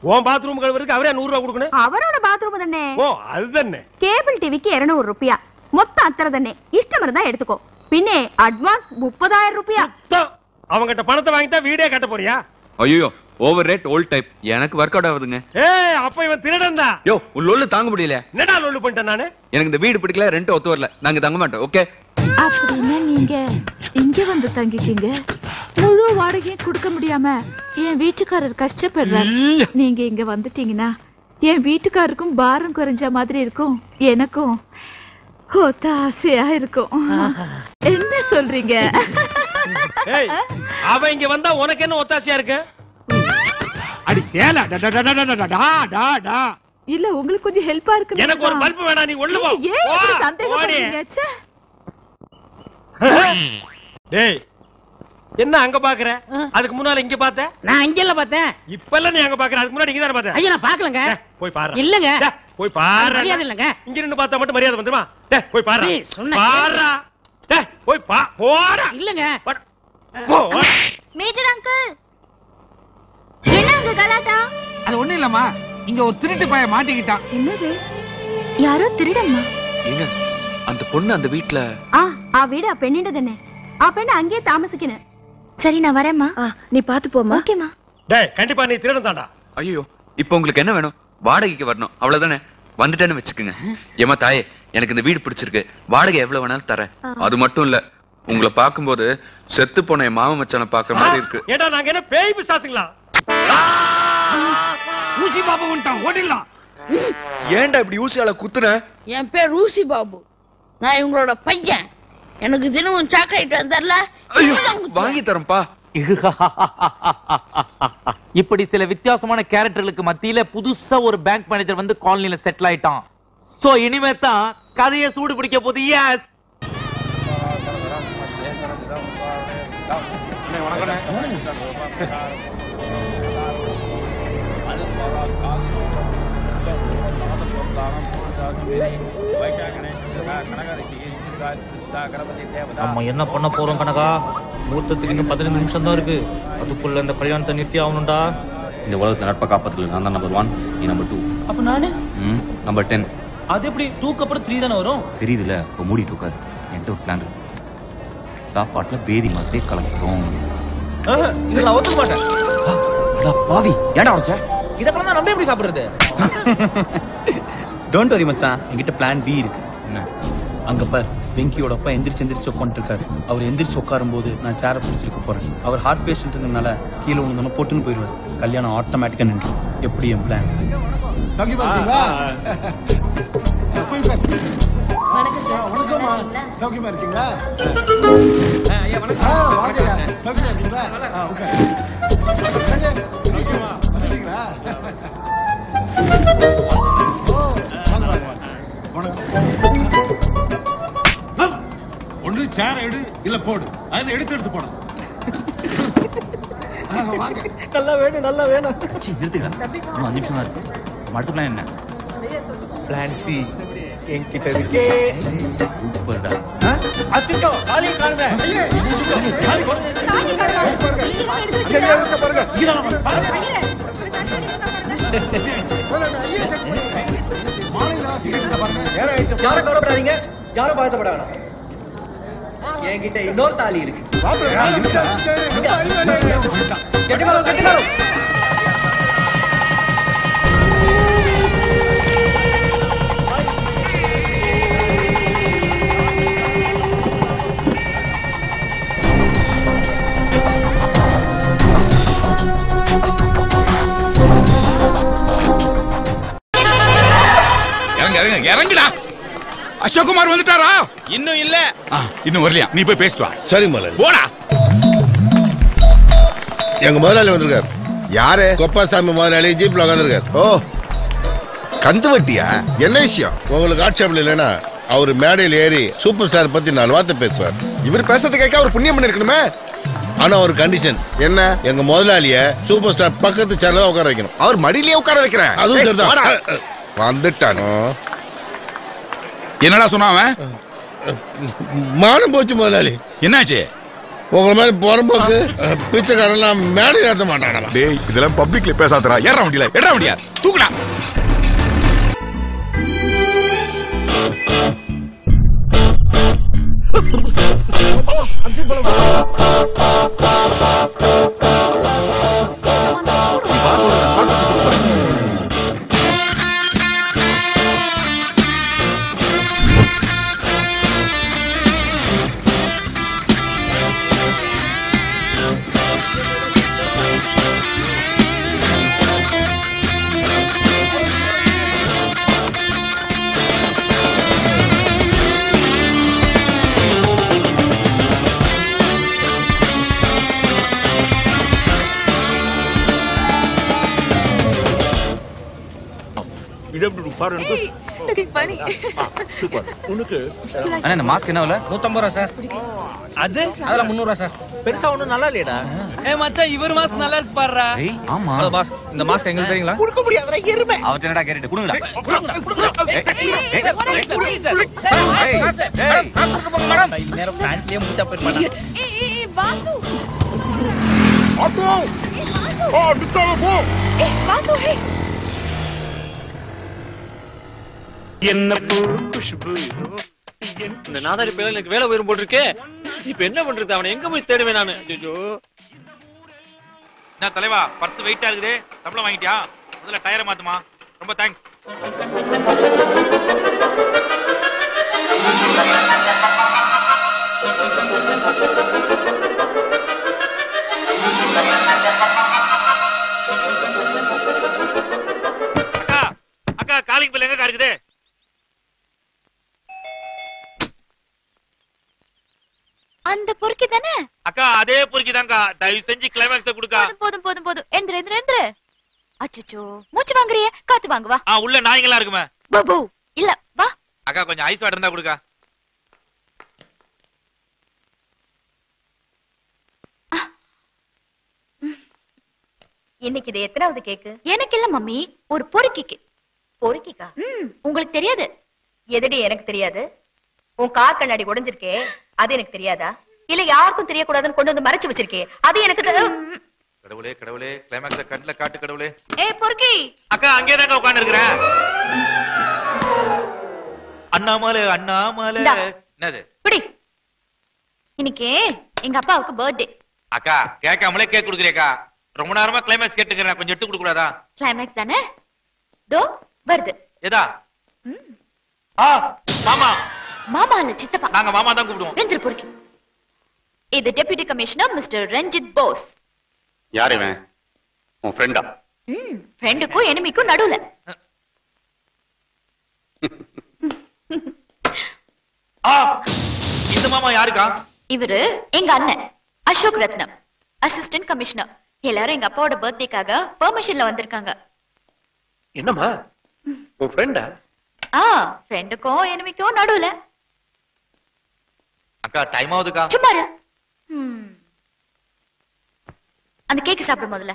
உன் பாத்ரூம் கழுவுறதுக்கு அவரே 100 ரூபாய் கொடுக்கணும். அவரோட பாத்ரூம் தானே. ஓ, அதுதானே. கேபிள் டிவிக்கு 200 ரூபாயா. மொத்தம் அத்தனை தானே. இஷ்டம் இருந்தா எடுத்துக்கோ. பின்னே அட்வான்ஸ் 30000 ரூபாயா. அவங்கிட்ட பணத்தை வாங்கிட்டா வீடே கட்ட போறியா? ஐயோ, ஓவர் ரேட் ஓல்ட் டைப் எனக்கு ஒர்க் அவுட் ஆகுதுங்க. ஏய் அப்ப இவன் திருடன் தான். யோ உன் லொல்லு தாங்க முடியல. என்னடா லொல்லு பண்ணிட்டேன் நானு? எனக்கு இந்த வீடு பிடிக்கல, ரெண்ட் ஒத்து வரல, நாங்க தங்க மாட்டோம். ஓகே அப்படின்னா நீங்க இங்க வந்து தங்கிக்கீங்க. முழு வாடகையும் கொடுக்க முடியாம என் வீட்டுக்காரர் கஷ்டப்படுறாரு. நீங்க இங்க வந்துட்டீங்கன்னா என் வீட்டுக்காரருக்கும் பாரம் குறைஞ்ச மாதிரி இருக்கும், எனக்கும் ஆசையா இருக்கும். என்ன சொல்றீங்க? அவ இங்க வந்தா உனக்கு என்ன ஒத்தாசையா இருக்கு? அடி சேல இல்ல உங்களுக்கு கொஞ்சம் ஹெல்ப்பா இருக்கு. எனக்கு ஒரு பல்ப் வேணா, நீ ஒண்ணு போ. ஏன் சந்தேகப்படுறீங்க? டேய் என்ன அங்க பாக்குற? அதுக்கு முன்னால இங்க பாத்த? நான் அங்க இல்ல பார்த்தேன். இப்பெல்லாம் நீ அங்க பாக்குற, அதுக்கு முன்னாடி இங்க தான பாத்த? ஐயா நான் பார்க்கலங்க. போய் பாரு. இல்லங்க. போய் பாரு. மரியாதை இல்லங்க. இங்க நின்னு பார்த்தா மட்டும் மரியாதை வந்துருமா? டேய் போய் பாரு. சொன்ன பாரு. டேய் போய் போடா. இல்லங்க. போ. மேஜர் அங்கிள் என்ன அங்க கலாட்டா? அது ஒண்ணு இல்லம்மா, இங்க ஒரு திருட்டு பையன் மாட்டிக்கிட்டான். என்னது? யாரோ திருடம்மா? ஏங்க அந்த பொண்ணு அந்த வீட்ல ஆ வீடு ஆ பெண்ணிண்டதனே. ஆ பெண்ணு அங்கேயே தாமசிக்கணும். சரி நான் வரேம்மா. நீ பாத்து போமா. ஓகேமா. டேய் கண்டிப்பா நீ திருடன் தான்டா. ஐயோ இப்போ உங்களுக்கு என்ன வேணும்? வாடகைக்கு வரணும் அவ்வளவுதானே. வந்துட்டேன்னு வச்சுக்கோங்க. ஏமா தாயே எனக்கு இந்த வீடு பிடிச்சிருக்கு, வாடகை எவ்வளவு வேணாலும் தரேன். அது மட்டும் இல்ல உங்களை பார்க்கும்போது செத்து போன என் மாமா மச்சானை பார்க்குற மாதிரி இருக்கு. ஏடா நாங்க என்ன பேய் பிசாசுங்களா? ஊசி பாபு வந்துட்டான், ஓடிடலாம். ஏன்டா இப்படி ஊசியால குத்துன? என் பேர் ரூசி பாபு, நான் இவங்களோட பையன். எனக்கு தினமும் சாக்லேட் வந்தர்ல, வாங்கி தரேன்ப்பா. இப்படி சில வித்தியாசமான கேரக்டர்களுக்கு மத்தியில புதுசா ஒரு பேங்க் மேனேஜர் வந்து காலனில செட்டில் ஆயிட்டான். சோ இனிமே தான் கதையை சூடு பிடிக்க போகுது. எஸ் நம்ம என்ன பண்ண போறோம் கனகா? மூர்த்தத்துக்கு இன்னும் 15 நிமிஷம் தான் இருக்கு. அதுக்குள்ள இந்த கல்யாணத்தை நிறுத்தி ஆகணும்டா. இந்த உலகத்துல நட்பை காப்பாத்துக்கல நான் தான் நம்பர் 1, நீ நம்பர் 2. அப்ப நானு நம்பர் 10. அது எப்படி 2க்கு அப்புறம் 3 தானே வரும்? தெரியுதுல, இப்போ மூடிட்டு உட்காரு. என்கிட்ட ஒரு பிளான் இருக்கு. சாப்பாட்டுல பேதி மாதிரியே கலக்கிறோம். இதை நான் ஒத்துக்க மாட்டேன். பாவி ஏன்டா உடைச்ச? இதெல்லாம் தான் நம்ம எப்படி சாப்பிடுறது? டோன்ட் வரி மச்சான், என்கிட்ட பிளான் பி இருக்கு. என்ன? அங்க பார், வெங்கியோட அப்பா எந்திரிச்சு உட்காந்துருக்காரு. அவர் எந்திரிச்சு உட்காரும் போது நான் சேரை பிடிச்சிருக்க போறேன். அவர் ஹார்ட் பேஷண்ட்னால கீழே விழுந்தோன்னு போட்டுன்னு போயிடுவார். கல்யாணம் ஆட்டோமேட்டிக்கா நின்று. எப்படி என் பிளான்? வணக்கம்மா, சௌக்கியமா இருக்கீங்களா? சௌக்கியமா இருக்கீங்களா? ஒண்ணு சேர எடு இல்ல போடு. அதை எடுத்து போடும். நல்லா வேணும், நல்லா வேணும். நிறுத்துக்கா, இன்னும் 5 நிமிஷம் தான் இருக்கு. அடுத்த பிளான் என்ன? பிளான் சி என்கிட்ட இருக்கே. சூப்பர்டா. அத்திட்டோ காலி காணுங்க. காலி பாருங்க. யாரும் கவலைப்படாதீங்க, யாரும் பாதப்பட வேணாம். என்கிட்ட இன்னொரு தாலி இருக்கு. கட்டிமாலும் இறங்குடா. அசோக்குமார் வந்துட்டாரா? இன்னும் இல்ல. இன்னும் வரலையா? நீ போய் பேசிட்டு வா. சரி முதலாளி. போடா. எங்க முதலாளி வந்திருக்காரு. யாரு? கொப்பாசாமி முதலாளி ஜீப்ல உட்காந்துருக்காரு. ஓ கந்து வட்டியா? என்ன விஷயம்? உங்களுக்கு ஆட்சேபம் இல்லைன்னா அவரு மேடையில் ஏறி சூப்பர் ஸ்டார் பத்தி 4 வார்த்தை பேசுவார். இவர் பேசுறது கேட்க அவர் புண்ணியம் பண்ணிருக்கணுமே. ஆனா ஒரு கண்டிஷன். என்ன? எங்க முதலாளிய சூப்பர் ஸ்டார் பக்கத்து சேர்ல தான் உட்கார வைக்கணும். அவர் மடியிலேயே உட்கார வைக்கிறேன். அதுவும் சரிதான். வந்துட்டானோ? என்னடா சொன்னான்? மானம் போச்சு முதலாளி. என்னாச்சு? உங்களை மாதிரி புறம்போக்கு பிச்சைக்காரெல்லாம் மேடை ஏற்ற மாட்டானா? டேய் இதெல்லாம் பப்ளிக்ல பேசாதடா. ஏற வண்டியில, எட வண்டியா, தூக்குடா. இது எப்படி பாரு சூப்பர். உனக்கு அண்ணா இந்த மாஸ்க் என்ன விலை? 150 ரூபா சார். அது அதெல்லாம் 300 ரூபா சார். பெருசா ஒண்ணும் நல்லா இல்லையடா. மச்சான் இவர் மாஸ்க் நல்லா இருக்கு பாருடா. ஆமா பாஸ் இந்த மாஸ்க் எங்களுக்கு தெரியுங்களா? கொடுக்க முடியாதுடா எருமை. அவர்ட்ட என்னடா கேரண்டி கொடுங்கடா. நேரம் பேண்ட்லயே மூச்சா போயிட்டு வாசு ஆட்டோ நிக்காம போ. வாசு ஹே என்ன பூ குஷ்பு. இந்த நாதாரி பேர எனக்கு வேலை உயரம் போட்டிருக்கே. இப்ப என்ன பண்றது? அவனை எங்க போய் தேடுவேன் நானு? ஐயோ என்ன தலைவா பர்ஸ் வெயிட்டா இருக்குது. சம்பளம் வாங்கிட்டியா? முதல்ல டயரை மாத்துமா. ரொம்ப தேங்க்ஸ். அக்கா அக்கா காலிங் பில் எங்க இருக்குது? அந்த பொறுக்கி தானே? அக்கா அதே பொறுக்கி தான்க்கா. தயவு செஞ்சு கிளைமாக்ஸ கொடுக்கா. போதும் போதும் போதும். எந்திர அச்சச்சோ மூச்சு வாங்குறியே, காத்து வாங்க வா. உள்ள நாய்ங்களா இருக்குமே. பாபு இல்ல வா. அக்கா கொஞ்சம் ஐஸ் வாட்டர் இருந்தா கொடுக்கா. இன்னைக்கு இது எத்தனாவது கேக்கு? எனக்கு இல்ல மம்மி, ஒரு பொறுக்கிக்கு. பொறுக்கிக்கா? உங்களுக்கு தெரியாது? எதுடி எனக்கு தெரியாது? உன் கார் கண்ணாடி உடைஞ்சிருக்கே, அது எனக்கு தெரியாதா? இல்ல யாருக்கும் தெரியக்கூடாதுன்னு கொண்டு வந்து மறைச்சு வச்சிருக்கே, அது எனக்கு கடவுளே கடவுளே கிளைமாக்ஸ கண்ணுல காட்டு கடவுளே. பொறுக்கி அக்கா அங்கே தாங்க உட்கார்ந்து இருக்கிறேன். அண்ணாமலை அண்ணாமலை. என்னது? பிடி. இன்னைக்கு எங்க அப்பாவுக்கு பர்த்டே. அக்கா கேட்காமலே கேக் குடுக்குறேக்கா. ரொம்ப நேரமா கிளைமாக்ஸ் கேட்டுக்கிறேன். கொஞ்சம் எடுத்து கொடுக்க கூடாதா? கிளைமாக்ஸ் தானே தோ வருது. ஏதா? மாமா. மாமா இல்ல சித்தப்பா. நாங்க மாமா தான் கூப்பிடுவோம். வெந்திர பொறுக்கி. இது deputy commissioner mister Ranjith Bose. யார் இவன்? உன் ஃப்ரெண்டா? ஃப்ரெண்டுக்கும் எனிமிக்கும் நடுவுல. இந்த மாமா யாருக்கா? இவரு எங்க அண்ணன் அசோக் ரத்னம், அசிஸ்டன்ட் கமிஷனர். எல்லாரும் எங்க அப்பாவோட பர்த்டேக்காக பெர்மிஷன்ல வந்திருக்காங்க. என்னம்மா உன் ஃப்ரெண்டா? ஃப்ரெண்டுக்கும் எனிமிக்கும் நடுவுல. அக்கா டைம் ஆகுதுக்கா. சும்மா இரு. அந்த கேக் சாப்பிடும் முதல்ல.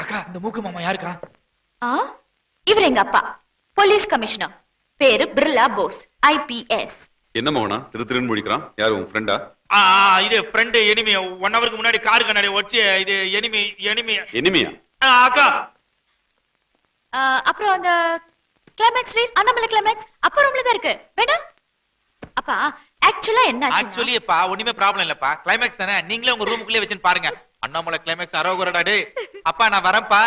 அக்கா இந்த மூக்கு மாமா யாருக்கா? இவர் எங்க அப்பா போலீஸ் கமிஷனர். பேரு பிர்லா போஸ், IPS. என்ன மோகனா திருன்னு முடிக்கிறான்? யாரு உன் ஃப்ரெண்டா? இது ஃப்ரெண்ட் எனிமி. 1 ஹவருக்கு முன்னாடி கார் கண்ணாடி ஒடிச்சு. இது எனிமி. எனிமியா? அக்கா அப்புறம் அந்த கிளைமாக்ஸ் ரீல் அண்ணாமலை கிளைமாக்ஸ் அப்ப ரூம்ல தான் இருக்கு. வேண்டாம் அப்பா. ஆக்சுவலா என்ன ஆக்சுவலி அப்பா ஒண்ணுமே ப்ராப்ளம் இல்லப்பா. கிளைமாக்ஸ் தானே, நீங்களே உங்க ரூமுக்குள்ளே வச்சுன்னு பாருங்க. அண்ணாமலை கிளைமாக்ஸ் அரோகரடா. டேய் அப்பா நான் வரேன்ப்பா.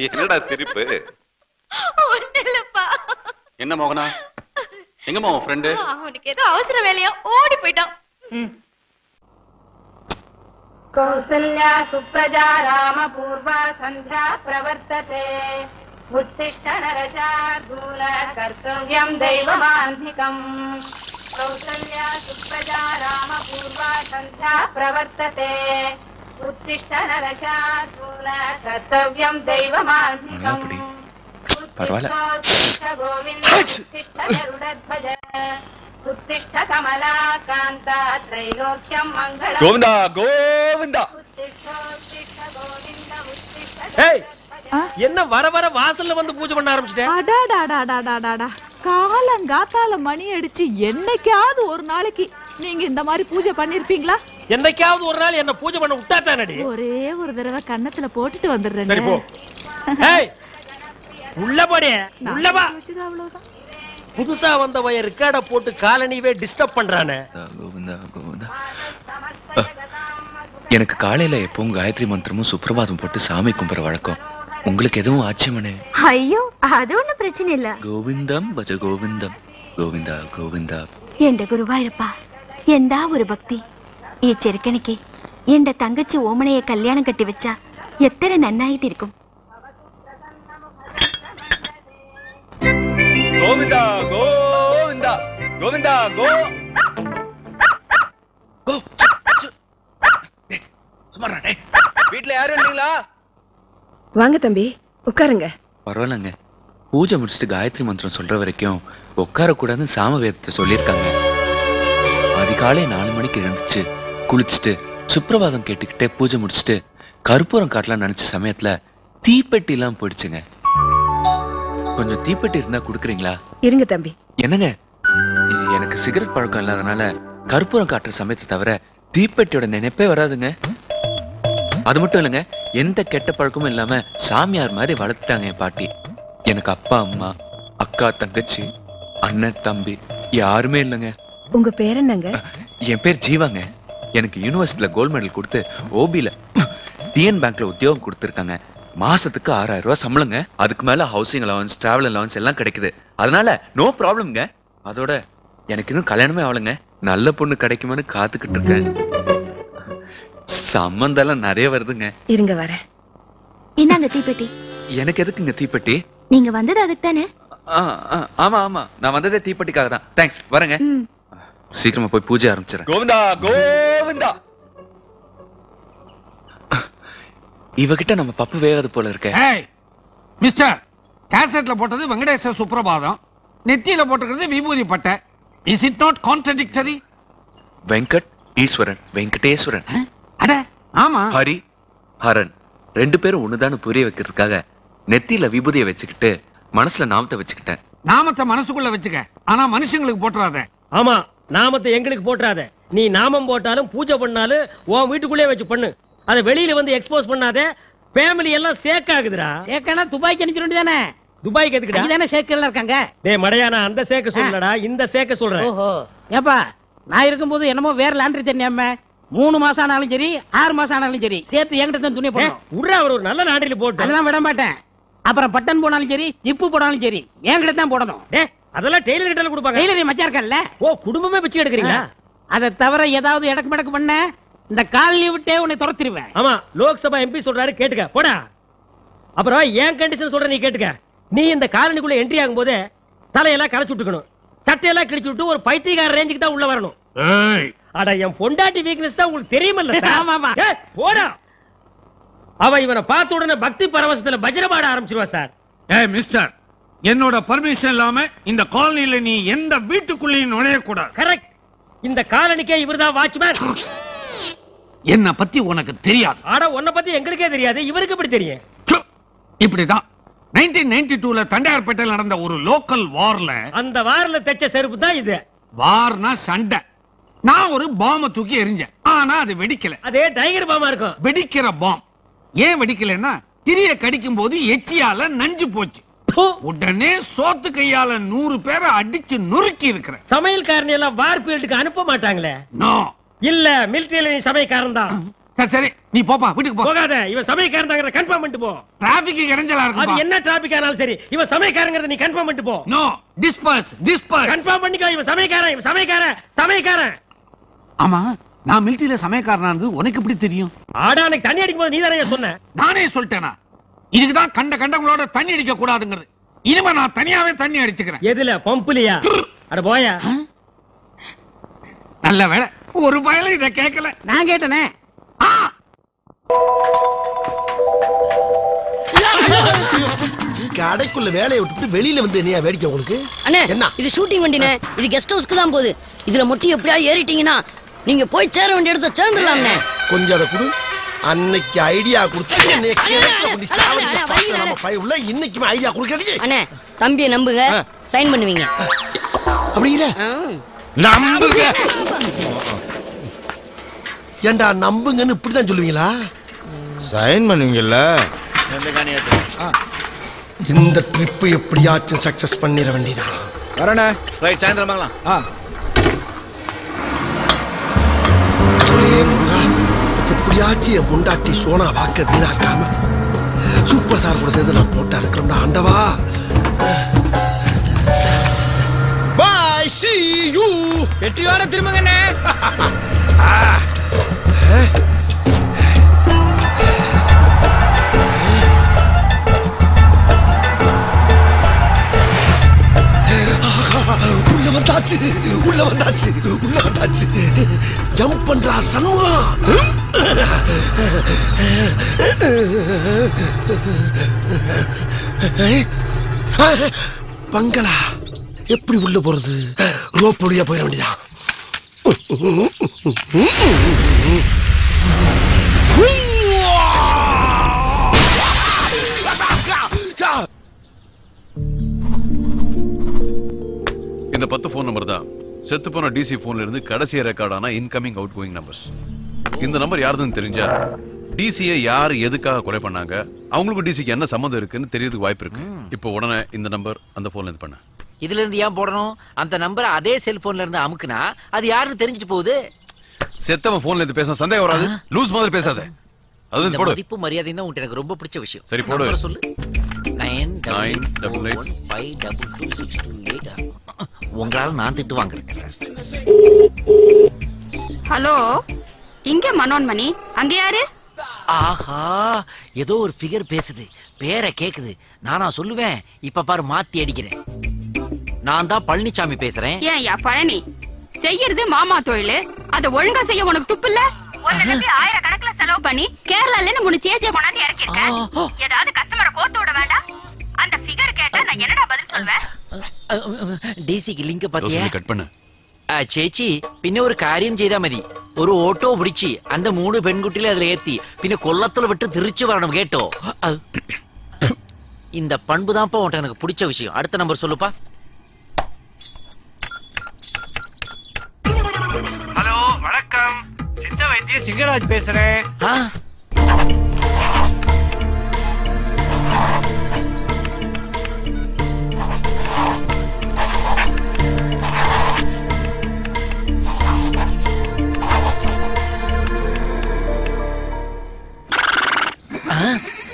என்னடா சிரிப்பு? ஒண்ணு இல்லப்பா. என்ன மோகனா எங்கம்மா உன் ஃப்ரெண்டு? அவனுக்கு ஏதோ அவசர வேலையா ஓடி போயிட்டான். கௌசல்யா சுப்ரஜா ராம பூர்வா சந்தியா பிரவர்த்ததே. உத்திஷ்ட நரசார்தூல கர்த்தவ்யம் தெய்வமாந்திகம். கௌசல்யா சுப்ரஜா ராம பூர்வா சந்தியா பிரவர்த்ததே. உத்திஷ்ட நரசார்தூல கர்த்தவ்யம் தெய்வமாந்திகம். உத்திஷ்ட கோவிந்த உத்திஷ்ட கருடத்வஜ. உத்திஷ்ட கமலா காந்தா த்ரைலோக்யம் மங்களம். கோவிந்தா கோவிந்தா. என்ன வர வர வாசல்ல வந்து பூஜை பண்ண ஆரம்பிச்சிட்டேன். அடாடாடாடாடாடா, காலங்காத்தால மணி அடிச்சு என்னைக்காவது ஒரு நாளைக்கு நீங்க இந்த மாதிரி பூஜை பண்ணிருப்பீங்களா? என்னைக்காவது ஒரு நாள் என்ன பூஜை பண்ண விட்டா தானடி. ஒரே ஒரு தடவை கண்ணத்துல போட்டுட்டு வந்துடுறேன். சரி போ. உள்ள போடே உள்ள வா. புதுசா வந்த வய ரெக்கார்ட போட்டு காலனிவே டிஸ்டர்ப் பண்றானே. கோவிந்தா கோவிந்தா. எனக்கு காலையில எப்பவும் காயத்ரி மந்திரமும் சுப்பிரபாதம் போட்டு சாமி கும்பிட வழக்கம். உங்களுக்கு எதுவும் ஆச்சரியமனே? ஐயோ அது ஒண்ணும் பிரச்சனை இல்ல. கோவிந்தம் பஜ கோவிந்தம். கோவிந்தா கோவிந்தா. எந்த குருவாயிருப்பா எந்தா ஒரு பக்தி. ഈ ചെറുക്കണിക്ക് എന്റെ തങ്കച്ചി ഓമനയെ കല്യാണം കെട്ടിവെച്ച എത്ര നന്നായിട്ടിരിക്കും. கோவிந்தா கோ கோவிந்தா கோ கோ சும்மா டேய் வீட்ல யாரும் இல்லீங்களா? வாங்க தம்பி உட்காருங்க. பரவாயில்லங்க. பூஜை முடிச்சுட்டு காயத்ரி மந்திரம் சொல்ற வரைக்கும் உட்கார கூடாதுன்னு சாம வேதத்தை சொல்லியிருக்காங்க. அதிகாலை 4 மணிக்கு எழுந்துச்சு குளிச்சுட்டு சுப்பிரபாதம் கேட்டுக்கிட்டே பூஜை முடிச்சுட்டு கற்பூரம் காட்டலாம் நினைச்ச சமயத்துல தீப்பெட்டி எல்லாம் போயிடுச்சுங்க. கொஞ்சம் தீப்பெட்டி இருந்தா குடுக்குறீங்களா? இருங்க தம்பி. என்னங்க, எனக்கு சிகரெட் பழக்கம் இல்லாதனால கற்பூரம் காட்டுற சமயத்தை தவிர தீப்பெட்டியோட நினைப்பே வராதுங்க. அது மட்டும் இல்லைங்க, எந்த கெட்ட பழக்கமும் இல்லாம சாமியார் மாதிரி வளர்த்துட்டாங்க என் பாட்டி. எனக்கு அப்பா அம்மா அக்கா தங்கச்சி அண்ணன் தம்பி யாருமே இல்லைங்க. உங்க பேர் என்னங்க? என் பேர் ஜீவாங்க. எனக்கு யூனிவர்சிட்டியில கோல்ட் மெடல் கொடுத்து ஓபில டிஎன் பேங்க்ல உத்தியோகம் கொடுத்துருக்காங்க. மாசத்துக்கு 6000 ரூபாய் சம்பளங்க. அதுக்கு மேல ஹவுசிங் அலவன்ஸ் டிராவல் அலவன்ஸ் எல்லாம் கிடைக்குது. அதனால நோ ப்ராப்ளம்ங்க. அதோட எனக்கு இன்னும் கல்யாணமே ஆகலைங்க. நல்ல பொண்ணு கிடைக்குமான்னு காத்துக்கிட்டு இருக்கேன். சம்பந்தம் எல்லாம் நிறைய வருதுங்க. இருங்க வரேன். என்னங்க தீப்பெட்டி? எனக்கு எதுக்குங்க தீப்பெட்டி? நீங்க வந்தது அதுக்கு தானே? ஆமா ஆமா, நான் வந்ததே தீப்பெட்டிக்காக தான். தேங்க்ஸ், வரேங்க. சீக்கிரமா போய் பூஜை ஆரம்பிச்சிடறேன். கோவிந்தா கோவிந்தா. இவகிட்ட நம்ம பப்பு வேகாது போல இருக்க. மிஸ்டர், கேசட்ல போட்டது வெங்கடேச சுப்ரபாதம், நெத்தியில போட்டுக்கிறது விபூதி பட்டை. Is it not contradictory? Venkat Eswaran, Venkateswaran. அட ஆமா. ஹரி ஹரன் 2 பேரும் ஒண்ணுதான்னு புரிய வைக்கிறதுக்காக நெத்தியில விபூதியை வச்சுக்கிட்டு மனசுல நாமத்தை வச்சுக்கிட்டேன். நாமத்தை மனசுக்குள்ள வச்சுக்க, ஆனா மனுஷங்களுக்கு போட்டுறாத. ஆமா, நாமத்தை எங்களுக்கு போட்டுறாத. நீ நாமம் போட்டாலும் பூஜை பண்ணாலும் உன் வீட்டுக்குள்ளே வச்சு பண்ணு. அதை வெளியில வந்து எக்ஸ்போஸ் பண்ணாத. ஃபேமிலி எல்லாம் சேக் ஆகுதுடா. சேக்கானா துபாய்க்கு அனுப்பிட வேண்டியதானே? துபாய்க்கு எதுக்குடா? இதானே சேக்கெல்லாம் இருக்காங்க. டேய் மடையானா, அந்த சேக்க சொல்லடா, இந்த சேக்க சொல்றேன். ஓஹோ, ஏப்பா நான் இருக்கும்போது என்னமோ வேற லாண்டரி தெரியாம 3 மாசம் ஆனாலும் சரி 6 மாசம் ஆனாலும் சரி சேர்த்து என்கிட்ட தான் துணி போடணும். உட்ரா, அவர் ஒரு நல்ல லாண்டரியில போட்டு. அதெல்லாம் விட மாட்டேன். அப்புறம் பட்டன் போனாலும் சரி ஜிப்பு போனாலும் சரி என்கிட்ட தான் போடணும். அதெல்லாம் டெய்லர் கிட்ட கொடுப்பாங்க. டெய்லர் மச்சா இருக்கல்ல. ஓ, குடும்பமே பிச்சை எடுக்கிறீங்களா? அதை தவிர ஏதாவது இடக்கு மடக்கு பண்ண இந்த காலனி விட்டே உன்னை துரத்திடுவேன். ஆமா, லோக்சபா எம்பி சொல்றாரு, கேட்டுக்க போடா. அப்புறம் ஏன் கண்டிஷன் சொல்ற, நீ கேட்டுக்க. நீ இந்த காலனிக்குள்ள என்ட்ரி ஆகும் போது தலையெல்லாம் கரைச்சு விட்டுக்கணும், சட்டையெல்லாம் கிழிச்சு விட்டு ஒரு பைத்தியக்கார ரேஞ்சுக்கு தான் உள்ள வரணும். அட, என் பொண்டாட்டி வீக்னஸ் தான் உங்களுக்கு தெரியுமல்ல? ஆமாமா. போடா. அவ இவனை பார்த்த உடனே பக்தி பரவசத்துல பஜனை பாட ஆரம்பிச்சிருவா சார். மிஸ்டர், என்னோட பர்மிஷன் இல்லாம இந்த காலனில நீ எந்த வீட்டுக்குள்ளேயும் நுழைய கூடாது. கரெக்ட். இந்த காலனிக்கே இவர்தான் வாட்ச்மேன். என்ன பத்தி உனக்கு தெரியாது. ஆனா உன்னை பத்தி எங்களுக்கே தெரியாது, இவருக்கு எப்படி தெரியும்? இப்படிதான் 1992ல தண்டையார்பேட்டையில் நடந்த ஒரு லோக்கல் வார்ல, அந்த வார்ல தைச்ச செருப்பு தான் இது. வார்னா சண்டை. நான் ஒரு பாம்ப தூக்கி எறிஞ்சேன், ஆனா அது வெடிக்கல. அதே டைகர் பாமா இருக்கும். வெடிக்கிற பாம் ஏன் வெடிக்கலன்னா திரிய கடிக்கும் போது எச்சியால நஞ்சு போச்சு. உடனே சோத்து கையால 100 பேரை அடிச்சு நொறுக்கி இருக்கிற. சமையல்காரன் எல்லாம் வார் ஃபீல்டுக்கு அனுப்ப மாட்டாங்களே? நோ, இல்ல, மிலிட்டரியில நீ சமையல்காரன் தான். சரி சரி, நீ போப்பா, வீட்டுக்கு போ. போகாத, இவன் சமையல்காரன் கன்ஃபார்ம் பண்ணிட்டு போ. டிராபிக் இறஞ்சலா இருக்கு. அது என்ன டிராபிக் ஆனாலும் சரி, இவன் சமையல்காரங்கறத நீ கன்ஃபார்ம் பண்ணிட்டு போ. நோ, டிஸ்பர்ஸ் கன்ஃபார்ம் பண்ணிக்கோ. இவன் சமையல்காரன். ஆமா, நான் மிலிட்டரியில சமையல்காரனா இருந்தது உனக்கு எப்படி தெரியும்? ஆடா, எனக்கு தண்ணி அடிக்கும் போது நீ தானே சொன்ன. நானே சொல்லிட்டேனா? இதுக்குதான் கண்டவங்களோட தண்ணி அடிக்க கூடாதுங்கிறது. இனிமே நான் தனியாவே தண்ணி அடிச்சுக்கிறேன். எதுல? பம்புலியா? அட போயா. நல்ல வேளை ஒரு பயல இத கேட்கல. நான் கேட்டனே. கடைக்குள்ள வேலையை விட்டுட்டு வெளியில வந்து என்னையா வேடிக்கை உங்களுக்கு? அண்ணே, இது ஷூட்டிங் வண்டினே. இது கெஸ்ட் ஹவுஸ்க்கு தான் போகுது. இதுல மட்டும் எப்படியா ஏறிட்டீங்கன்னா நீங்க போய் சேர வேண்டிய இடத்த சேர்ந்துடலாம்ண்ணே. கொஞ்சம் அதை கொடு. அன்னைக்கு ஐடியா கொடுத்து இன்னைக்குமே ஐடியா கொடுக்கறது. அண்ணே, தம்பியை நம்புங்க, சைன் பண்ணுவீங்க. அப்படிங்கிற நம்புங்க. ஏண்டா நம்புங்கன்னு இப்படிதான் சொல்லுவீங்களா? சைன் பண்ணுவீங்கல்ல? இந்த ட்ரிப் எப்படியாச்சும் சக்சஸ் பண்ணிட வேண்டியதான். வரண்ணே. ரைட், சாயந்தரம் வாங்கலாம். எப்படியாச்சும் என் முண்டாட்டி சோனா வாக்க வீணாக்காம சூப்பர் ஸ்டார் கூட சேர்ந்து நான் போட்டா எடுக்கிறோம்டா. ஆண்டவா, பாய், see you. வெற்றியோட திரும்புங்கண்ணே. உள்ள வந்தாச்சு, உள்ள வந்தாச்சு உள்ள வந்தாச்சு. ஜம்ப் பண்றா சண்முகம். பங்களா எப்படி உள்ள போறது? ரோப் வழியா போயிட வேண்டியதா. இந்த 10 போன் நம்பர் தான் செத்து போன டிசி போன்ல இருந்து கடைசியா ரெக்கார்ட் ஆன இன்கமிங் அவுட் கோயிங் நம்பர்ஸ். இந்த நம்பர் யாருன்னு தெரிஞ்சா டிசியை யார் எதுக்காக கொலை பண்ணாங்க, அவங்களுக்கு டிசிக்கு என்ன சம்மந்தம் இருக்குன்னு தெரியறதுக்கு வாய்ப்பு இருக்கு. இப்போ உடனே இந்த நம்பர் அந்த போன்ல இருந்து பண்ண. இதுல இருந்து ஏன் போடணும்? அந்த நம்பரை அதே செல்போன்ல இருந்து அமுக்குனா அது யாருன்னு தெரிஞ்சிட்டு போகுது. செத்தவன் போன்ல இருந்து பேச சந்தேகம் வராது. லூஸ் மாதிரி பேசாத. அது போடு. மதிப்பு மரியாதைன்னா உனக்கு எனக்கு ரொம்ப பிடிச்ச விஷயம். சரி போடு. சொல்லு. 988526228. உங்களால நான் திட்டு வாங்குறேன். ஹலோ, இங்க மனோன்மணி. அங்க யாரு? ஆஹா, ஏதோ ஒரு ஃபிகர் பேசுது, பேரை கேக்குது. நானா சொல்லுவேன்? இப்ப பாரு மாத்தி அடிக்கிறேன். நான் தான் பழனிசாமி பேசுறேன். ஏன்யா பழனி, செய்யறது மாமா தொழில், அத ஒழுங்கா செய்ய உனக்கு துப்பு இல்ல? ஆயிரக்கணக்கில் செலவு பண்ணி கேரளால இருந்து 3 சேச்சியை கொண்டாந்து இறக்கிருக்கேன். ஏதாவது கஸ்டமரை கோத்து விட வேண்டாம். அந்த ஃபிகர் கேட்டா நான் என்னடா பதில் சொல்வேன்? டிசிக்கு லிங்க் பாத்தியா? கட் பண்ணு. ചേച്ചി പിന്നെ ഒരു കാര്യം ചെയ്താൽ മതി. ഒരു ഓട്ടോ പിടിച്ച് അന്റെ 3 പെൺകുട്ടികളെ അതിൽ ഏത്തി പിന്നെ കൊല്ലത്തിൽ വിട്ട് തിരിച്ചു വരണം കേട്ടോ. இந்த பண்பு தான்ப்பா உன்ட்ட எனக்கு பிடிச்ச விஷயம். அடுத்த நம்பர் சொல்லுப்பா. ஹலோ வணக்கம், சித்த வைத்திய சிங்கராஜ் பேசுறேன்.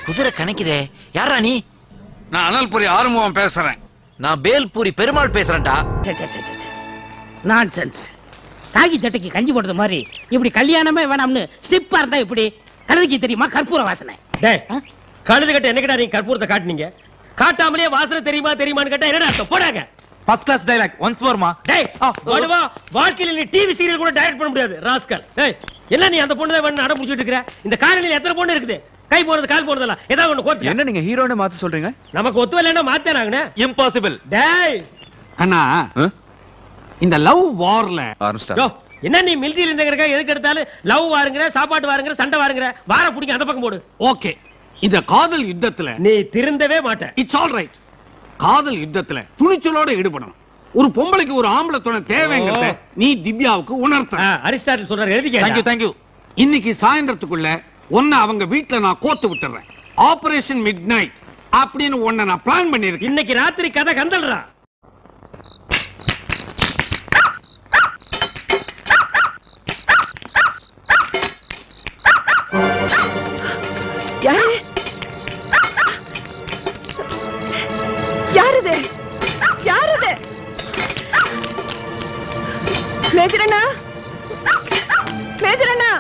குதிரை கணக்குதே. யாரா நீ? நான் அனல்புரி ஆறுமுகம் பேசுறேன். நான் பேல்பூரி பெருமாள் பேசுறேன்டா. நான்சென்ஸ். காகி சட்டைக்கு கஞ்சி போடுறது மாதிரி இப்படி கல்யாணமே வேணாம்னு ஸ்லிப்பா இருந்தா இப்படி கழுதைக்கு தெரியுமா கற்பூர வாசனை? கழுது கட்ட என்னக்கடா நீங்க கற்பூரத்தை காட்டுனீங்க? காட்டாமலே வாசனை தெரியுமா தெரியுமான்னு கேட்டா என்னடா அர்த்தம்? போடாங்க. First class dialogue once more மா. டேய் வாடுவா, வாழ்க்கையில நீ டிவி சீரியல் கூட டைரக்ட் பண்ண முடியாது ராஸ்கல். டேய் என்ன நீ அந்த பொண்ணு தான் வேணும் அடம் முடிச்சிட்டு இருக்கற? இந்த காலனில எத்தனை பொண்ணு இருக்குது? கை போறது கால் போறதல்ல ஏதாவது ஒண்ணு கோத்து. என்ன நீங்க ஹீரோனை மாத்த சொல்றீங்க? நமக்கு ஒத்து வரலன்னா மாத்தேனாங்கனே. இம்பாசிபிள். டேய் அண்ணா, இந்த லவ் வார்ல யோ என்ன நீ மிலிட்டரியில இருந்தங்கறக்க எதுக்கு எடுத்தாலும் லவ் வாருங்கற, சாப்பாட்டு வாருங்கற, சண்டை வாருங்கற, வார புடிங்க அந்த பக்கம் போடு. ஓகே, இந்த காதல் யுத்தத்துல நீ திருந்தவே மாட்ட. It's all right. காதல் யுத்தத்துல துணிச்சலோட ஈடுபடணும். ஒரு பொம்பளைக்கு ஒரு ஆம்பளை துணை தேவைங்கறத நீ திவ்யாவுக்கு உணர்த்த. அரிஸ்டாட்டில் சொல்றாரு, எழுதிக்க. Thank you. இன்னைக்கு சாயந்தரத்துக்குள்ள ஒன்ன அவங்க வீட்ல நான் கோத்து விட்டுறேன். ஆபரேஷன் மிட் நைட் அப்படின்னு ஒன்ன நான் பிளான் பண்ணிருக்கேன். இன்னைக்கு ராத்திரி கதை கந்தல்றா. யாரு? யாருது? யாருது? மேஜரண்ணா, மேஜரண்ணா.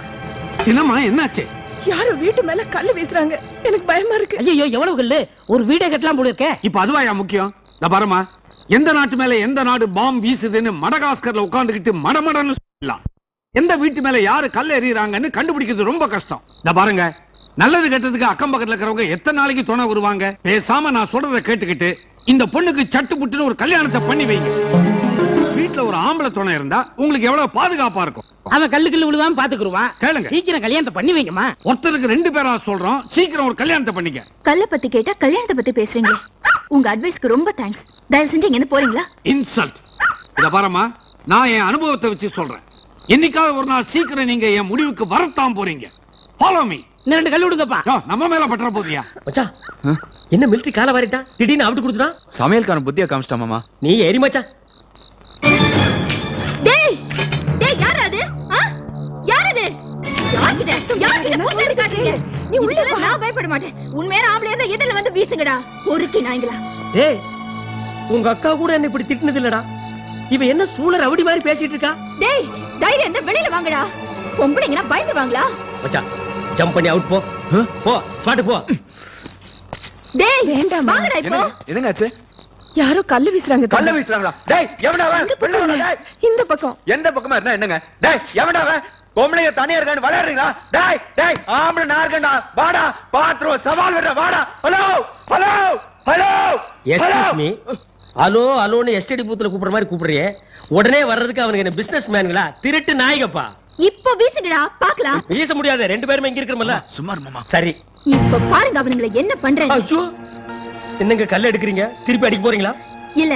என்னம்மா என்னாச்சு? யாரும் வீட்டு மேல கல்லு வீசுறாங்க. எனக்கு பயமா இருக்கு. ஐயோ எவ்வளவு கல்லு? ஒரு வீடே கட்டலாம் போல இருக்கே. இப்ப அதுவாயா முக்கியம்? இந்த பாருமா, எந்த நாட்டு மேல எந்த நாடு பாம் வீசுதுன்னு மடகாஸ்கர்ல உட்கார்ந்துகிட்டு மடமடன்னு சொல்லலாம். எந்த வீட்டு மேல யாரு கல் எறியறாங்கன்னு கண்டுபிடிக்கிறது ரொம்ப கஷ்டம். இந்த பாருங்க, நல்லது கெட்டதுக்கு அக்கம் பக்கத்துல இருக்கிறவங்க எத்தனை நாளைக்கு துணை வருவாங்க? பேசாம நான் சொல்றதை கேட்டுக்கிட்டு இந்த பொண்ணுக்கு சட்டு புட்டுன்னு ஒரு கல்யாணத்தை பண்ணி வைங்க. வீட்டுல ஒரு ஆம்பளை துணை இருந்தா உங்களுக்கு எவ்வளவு பாதுகாப்பா இருக்கும். அவன் கல்லு விழுவாம பாத்துக்குருவான். கேளுங்க, சீக்கிரம் கல்யாணத்தை பண்ணி வைங்கம்மா. ஒருத்தருக்கு 2 பேரா சொல்றோம், சீக்கிரம் ஒரு கல்யாணத்தை பண்ணிக்க. கல்ல பத்தி கேட்டா கல்யாணத்தை பத்தி பேசுறீங்க. உங்க அட்வைஸ்க்கு ரொம்ப தேங்க்ஸ். தயவு செஞ்சு இங்க இருந்து போறீங்களா? இன்சல்ட். இத பாருமா, நான் என் அனுபவத்தை வச்சு சொல்றேன். என்னைக்காவது ஒரு நாள் சீக்கிரம் நீங்க என் முடிவுக்கு வரத்தான் போறீங்க. Follow me. 2 கல்லு விடுங்கப்பா. நம்ம மேல பற்ற போதியா? மச்சான் என்ன மிலிட்டரி கால வாரிட்டான்? திடீர்னு அவுட் கொடுத்துட்டான். சமையல்காரன் புத்தியா காமிச்சிட்டா மாமா. நீ ஏறி மச்சான். டேய் டேய் யார் அது? யார் அது? யார்கிட்ட மூஞ்சாடி காட்டுறீங்க? நீ உள்ள நான் பயப்பட மாட்டேன். உண்மையான ஆம்பளை இருந்தா எதில வந்து வீசுங்கடா. பொறுக்கி நாய்ங்களா. டேய் உங்க அக்கா கூட என்ன இப்படி திட்டினது இல்லடா. இவ என்ன சூள ரவுடி மாதிரி பேசிட்டு இருக்கா? டேய் தைரியம் இருந்தா வெளியில வாங்கடா. பொம்பளைங்கனா பயந்துவாங்களா? மச்சான் ஜம்ப் பண்ணி அவுட் போ. போ ஸ்பாட் போ. டேய் வேண்டாம் வாங்கடா இப்போ. என்னங்க ஆச்சு? யாரோ கல்லு வீசுறாங்க கல்ல வீசுறாங்களா? டேய் எவனா அவன்? வெளில வாடா டேய். இந்த பக்கம். எந்த பக்கமா இருந்தா என்னங்க? டேய் எவனா அவன்? பொம்பளைங்க தனியா இருக்கான்னு விளையாடுறீங்களா? டேய் டேய் ஆம்பளை நான் இருக்கேன்டா. வாடா பாத்ரூம் சவால் விடுற வாடா. Hello hello hello excuse me. Hello ஹலோன்னு எஸ்டிடி பூத்துல கூப்பிடுற மாதிரி கூப்பிடுறியே, உடனே வர்றதுக்கு அவனுக்கு என்ன பிசினஸ் மேனுங்களா? திருட்டு நாய்கப்பா. இப்போ வீசுங்கடா பாக்கலாம். வீச முடியாது, ரெண்டு பேருமே இங்க இருக்கிறோம்ல. சுமார் மாமா. சரி இப்ப பாருங்க அவனுங்களை என்ன பண்றேன். ஐயோ என்னங்க கல்ல எடுக்கிறீங்க? திருப்பி அடிக்க போறீங்களா? இல்ல,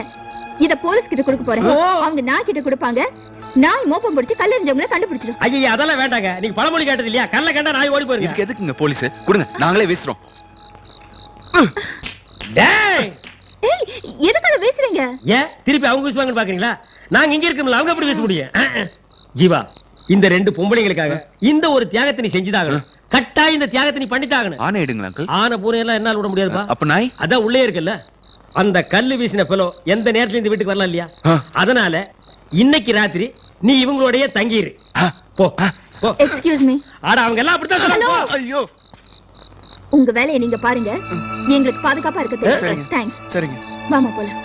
இத போலீஸ் கிட்ட கொடுக்க போறேன். அவங்க நாய் கிட்ட கொடுப்பாங்க. நாய் மோப்பம் பிடிச்சு கல்லெறிஞ்சவங்களை கண்டுபிடிச்சிடும். ஐயா அதெல்லாம் வேண்டாங்க, நீங்க பழமொழி கேட்டது இல்லையா? கல்ல கண்டா நாய் ஓடி போயிருங்க. இதுக்கு எதுக்குங்க போலீஸ்? கொடுங்க நாங்களே வீசுறோம். டேய் ஏய் எதுக்கு அத வீசுறீங்க? ஏன் திருப்பி அவங்க வீசுவாங்கன்னு பாக்குறீங்களா? நாங்க இங்க இருக்கோம்ல, அவங்க எப்படி வீச முடியும்? ஜீவா, இந்த ரெண்டு பொம்பளைங்களுக்காக இந்த ஒரு தியாகத்தை நீ செஞ்சுதாகணும். கட்டாயம் இந்த தியாகத்தை நீ பண்ணித்தாகணும். ஆனை எடுங்க அங்கிள். ஆனை பூனை எல்லாம் என்னால விட முடியாதுப்பா. அப்ப நாய் அதான் உள்ளே இருக்குல்ல. அந்த கல்லு வீசின பெலோ எந்த நேரத்துல இந்த வீட்டுக்கு வரலாம் இல்லையா? அதனால இன்னைக்கு ராத்திரி நீ இவங்களோடய தங்கிரு. போ போ. Excuse me. ஆனா அவங்க எல்லாம் அப்படிதான் சொல்லுவாங்க. ஐயோ உங்க வேலையை நீங்க பாருங்க, எங்களுக்கு பாதுகாப்பா இருக்க தெரியும். தேங்க்ஸ். சரிங்க வாமா போலாம்.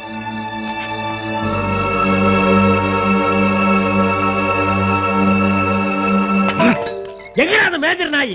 எங்க அந்த மேஜர் நாய்?